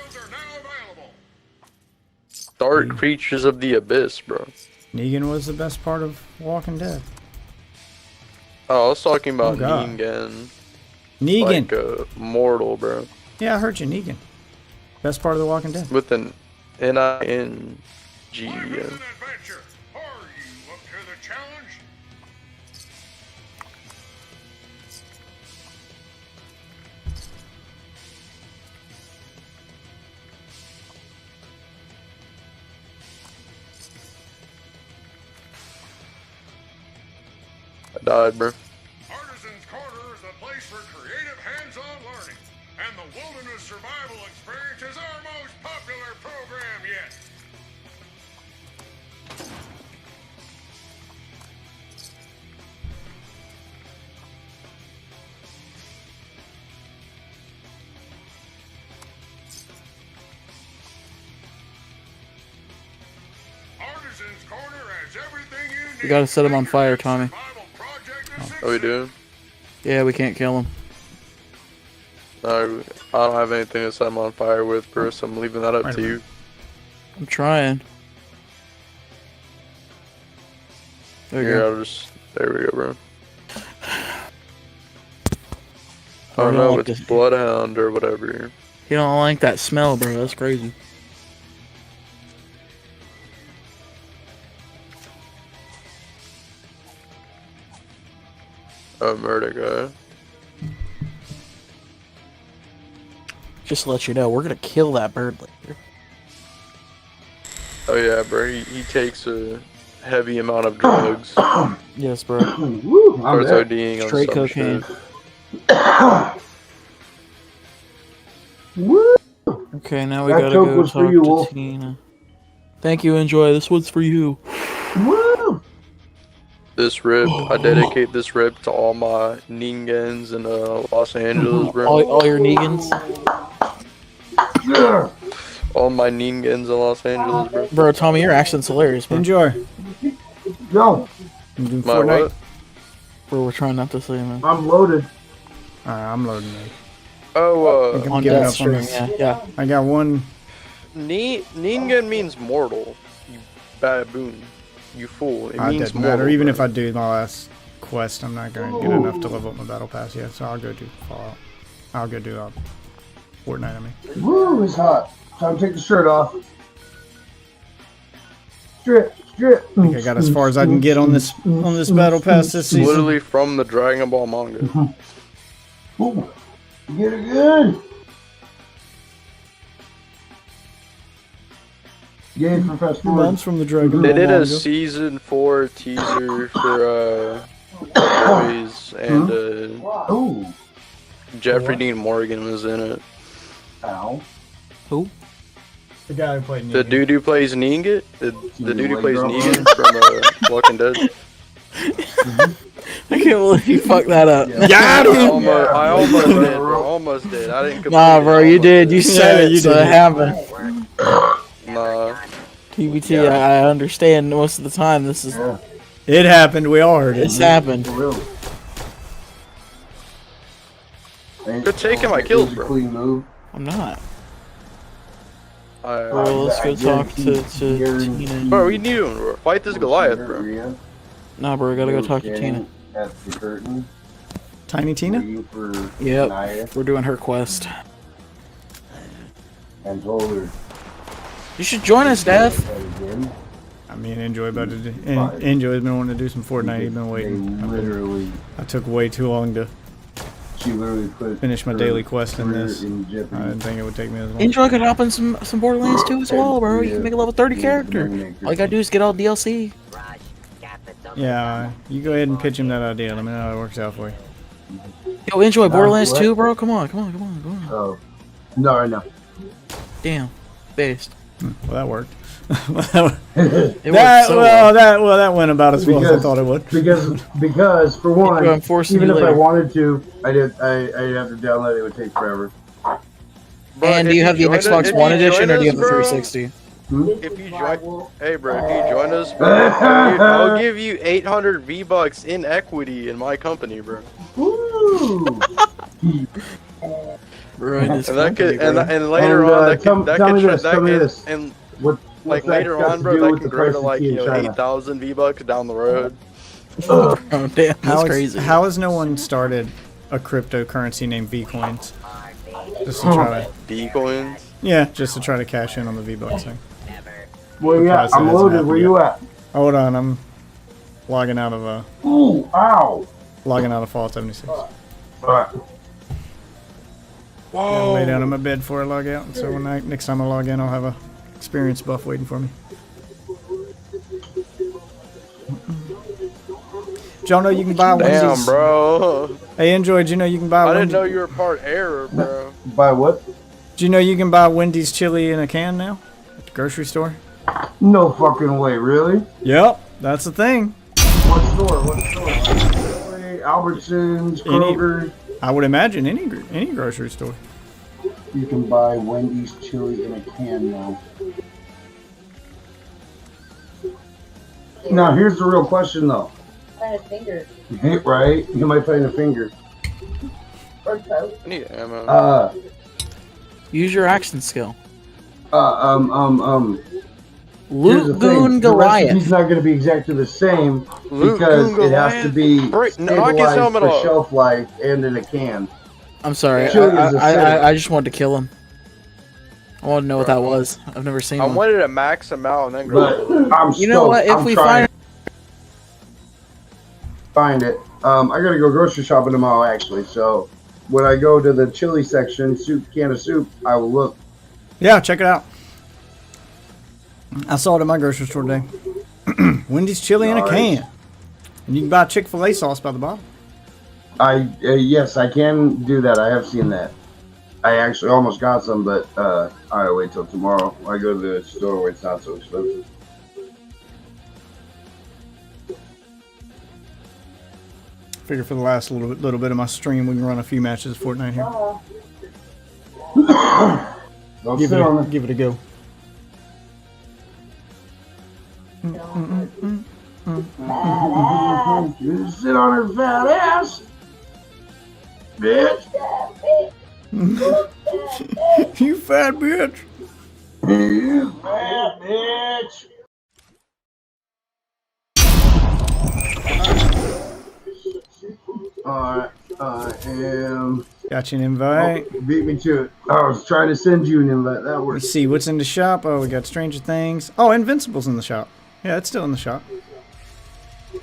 Dark creatures of the abyss, bro. Negan was the best part of Walking Dead. Oh, I was talking about Oh, God. Negan. Negan. Like mortal, bro. Yeah, I heard you, Negan. Best part of The Walking Dead. With an N-I-N-G-E-N. Adventure. Are you up to the challenge? I died, bro. Artisan's Corner is the place for creative hands-on learning, and the Wilderness Survival Experience is our most popular program yet. Artisan's Corner has everything you need. We gotta set him on fire, Tommy. How we doing? Yeah, we can't kill him. I don't have anything to set him on fire with, bro, so I'm leaving that up to you. I'm trying. There you go. There we go, bro. I I don't don't know, like it's this. Bloodhound or whatever. You don't like that smell, bro. That's crazy. Oh, murder guy. Just to let you know, we're gonna kill that bird later. Oh yeah, bro. He takes a heavy amount of drugs. Yes, bro. Starts ODing on Straight some cocaine. shit. Okay, now we That gotta Coke go was for talk you, to Wolf. Tina. Thank you, enjoy. This one's for you. This rip, I dedicate this rip to all my Ningans in Los Angeles, bro. All your Negans? All my Ningans in Los Angeles, bro. Bro, Tommy, your accent's hilarious, bro. Enjoy. Yo, My Fortnite. what? Bro, we're trying not to say, man. I'm loaded. Alright, I'm loading it. Oh, I'm On giving Death up on Stream, this. yeah. I got one. Ningen means mortal. You baboon. You fool. It It means doesn't mortal. matter. Even bro. if I do my last quest, I'm not going to get enough to level up my battle pass yet. So I'll go do Fallout. I'll go do Fortnite. I mean. Woo, it's hot. Time to take the shirt off. Strip. I think I got as far as I can get on this battle pass this season. Literally from the Dragon Ball manga. Ooh, get it good. Yay for Fast Forward. Mom's from the Dragon They Ball did a manga. season 4 teaser for Boys, and Ooh. Jeffrey Dean Morgan was in it. Ow. Who? The guy who played The Negan. dude who plays Negan? The dude who White plays girl Negan from Walking Dead? I can't believe you fucked that up. I almost did, bro. Almost did. I didn't complete Nah, it. bro, you did. You said it, you so did. it happened. Nah. TBT, I understand most of the time this is... It happened. We all heard it. It's happened. You're taking my kills, bro. Clean move. I'm not. Bro, Bro, let's go talk to Tina. Bro, we need him, bro. Fight this Goliath, bro. Nah, bro, we gotta go talk to Tina. At the curtain. Tiny Tina? For Yep, Naya we're doing her quest. and told her. You should join us, Dev. I mean, Enjoy's been wanting to do some Fortnite. He's been waiting. Literally, I took way too long to she literally put finish my her daily quest in career this. in I jeopardy. didn't think it would take me as long. Enjoy could hop in some Borderlands 2 as well, bro. You can make a level 30 character. All you gotta do is get all DLC. Yeah, you go ahead and pitch him that idea. Let me know how it works out for you. Yo, Enjoy Borderlands what? 2, bro. Come on. Oh, no, I know. Damn. Based. Well, that worked. It worked so well. that went about as well as I thought it would. Because for one, I'm forcing even you if I later. wanted to, I'd have to download it. It would take forever. Bro, And if do you have the join us- Xbox if One you edition join or do you have the us, bro, 360? If you join, hey bro, if you join us, bro, I'll give you 800 V-Bucks in equity in my company, bro. Woo! Bro, in this And that company, could, and, bro. and later And, on, that tell could, that me could, this, that tell me could, this. and What's like that later got on, to bro, do that with can the grow to price of like, tea in China? 8,000 V-Bucks down the road. Oh, damn, that's crazy. How has no one started a cryptocurrency named V-Coins? Just to try to, D-coins. yeah, just to try to cash in on the V-Bucks thing. Where you at? Surprised that I'm hasn't loaded. happened Where yet. you at? Hold on, I'm logging out of Ooh, ow! Fallout 76. Alright. I'll lay down on my bed before I log out, so when next time I log in, I'll have a experience buff waiting for me. Did y'all know you can buy Damn, Wendy's? bro. Hey, Enjoy, did you know you can buy I didn't Wendy's? know you were part error, bro. Buy what? Do you know you can buy Wendy's chili in a can now? At the grocery store? No fucking way, really? Yep, that's the thing. What store? Albertsons, Kroger. I would imagine any grocery store. You can buy Wendy's chili in a can now. Now, here's the real question, though. Find a finger. Right? You might find a finger. Or coat. I need ammo. Use your action skill. Here's the Loot thing, Goon the Goliath. recipe's not going to be exactly the same Loot because Goon it has to be Goliath? No, I can stabilized sell 'em at for all. shelf life and in a can. I'm sorry. Chili is a I just wanted to kill him. I want to know what that was. I've never seen I one. wanted to max them out and then But go. I'm You know what? If we find find it, I gotta go grocery shopping tomorrow actually. So when I go to the chili section, can of soup, I will look. Yeah, check it out. I saw it at my grocery store today. Wendy's chili in a Nice. can. And you can buy Chick-fil-A sauce by the bottle. Yes, I can do that. I have seen that. I actually almost got some, but I'll wait till tomorrow. I go to the store where it's not so expensive. Figure for the last little bit of my stream, we can run a few matches of Fortnite here. Don't Give sit on it. give it a go. You sit on her fat ass, bitch. You fat bitch. You fat bitch. Alright, I am. Got you an invite. Oh, beat me to it. I was trying to send you an invite. That works. Let's see what's in the shop. Oh, we got Stranger Things. Oh, Invincible's in the shop. Yeah, it's still in the shop.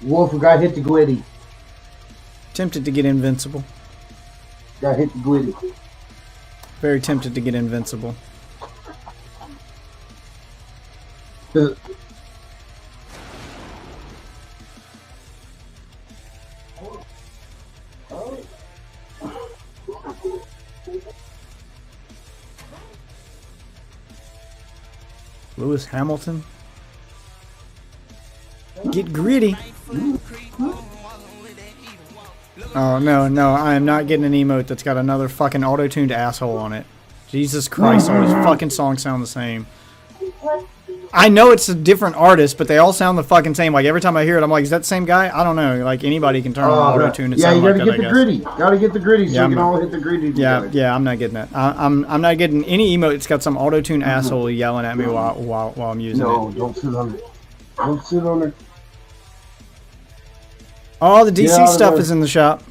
Wolf got hit the glitty. Tempted to get Invincible. Got hit the glitty. Very tempted to get Invincible. Lewis Hamilton. Get gritty. Oh, no, I am not getting an emote that's got another fucking auto-tuned asshole on it. Jesus Christ, all these fucking songs sound the same. I know it's a different artist, but they all sound the fucking same. Like, every time I hear it, I'm like, is that the same guy? I don't know. Like, anybody can turn on auto-tune and sound like that, I guess. Yeah, you gotta get the gritty. Gotta get the gritty so Yeah, you can all hit the gritty together. Yeah, I'm not getting that. I'm not getting any emote that's got some auto-tune asshole yelling at me while I'm using it. No, don't sit on it. Don't sit on it. All the DC Yeah, stuff no. is in the shop.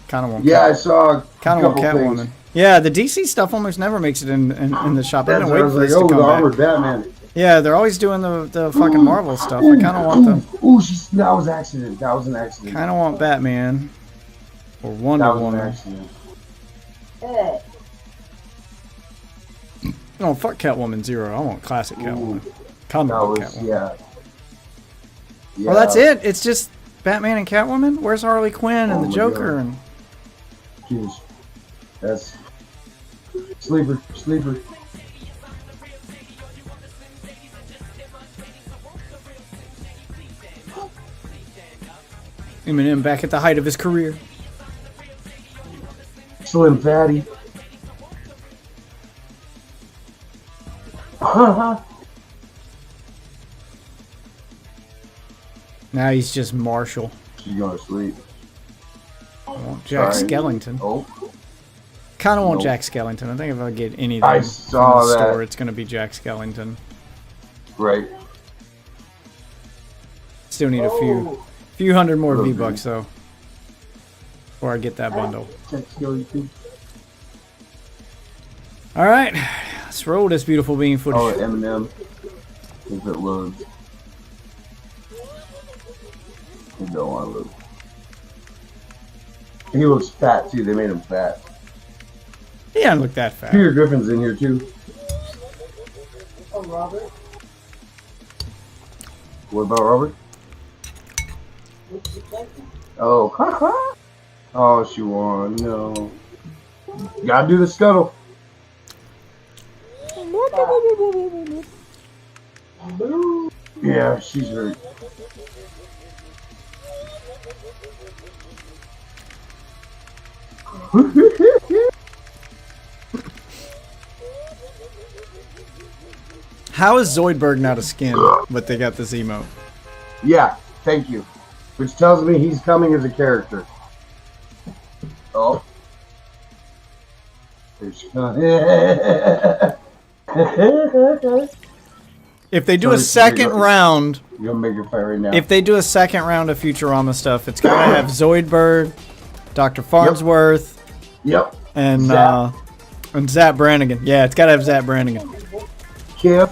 Kind of want Yeah, I saw a kind of want couple Catwoman. things. Yeah, the DC stuff almost never makes it in the shop. I've That's been what I waiting was for like, this to oh, come the back. Armored Batman. Yeah, they're always doing the fucking Marvel stuff. I kind of want the Ooh, that was an accident. That was an accident. kind of want Batman or Wonder That was an Woman. accident. No, fuck Catwoman 0. I want classic Catwoman. That Comic book was, Catwoman. yeah. Well, that's it. It's just Batman and Catwoman. Where's Harley Quinn and Oh the my Joker? God. And Jeez. That's sleeper. Eminem back at the height of his career. Slim Fatty. Now he's just Marshall. She's going to sleep. I want Jack Sorry. Skellington. Oh. Kind of want Nope. Jack Skellington. I think if I get anything I from saw the that. store, it's going to be Jack Skellington. Right. Still need a few hundred more V-Bucks though, before I get that bundle. All right, let's roll this beautiful bean footage. Oh, Eminem. If it loads. You don't want to load. He looks fat too. They made him fat. He doesn't look that fat. Peter Griffin's in here too. Oh, Robert. What about Robert? Oh, haha. Oh, she won. No. Gotta do the scuttle. Yeah, she's hurt. How is Zoidberg not a skin, but they got this emote? Yeah, thank you. Which tells me he's coming as a character. If they do a second round, you'll make your fight right now. if they do a second round of Futurama stuff, it's gotta have Zoidberg, Dr. Farnsworth, Yep. and Zap. Zap Brannigan. Yeah, it's gotta have Zap Brannigan. Kip.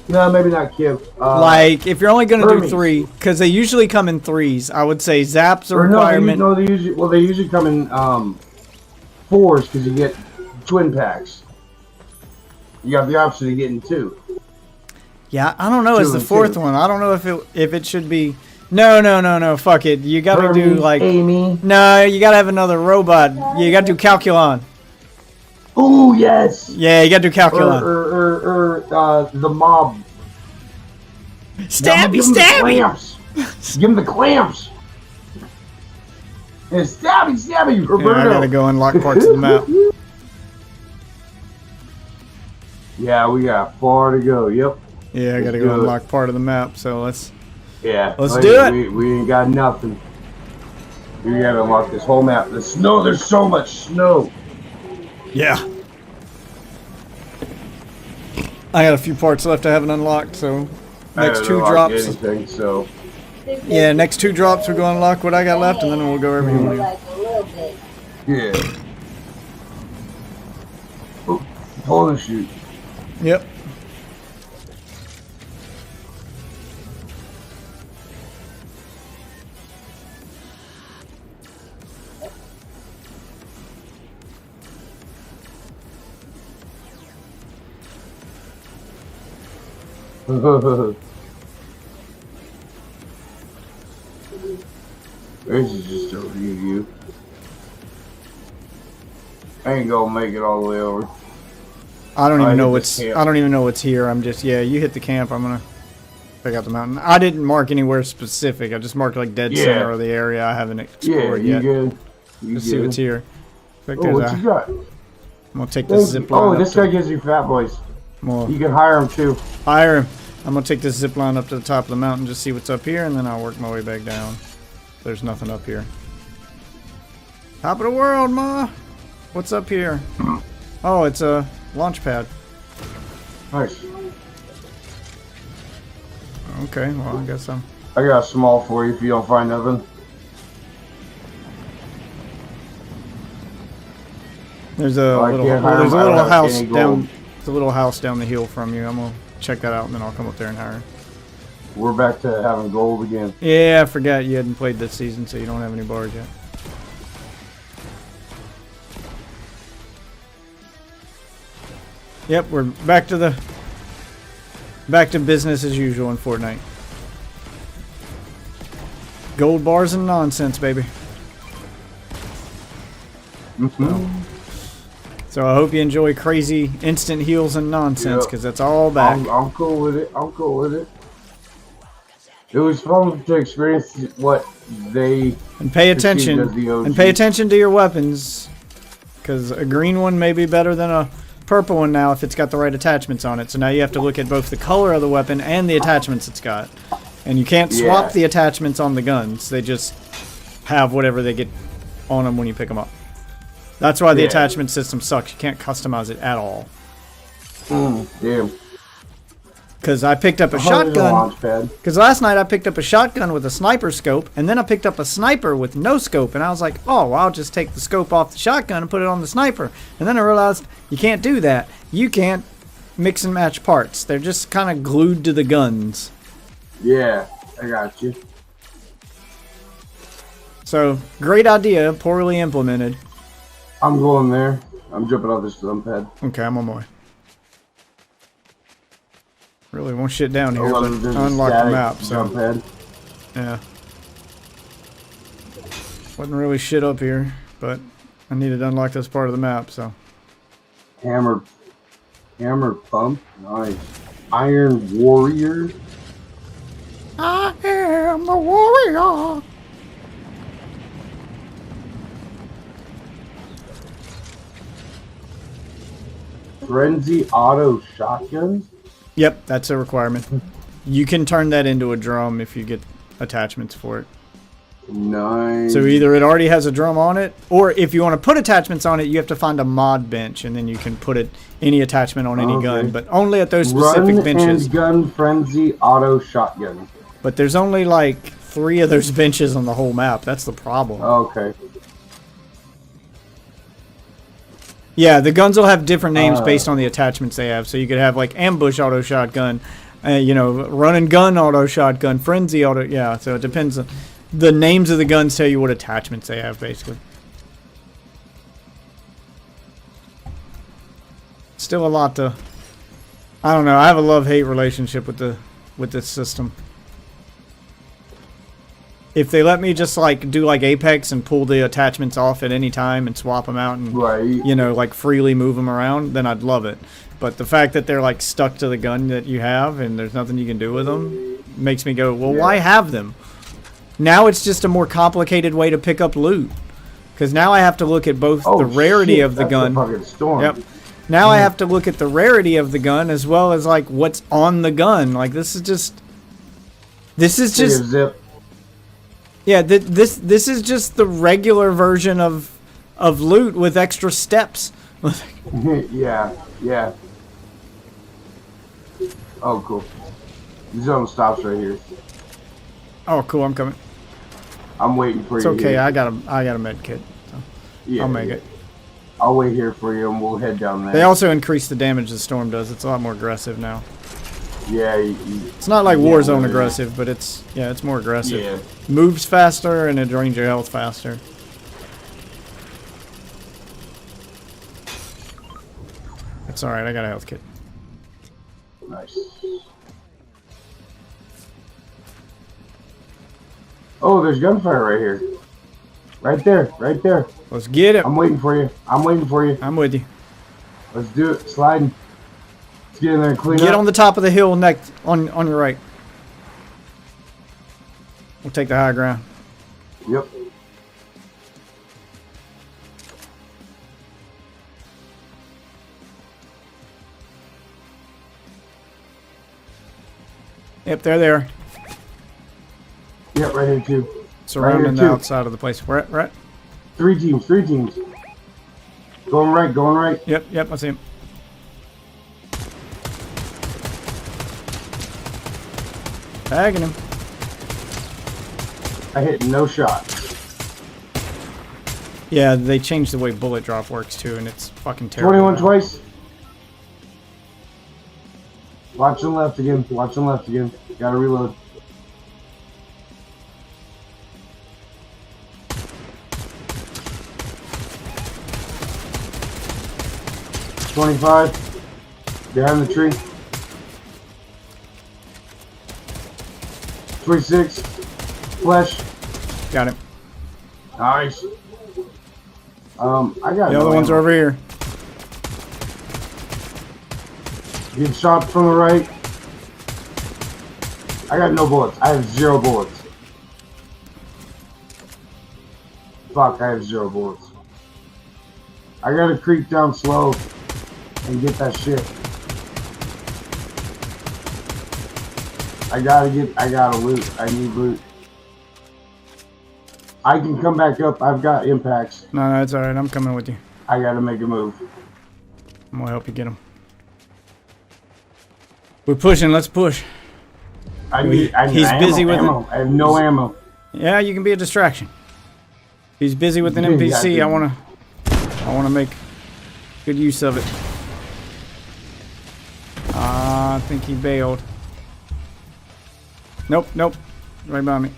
No, maybe not Kip. Like, if you're only gonna do Hermes. 3, because they usually come in 3s, I would say Zap's a Or requirement. No, they usually come in 4s because you get twin packs. You got the option of getting 2. Yeah, I don't know. As 2 the and 4th 2. one, I don't know if it should be. No. Fuck it. You gotta do Hermes, like. Amy. No, you gotta have another robot. You gotta do Calculon. Oh yes. Yeah, you gotta do Calculon. Or the mob. Stabby, Give him the stabby. clamps. Give him the clamps. And stabby, Yeah, Roberto. I gotta go unlock parts of the map. Yeah, we got far to go. Yep. Yeah, I gotta Let's go do it. unlock part of the map. So let's. Yeah. Let's like, do it. We ain't got nothing. We gotta unlock this whole map. The snow. There's so much snow. Yeah. I got a few parts left I haven't unlocked, so I next haven't 2 unlocked drops. anything, so. Yeah, next 2 drops we're gonna unlock what I got left, and then we'll go wherever you want to. Yeah. Oh, pull and shoot. Yep. This is just a review. I ain't gonna make it all the way over. I don't even hit know the what's. camp. I don't even know what's here. I'm just. Yeah, you hit the camp. I'm gonna check out the mountain. I didn't mark anywhere specific. I just marked like dead Yeah. center of the area. I haven't explored Yeah, you yet. good. You Let's see good. what's here. Like Oh, there's what a- you got? I'm gonna take this zip line. Oh, up this to- guy gives you fat boys. Well, You can hire him too. higher. I'm gonna take this zip line up to the top of the mountain, just see what's up here, and then I'll work my way back down. There's nothing up here. Top of the world, ma. What's up here? Oh, it's a launch pad. Nice. Okay, well, I guess I'm. I got a small for you if you don't find nothing. There's a Oh, I little. can't Well, hire there's a him. I little don't have house any down. gold. There's a little house down the hill from you. I'm gonna check that out, and then I'll come up there and hire. We're back to having gold again. Yeah, I forgot you hadn't played this season, so you don't have any bars yet. Yep, we're back to business as usual in Fortnite. Gold bars and nonsense, baby. So I hope you enjoy crazy instant heals and nonsense, Yep. because that's all back. I'm cool with it. I'm cool with it. It was fun to experience what they And pay perceived attention. as the OG. And pay attention to your weapons, because a green one may be better than a purple one now if it's got the right attachments on it. So now you have to look at both the color of the weapon and the attachments it's got. And you can't swap Yeah. the attachments on the guns. They just have whatever they get on them when you pick them up. That's why the Yeah. attachment system sucks. You can't customize it at all. Damn. Because I picked up a Oh, there's a shotgun. launch pad. Because last night I picked up a shotgun with a sniper scope, and then I picked up a sniper with no scope, and I was like, oh, well, I'll just take the scope off the shotgun and put it on the sniper. And then I realized you can't do that. You can't mix and match parts. They're just kind of glued to the guns. Yeah, I got you. So, great idea, poorly implemented. I'm going there. I'm jumping off this jump pad. Okay, I'm on my way. Really won't shit down here, Oh, but there's a I unlocked the static map, so. jump pad. Yeah. Wasn't really shit up here, but I needed to unlock this part of the map, so. Hammer pump. Nice. Iron warrior. I am a warrior. Frenzy auto shotguns. Yep, that's a requirement. You can turn that into a drum if you get attachments for it. Nice. So either it already has a drum on it, or if you want to put attachments on it, you have to find a mod bench, and then you can put any attachment on any gun, but only at those specific benches. And gun frenzy auto shotgun. But there's only like 3 of those benches on the whole map. That's the problem. Okay. Yeah, the guns will have different names based on the attachments they have. So you could have like ambush auto shotgun, run and gun auto shotgun, frenzy auto. Yeah, so it depends. The names of the guns tell you what attachments they have, basically. Still a lot to. I don't know. I have a love-hate relationship with this system. If they let me just like do like Apex and pull the attachments off at any time and swap them out and like freely move them around, then I'd love it. But the fact that they're like stuck to the gun that you have and there's nothing you can do with them makes me go, well, why have them? Now it's just a more complicated way to pick up loot. Because now I have to look at both the rarity of the gun. Yep. Now I have to look at the rarity of the gun as well as like what's on the gun. Like this is just. Yeah, this is just the regular version of loot with extra steps. Yeah. Oh, cool. The zone stops right here. Oh, cool. I'm coming. I'm waiting for you. It's okay. Here. I got a med kit. So I'll make it. I'll wait here for you, and we'll head down there. They also increase the damage the storm does. It's a lot more aggressive now. Yeah. It's not like Warzone aggressive, but it's more aggressive. Yeah. Moves faster and it drains your health faster. It's alright, I got a health kit. Nice. Oh, there's gunfire right here. Right there. Let's get it. I'm waiting for you. I'm with you. Let's do it. Sliding. Let's get in there and clean up. Get on the top of the hill next on your right. We'll take the high ground. Yep. Yep, they're there. Yep, right here too. Surrounding right the outside of the place. We're at. 3 teams. Going right. Yep, I see him. Tagging him. I hit no shots. Yeah, they changed the way bullet drop works too, and it's fucking terrible. 21 twice. Watching left again. Gotta reload. $25 behind the tree. 26 flesh. Got him. Nice. I got the other ones are over here. Getting shot from the right. I got no bullets. I have 0 bullets. Fuck, I have 0 bullets. I gotta creep down slow and get that shit. I gotta loot. I need loot. I can come back up. I've got impacts. No, it's alright. I'm coming with you. I gotta make a move. I'm gonna help you get him. We're pushing. Let's push. He's busy with ammo. I have no ammo. Yeah, you can be a distraction. He's busy with an NPC. I wanna make good use of it. I think he bailed. Nope. Right by me.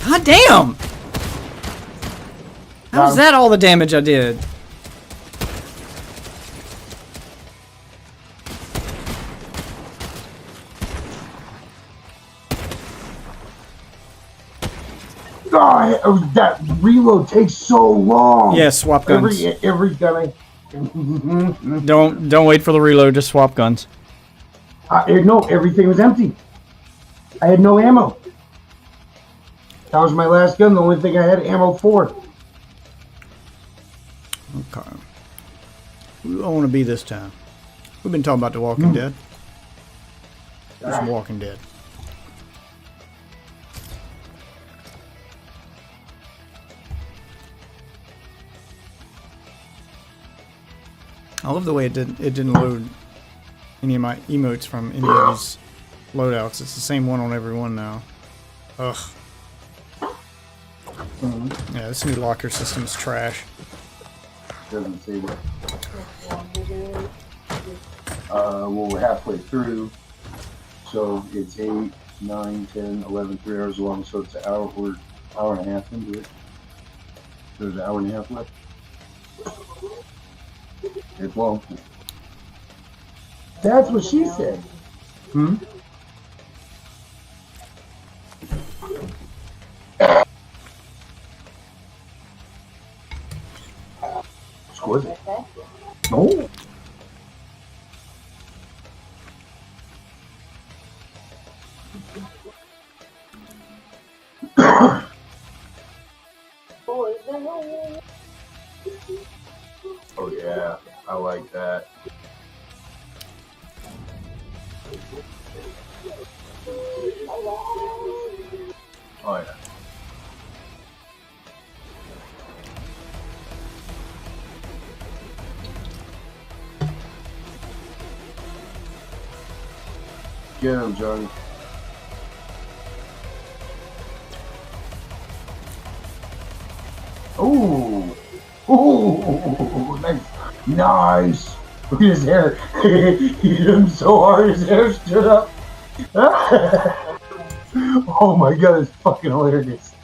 God damn! How's that all the damage I did? Oh, that reload takes so long. Yeah, swap guns. Every gun Don't wait for the reload. Just swap guns. No, everything was empty. I had no ammo. That was my last gun. The only thing I had ammo for. Okay. Who do I want to be this time? We've been talking about The Walking Dead. Just Walking Dead. I love the way it didn't load any of my emotes from any of these loadouts. It's the same one on every one now. Ugh. Yeah, this new locker system is trash. Doesn't say what. Well, we're halfway through, so it's 8, 9, 10, 11, 3 hours long, so it's an hour, we're hour and a half into it. There's an hour and a half left. It's long. That's what she said. Hmm? Exquisite. No. Oh yeah, I like that. Oh yeah. Get him, Johnny. Ooh. Ooh, nice. Nice. Look at his hair. He hit him so hard his hair stood up. Oh my god, it's fucking hilarious.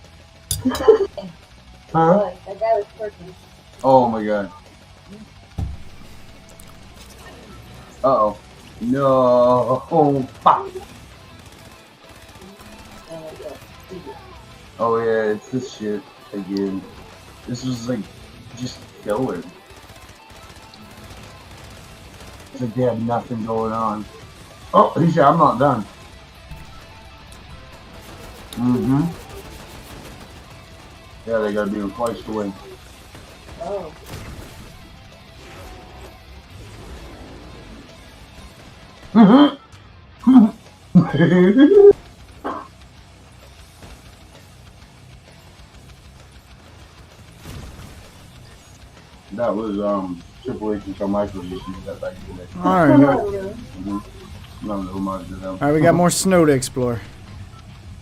Huh? That guy was working. Oh my god. Uh-oh. No. Oh, fuck. Oh yeah, it's this shit again. This was like just filler. It's like they had nothing going on. Oh, he said I'm not done. Mm-hmm. Yeah, they gotta be him twice to win. Oh. That was Triple H and Shawn Michaels used to do that back in the day. Alright. No, homage to them. Alright, we got more snow to explore.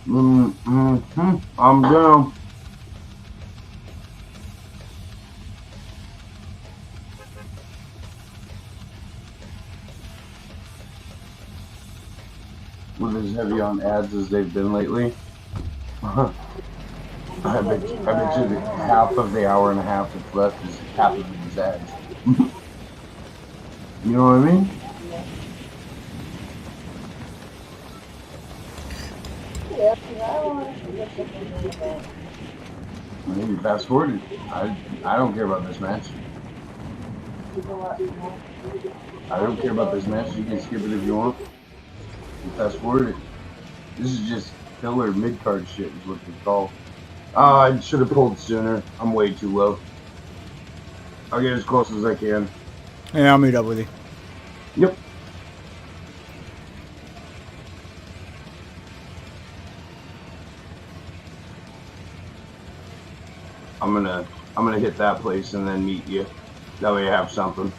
I'm down. With as heavy on ads as they've been lately, I bet you that half of the hour and a half that's left is half of these ads. You know what I mean? Yeah, I want to look at the Maybe fast forward. I don't care about this match. I don't care about this match. You can skip it if you want. Fast forward it. This is just filler mid-card shit is what they call. I should have pulled sooner. I'm way too low. I'll get as close as I can. Yeah, I'll meet up with you. Yep. I'm gonna hit that place and then meet you. That way I have something.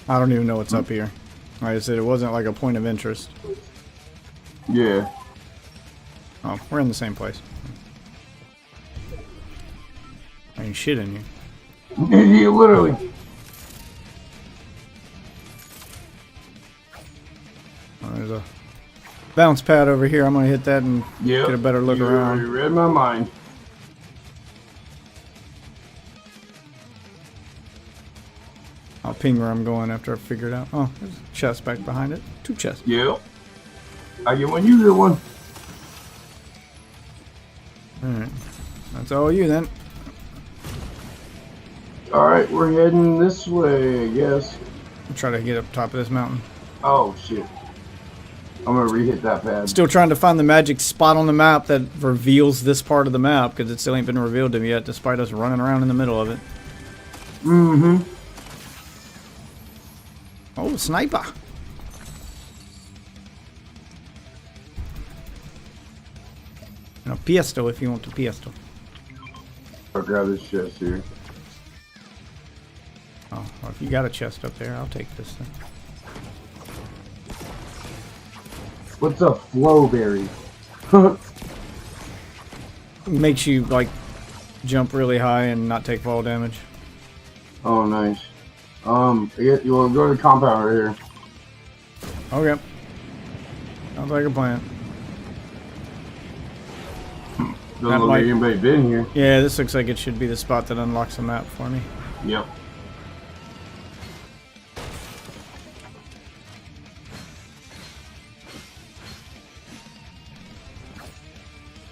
I don't even know what's up here. Like I said, it wasn't like a point of interest. Yeah. Oh, we're in the same place. Ain't shit in here. Yeah, literally. Oh, there's a bounce pad over here. I'm gonna hit that and Yep. get a better look You around. already read my mind. I'll ping where I'm going after I figure it out. Oh, there's a chest back behind it. 2 chests. Yep. I get one, you get one. Alright. That's all you then. Alright, we're heading this way, I guess. I'll try to get up top of this mountain. Oh, shit. I'm gonna re-hit that pad. Still trying to find the magic spot on the map that reveals this part of the map, because it still ain't been revealed to me yet, despite us running around in the middle of it. Mm-hmm. Oh, sniper. And a piesto if you want the piesto. I'll grab this chest here. Oh, well, if you got a chest up there, I'll take this thing. What's a flowberry? Makes you like jump really high and not take fall damage. Oh, nice. You will go to the compound right here. Okay. Sounds like a plan. Doesn't look like anybody been here. Yeah, this looks like it should be the spot that unlocks the map for me. Yep.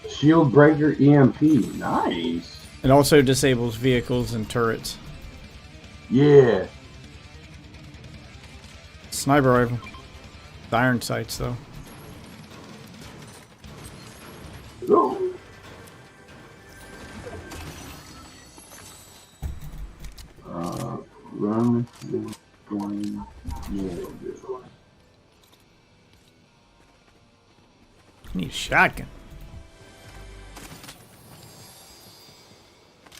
Shield breaker EMP. Nice. It also disables vehicles and turrets. Yeah. Sniper rifle. The iron sights though. Oh. Run. Need a shotgun.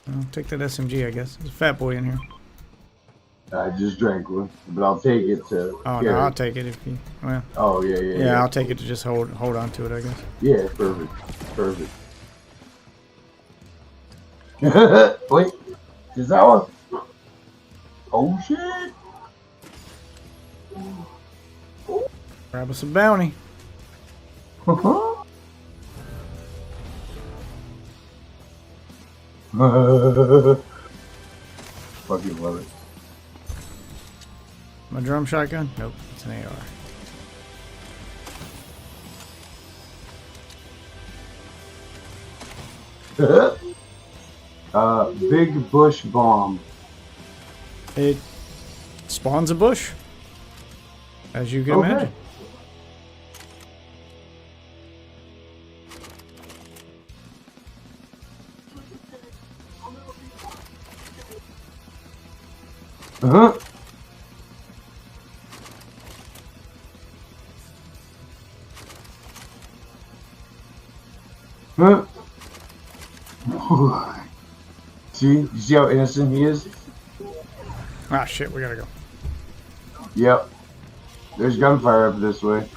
I'll take that SMG, I guess. There's a fat boy in here. I just drank one, but I'll take it to. Oh no, I'll take it if you. Well. Oh yeah. Yeah, I'll take it to just hold on to it, I guess. Yeah, perfect. Wait, is that one? Oh shit! Grab us a bounty. Fucking love it. My drum shotgun? Nope, it's an AR. Big bush bomb. It spawns a bush, as you can imagine. Uh-huh. Huh? See? You see how innocent he is? Ah, shit, we gotta go. Yep. There's gunfire up this way.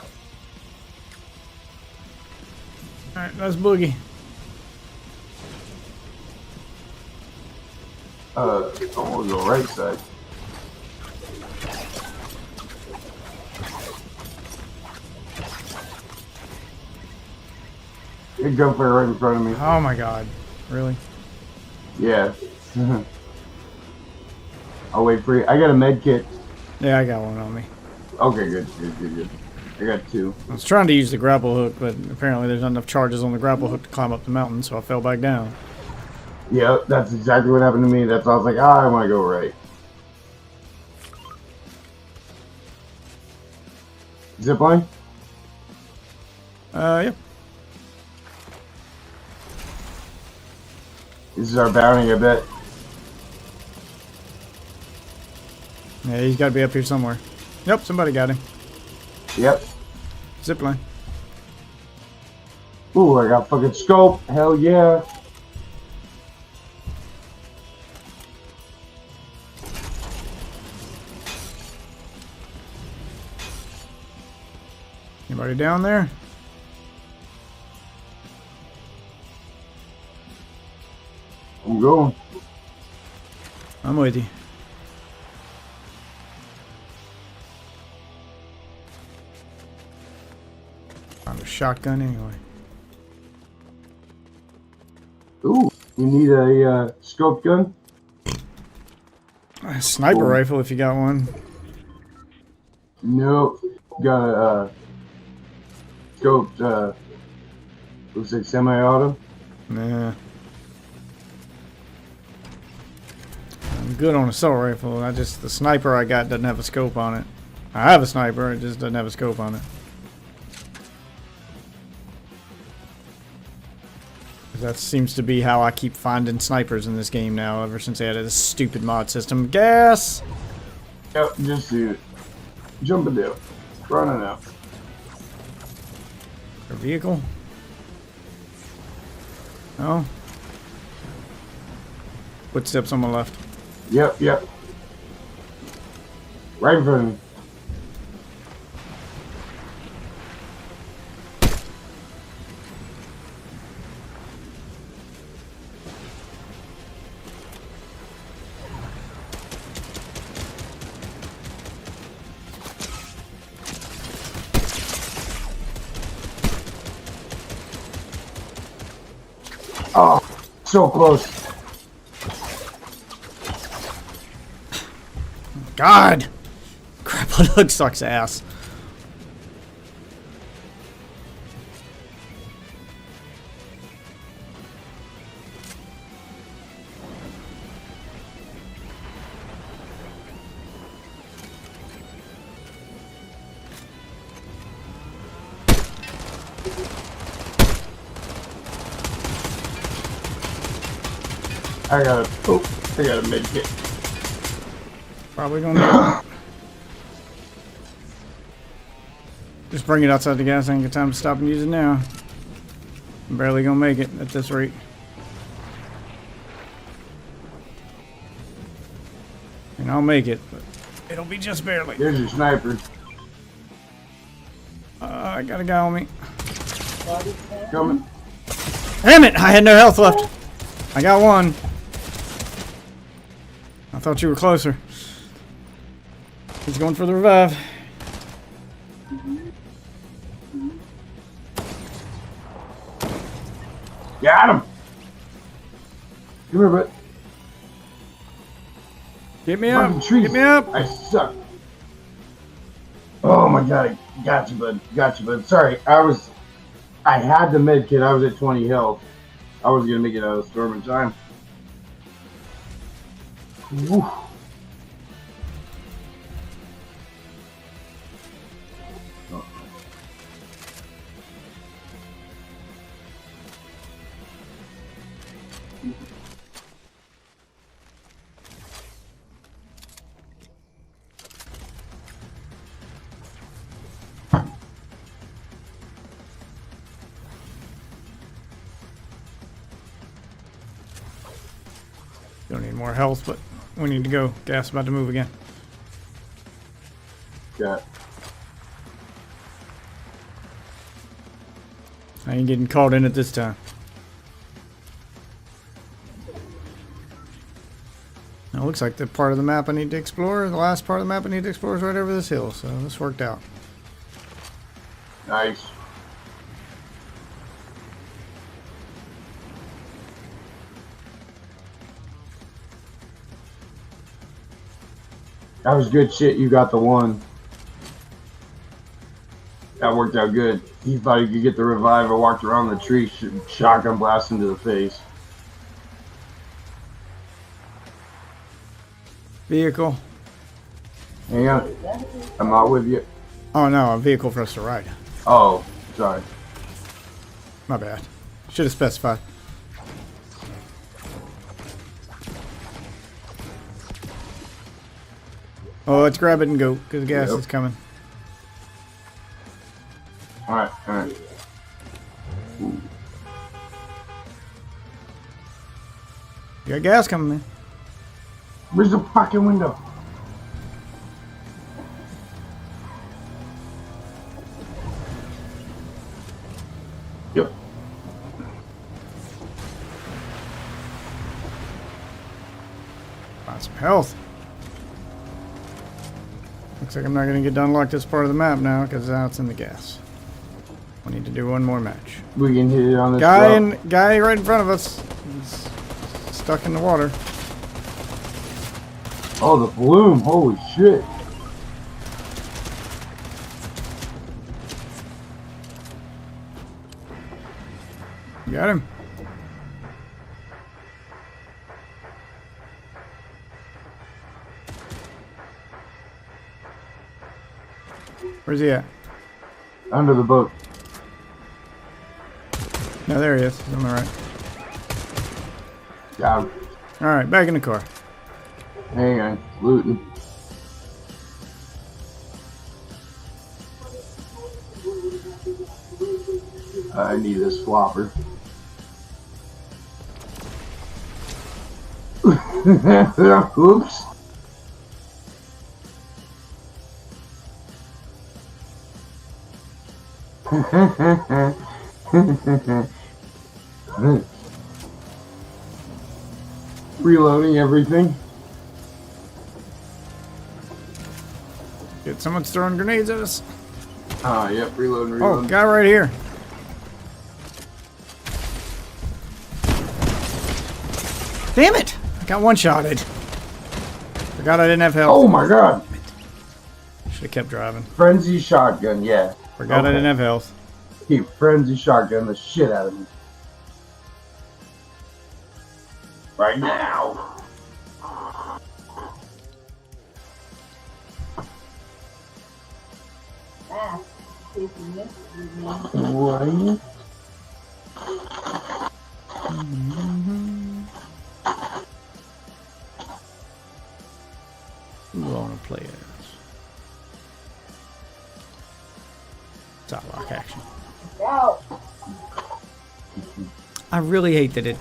Alright, that's Boogie. I'm gonna go right side. Big gunfire right in front of me. Oh my god. Really? Yeah. I'll wait for you. I got a med kit. Yeah, I got one on me. Okay, good. I got two. I was trying to use the grapple hook, but apparently there's not enough charges on the grapple hook to climb up the mountain, so I fell back down. Yeah, that's exactly what happened to me. That's why I was like, I want to go right. Zipline? Yep. This is our bounty, I bet. Yeah, he's got to be up here somewhere. Yep, somebody got him. Yep. Zipline. Ooh, I got fucking scope. Hell yeah. Anybody down there? I'm going. I'm with you. Found a shotgun anyway. Ooh, you need a scope gun? A sniper rifle if you got one. Nope. Got a scoped, looks like semi-auto. Nah. I'm good on assault rifle. The sniper I got doesn't have a scope on it. I have a sniper, it just doesn't have a scope on it. That seems to be how I keep finding snipers in this game now, ever since they added this stupid mod system. Gas! Yep, just see it. Jumping down. Running out. A vehicle? Oh. Footsteps on my left. Yep, yep. Right in front of me. Oh, so close. God! Grapple hook sucks ass. I gotta make it. Probably gonna just bring it outside the gas. I ain't got time to stop and use it now. I'm barely gonna make it at this rate. And I'll make it, but it'll be just barely. There's your sniper. I got a guy on me. Coming. Damn it! I had no health left. I got one. I thought you were closer. He's going for the revive. Got him. Come here, bud. Get me up. Fucking trees. Get me up. I suck. Oh my god. Got you, bud. Got you, bud. Sorry. I had the med kit. I was at 20 health. I was gonna make it out of the storm in time. Woo. Don't need more health, but we need to go. Gas about to move again. Got. I ain't getting caught in it this time. Now, it looks like the part of the map I need to explore, the last part of the map I need to explore is right over this hill, so this worked out. Nice. That was good shit. You got the one. That worked out good. He thought he could get the revive. I walked around the tree, shotgun blast into the face. Vehicle. Hang on. I'm not with you. Oh no, a vehicle for us to ride. Oh, sorry. My bad. Should have specified. Oh, let's grab it and go, because the gas is coming. Alright, alright. You got gas coming, man. Where's the fucking window? Yep. Got some health. Looks like I'm not going to get to unlock this part of the map now because now it's in the gas. We need to do one more match. We can hit it on this guy right in front of us. He's stuck in the water. Oh, the bloom. Holy shit. You got him. Where's he at? Under the boat. No, there he is. He's on the right. Got him. Alright, back in the car. Hang on. Looting. I need this flopper. Oops. Reloading everything. Dude, someone's throwing grenades at us. Ah, yep, reloading, Oh, reloading. guy right here. Damn it! I got one-shotted. Forgot I didn't have health. Oh my god! Should have kept driving. Frenzy shotgun, yeah. Forgot I didn't have health. He frenzy shotgun the shit out of me. Right now. Ah, taking this with me. Right. Who wanna play as? Lock action. Out. I really hate that it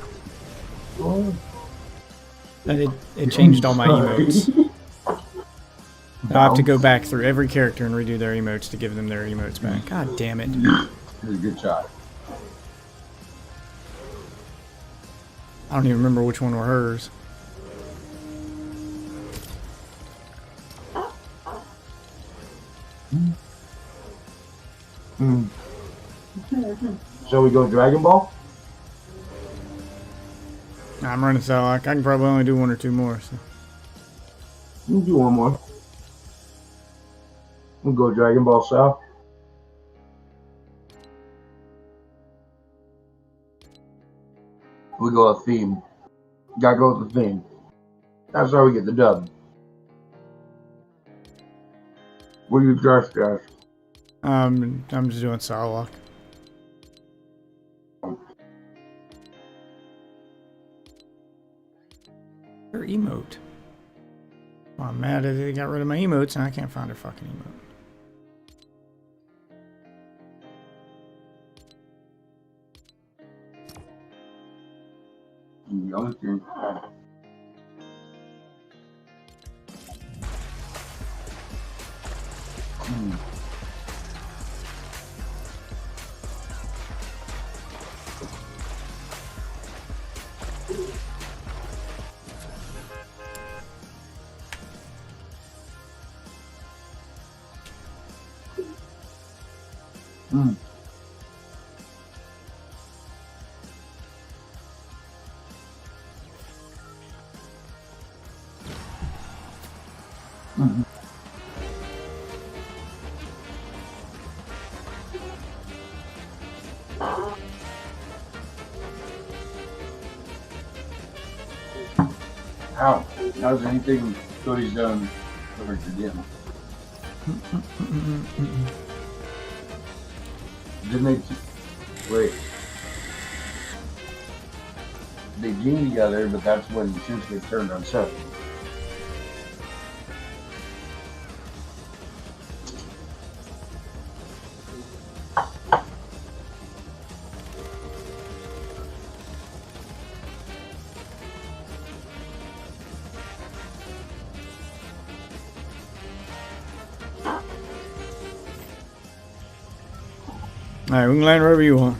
changed all my emotes. Now I have to go back through every character and redo their emotes to give them their emotes back. God damn it. That was a good shot. I don't even remember which one were hers. Shall we go Dragon Ball? I'm running Psylocke. I can probably only do one or two more. So. We'll do one more. We'll go Dragon Ball South. We go a theme. Gotta go with the theme. That's how we get the dub. What do you dress, guys? I'm just doing Psylocke. Her emote. Oh, I'm mad that they got rid of my emotes and I can't find her fucking emote. How? How's anything Cody's done over to them? Didn't they? Wait. They teamed together, but that's when Shinsuke turned on Seth. Alright, we can land wherever you want.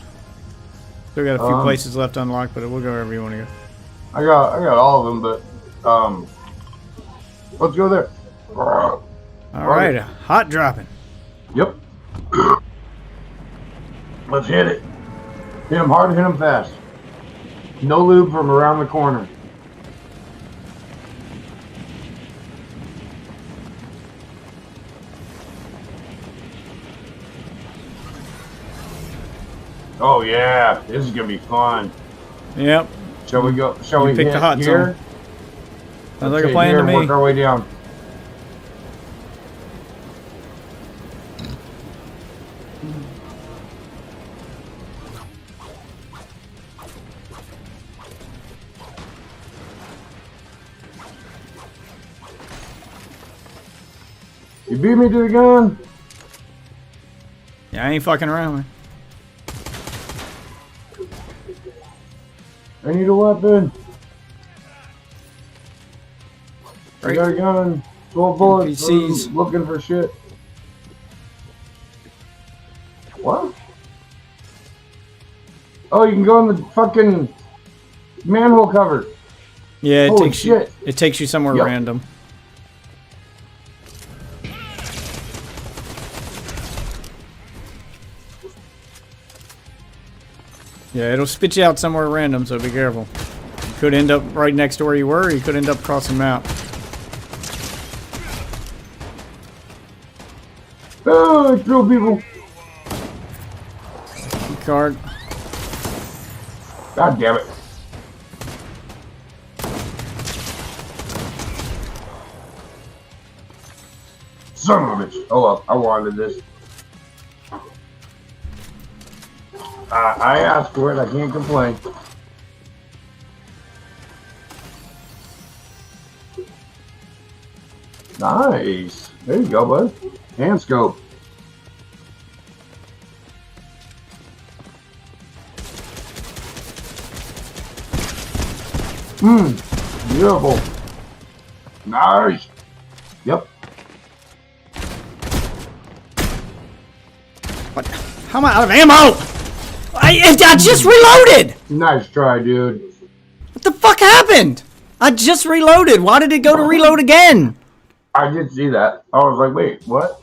Still got a few Um, places left unlocked, but we'll go wherever you want to go. I got all of them, but let's go there. Alright, hot dropping. Yep. Let's hit it. Hit him hard, hit him fast. No lube from around the corner. Oh yeah, this is gonna be fun. Yep. Shall we go? Shall You we pick hit the hot here? zone. Sounds like Let's a hit plan here to and me. work our way down. You beat me to the gun. Yeah, I ain't fucking around, man. I need a weapon. I got a gun. Full bullets. NPCs. Looking for shit. What? Oh, you can go in the fucking manhole cover. Yeah, it Holy takes you. shit. It takes you somewhere Yep. random. Yeah, it'll spit you out somewhere random, so be careful. You could end up right next to where you were, or you could end up crossing the map. Oh, I throw people. Key card. God damn it. Son of a bitch. Oh well, I wanted this. I asked for it, I can't complain. Nice. There you go, bud. Hand scope. Beautiful. Nice. Yep. What? How am I out of ammo? I just reloaded! Nice try, dude. What the fuck happened? I just reloaded. Why did it go to reload again? I did see that. I was like, wait, what?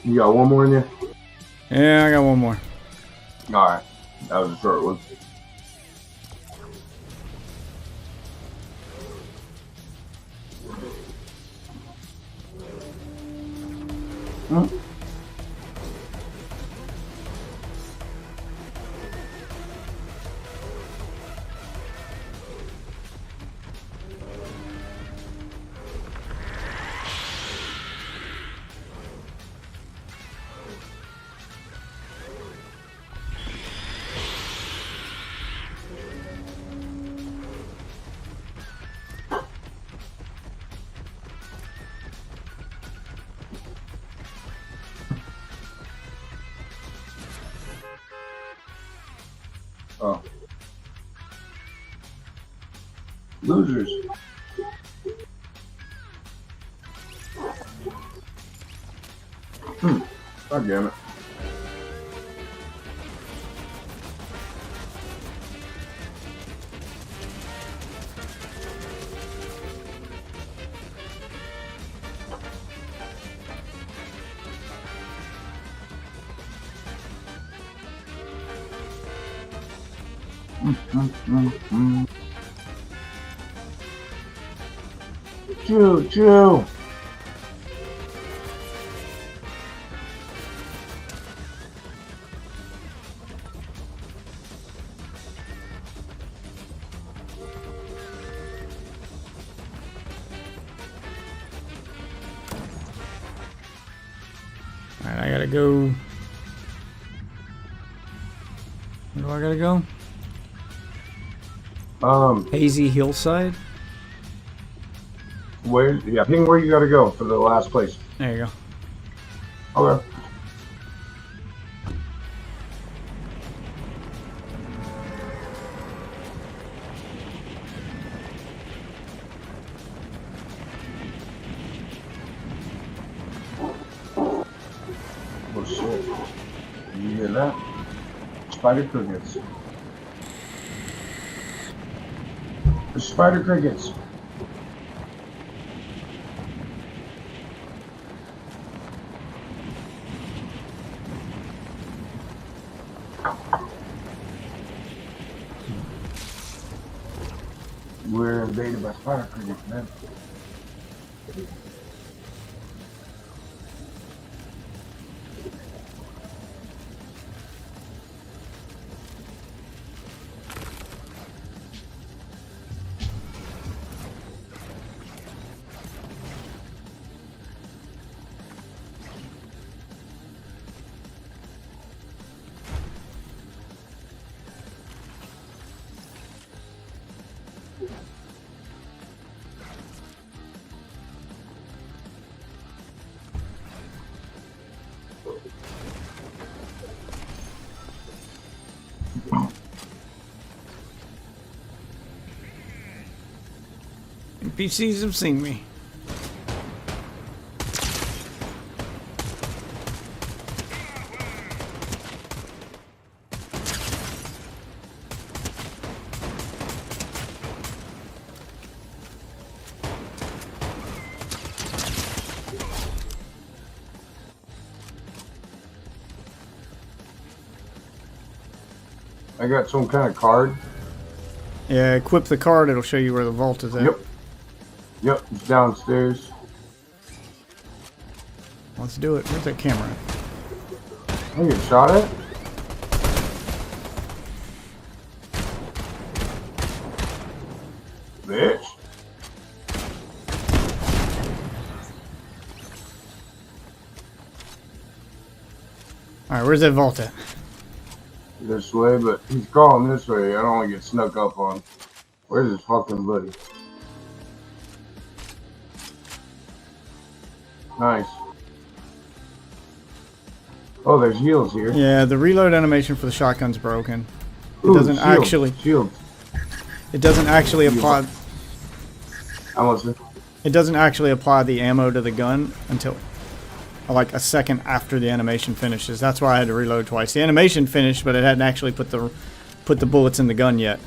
You got one more in there? Yeah, I got one more. Alright. That was a short one. Oh. Losers. God damn it. Choo. Alright, I gotta go. Where do I gotta go? Hazy Hillside? Where? Yeah, ping where you gotta go for the last place. There you go. Okay. Oh shit. You hear that? Spider crickets. The spider crickets. We're invaded by spider crickets, man. NPCs have seen me. I got some kind of card. Yeah, equip the card. It'll show you where the vault is at. Yep. Yep, it's downstairs. Let's do it. Where's that camera at? I get shot at? Bitch. Alright, where's that vault at? This way, but he's calling this way. I don't want to get snuck up on. Where's his fucking buddy? Nice. Oh, there's heals here. Yeah, the reload animation for the shotgun's broken. It Ooh, doesn't shield, actually. Shield. It doesn't actually apply. I'm listening. It doesn't actually apply the ammo to the gun until like a second after the animation finishes. That's why I had to reload twice. The animation finished, but it hadn't actually put the bullets in the gun yet.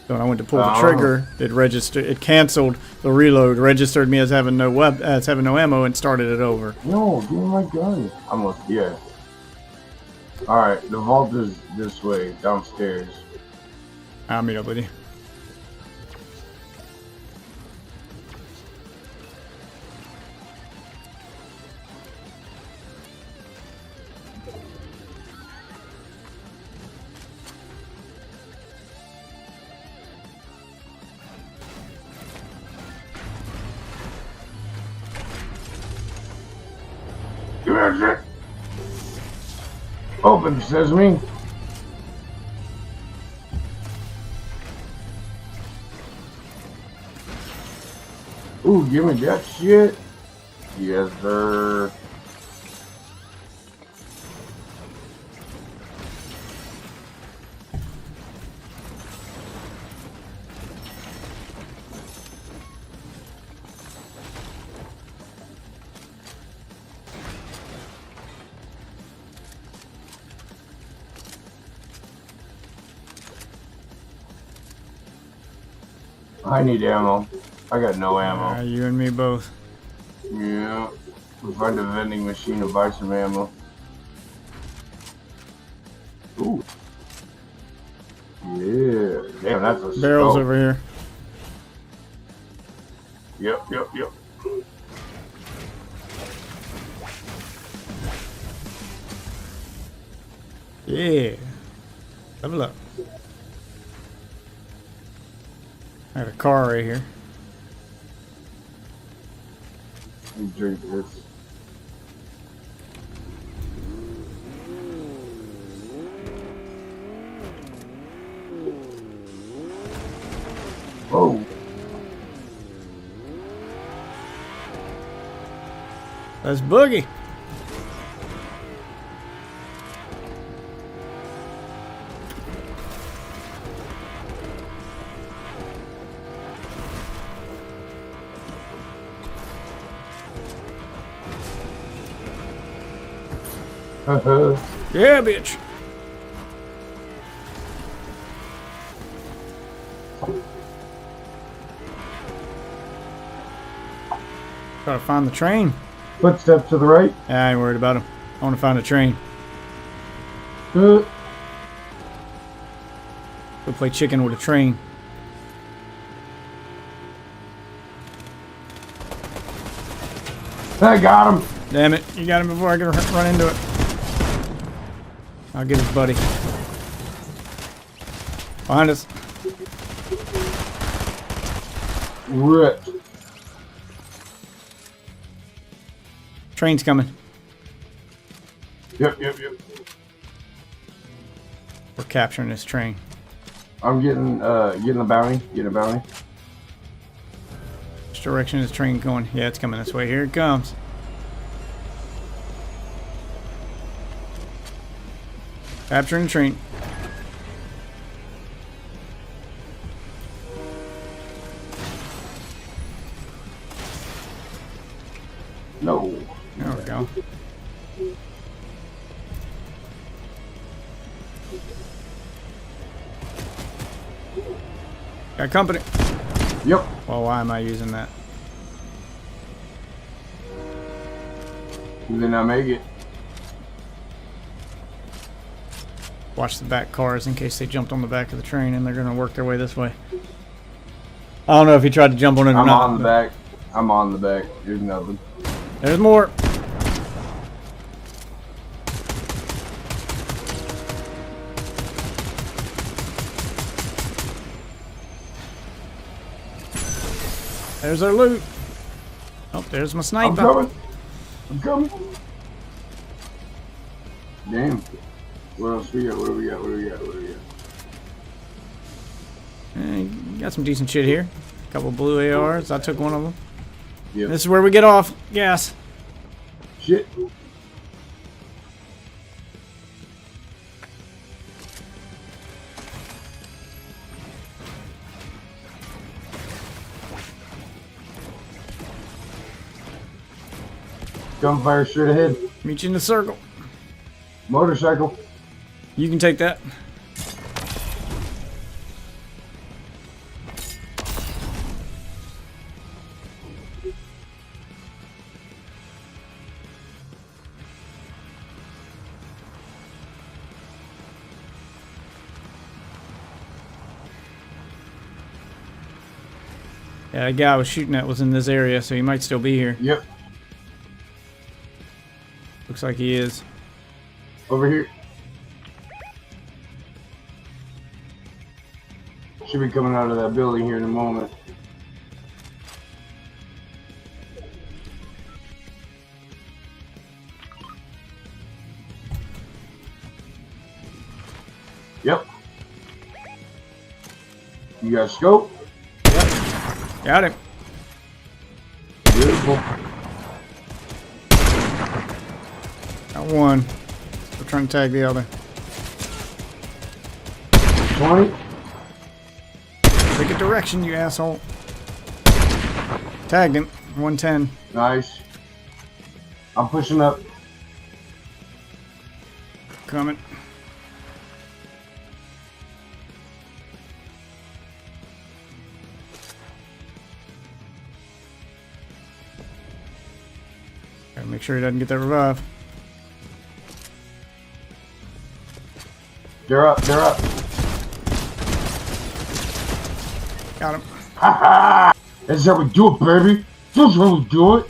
So when I went to pull the trigger, it canceled the reload, registered me as having no ammo, and started it over. No, give me my gun. Almost, yeah. Alright, the vault is this way, downstairs. I'll meet up with you. Give me that shit. Open, sesame. Ooh, give me that shit. Yes, sir. I need ammo. I got no ammo. You and me both. Yeah. We'll find a vending machine to buy some ammo. Ooh. Yeah. Damn, that's a Barrels scope. over here. Yep, yep, yep. Yeah. Level up. I got a car right here. Let me drink this. Oh. That's Boogie. Yeah, bitch. Gotta find the train. Footsteps to the right. Yeah, I ain't worried about him. I want to find a train. Good. Go play chicken with a train. I got him. Damn it. You got him before I can run into it. I'll get his buddy. Behind us. Ripped. Train's coming. Yep. We're capturing this train. I'm getting a bounty. Getting a bounty. Which direction is the train going? Yeah, it's coming this way. Here it comes. Capturing the train. No. There we go. Got company. Yep. Well, why am I using that? You did not make it. Watch the back cars in case they jumped on the back of the train and they're going to work their way this way. I don't know if he tried to jump on it or I'm not. on the back. I'm on the back. There's nothing. There's more. There's our loot. Oh, there's my sniper. I'm coming. I'm coming. Damn. What else we got? What do we got? What do we got? What do we got? Got some decent shit here. A couple blue ARs. I took one of them. Yep. This is where we get off. Gas. Shit. Gunfire straight ahead. Meet you in the circle. Motorcycle. You can take that. Yeah, the guy I was shooting at was in this area, so he might still be here. Yep. Looks like he is. Over here. Should be coming out of that building here in a moment. Yep. You got a scope? Got him. Beautiful. Got one. We're trying to tag the other. 20. Take a direction, you asshole. Tagged him. 110. Nice. I'm pushing up. Coming. Gotta make sure he doesn't get that revive. They're up. They're up. Got him. Ha ha! That's how we do it, baby. That's how we do it.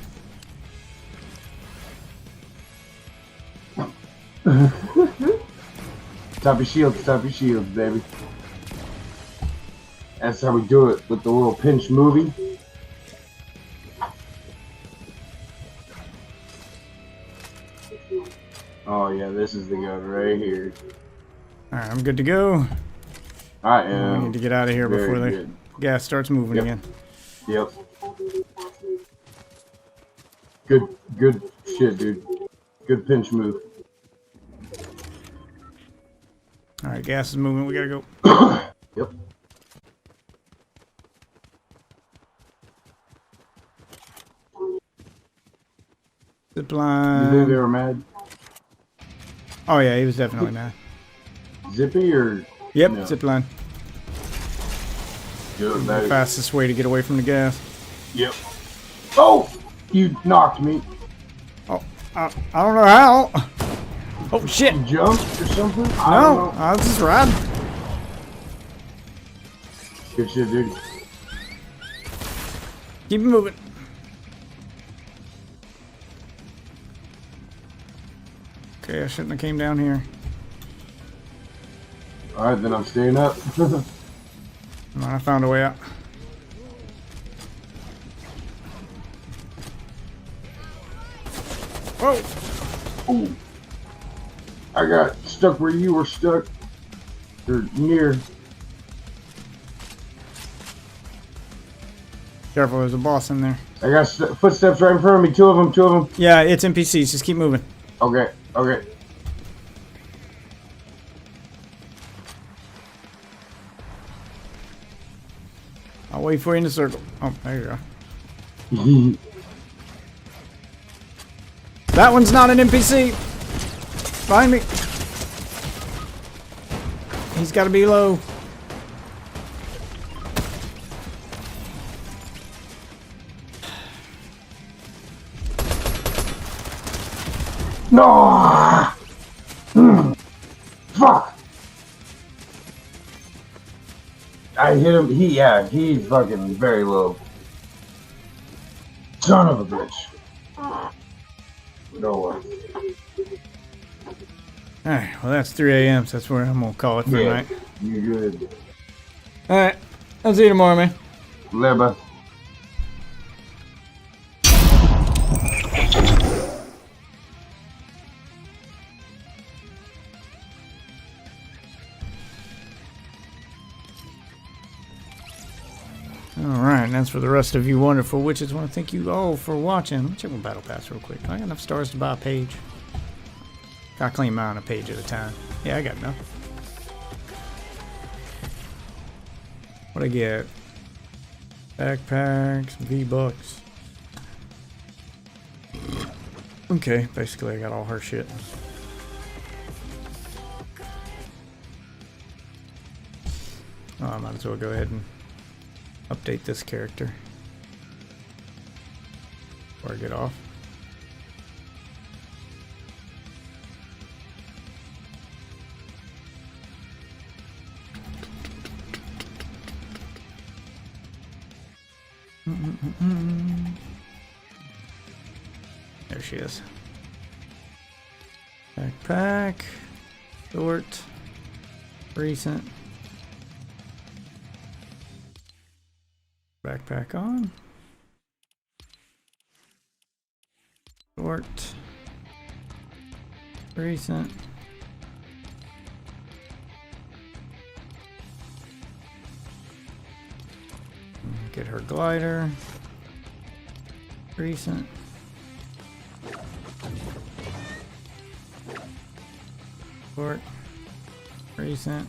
Stop your shields, baby. That's how we do it with the little pinch movie. Oh yeah, this is the gun right here. Alright, I'm good to go. I am. We need to get out of here before the gas starts moving again. Yep. Good shit, dude. Good pinch move. Alright, gas is moving. We gotta go. Yep. Zip line. You think they were mad? Oh yeah, he was definitely mad. Zippy or? Yep, no? zip line. Good, The fastest way to get away from the gas. Yep. Oh! You knocked me. Oh, I don't know how. Oh shit! You jumped or something? No, I was just riding. Good shit, dude. Keep moving. Okay, I shouldn't have came down here. Alright, then I'm staying up. I found a way out. Whoa! Ooh. I got stuck where you were stuck. Or near. Careful, there's a boss in there. I got footsteps right in front of me. Two of them. Yeah, it's NPCs. Just keep moving. Okay. I'll wait for you in the circle. Oh, there you go. That one's not an NPC. Find me. He's got to be low. No! Fuck! I hit him. He's fucking very low. Son of a bitch. No one. Alright, well that's 3 a.m., so that's where I'm gonna call it for tonight. You good. Alright, I'll see you tomorrow, man. Later. Alright, and that's for the rest of you wonderful witches. I want to thank you all for watching. Let me check my battle pass real quick. I got enough stars to buy a page. Gotta claim mine a page at a time. Yeah, I got enough. What'd I get? Backpacks, V-Bucks. Okay, basically I got all her shit. Oh, I might as well go ahead and update this character before I get off. There she is. Backpack, short, recent. Backpack on. Short. Recent. Get her glider. Recent. Short. Recent.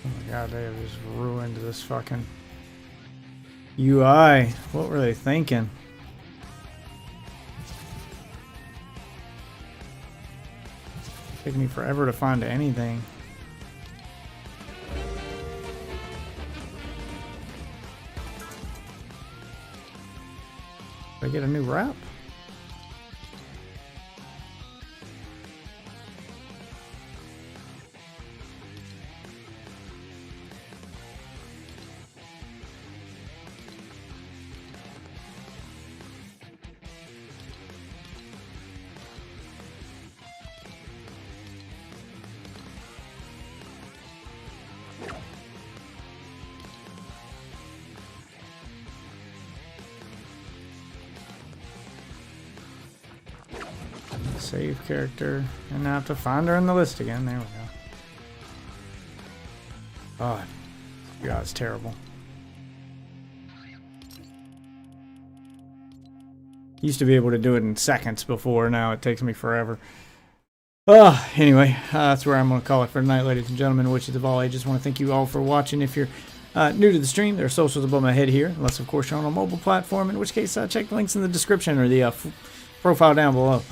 Oh my god, they have just ruined this fucking UI. What were they thinking? Taking me forever to find anything. Did I get a new wrap? Save character, and now I have to find her in the list again. There we go. God, God, it's terrible. Used to be able to do it in seconds before. Now it takes me forever. Anyway, that's where I'm going to call it for tonight, ladies and gentlemen, witches of all ages. I want to thank you all for watching. If you're new to the stream, there are socials above my head here, unless of course you're on a mobile platform, in which case check the links in the description or the profile down below.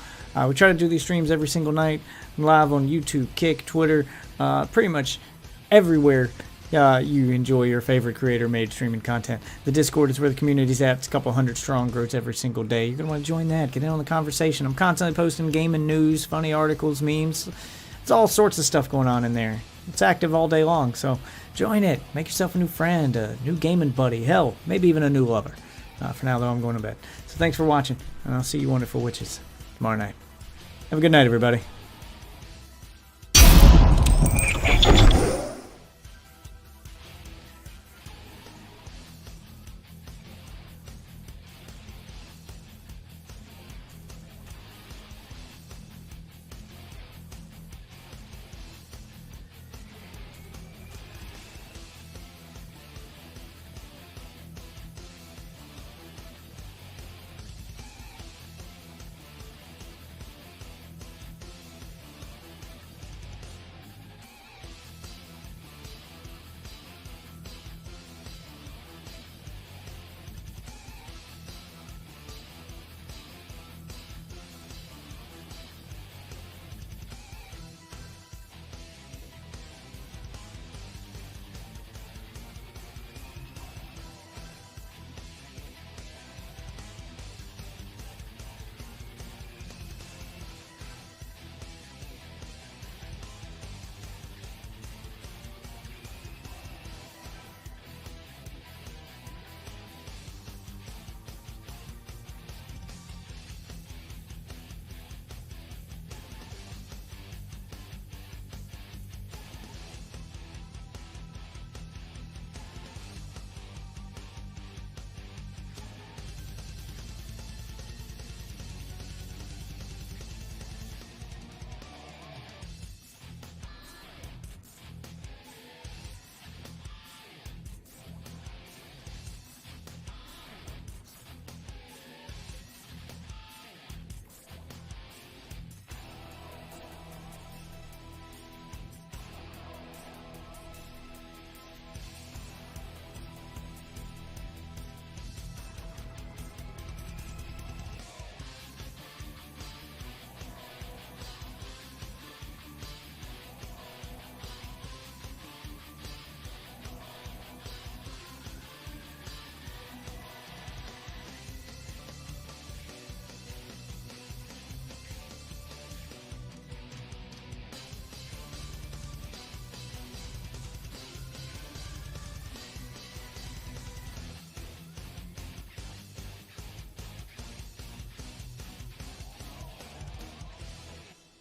We try to do these streams every single night, live on YouTube, Kick, Twitter, pretty much everywhere you enjoy your favorite creator-made streaming content. The Discord is where the community's at. It's a couple hundred strong, grows every single day. You're going to want to join that. Get in on the conversation. I'm constantly posting gaming news, funny articles, memes. It's all sorts of stuff going on in there. It's active all day long, so join it. Make yourself a new friend, a new gaming buddy. Hell, maybe even a new lover. For now, though, I'm going to bed. So thanks for watching, and I'll see you wonderful witches tomorrow night. Have a good night, everybody.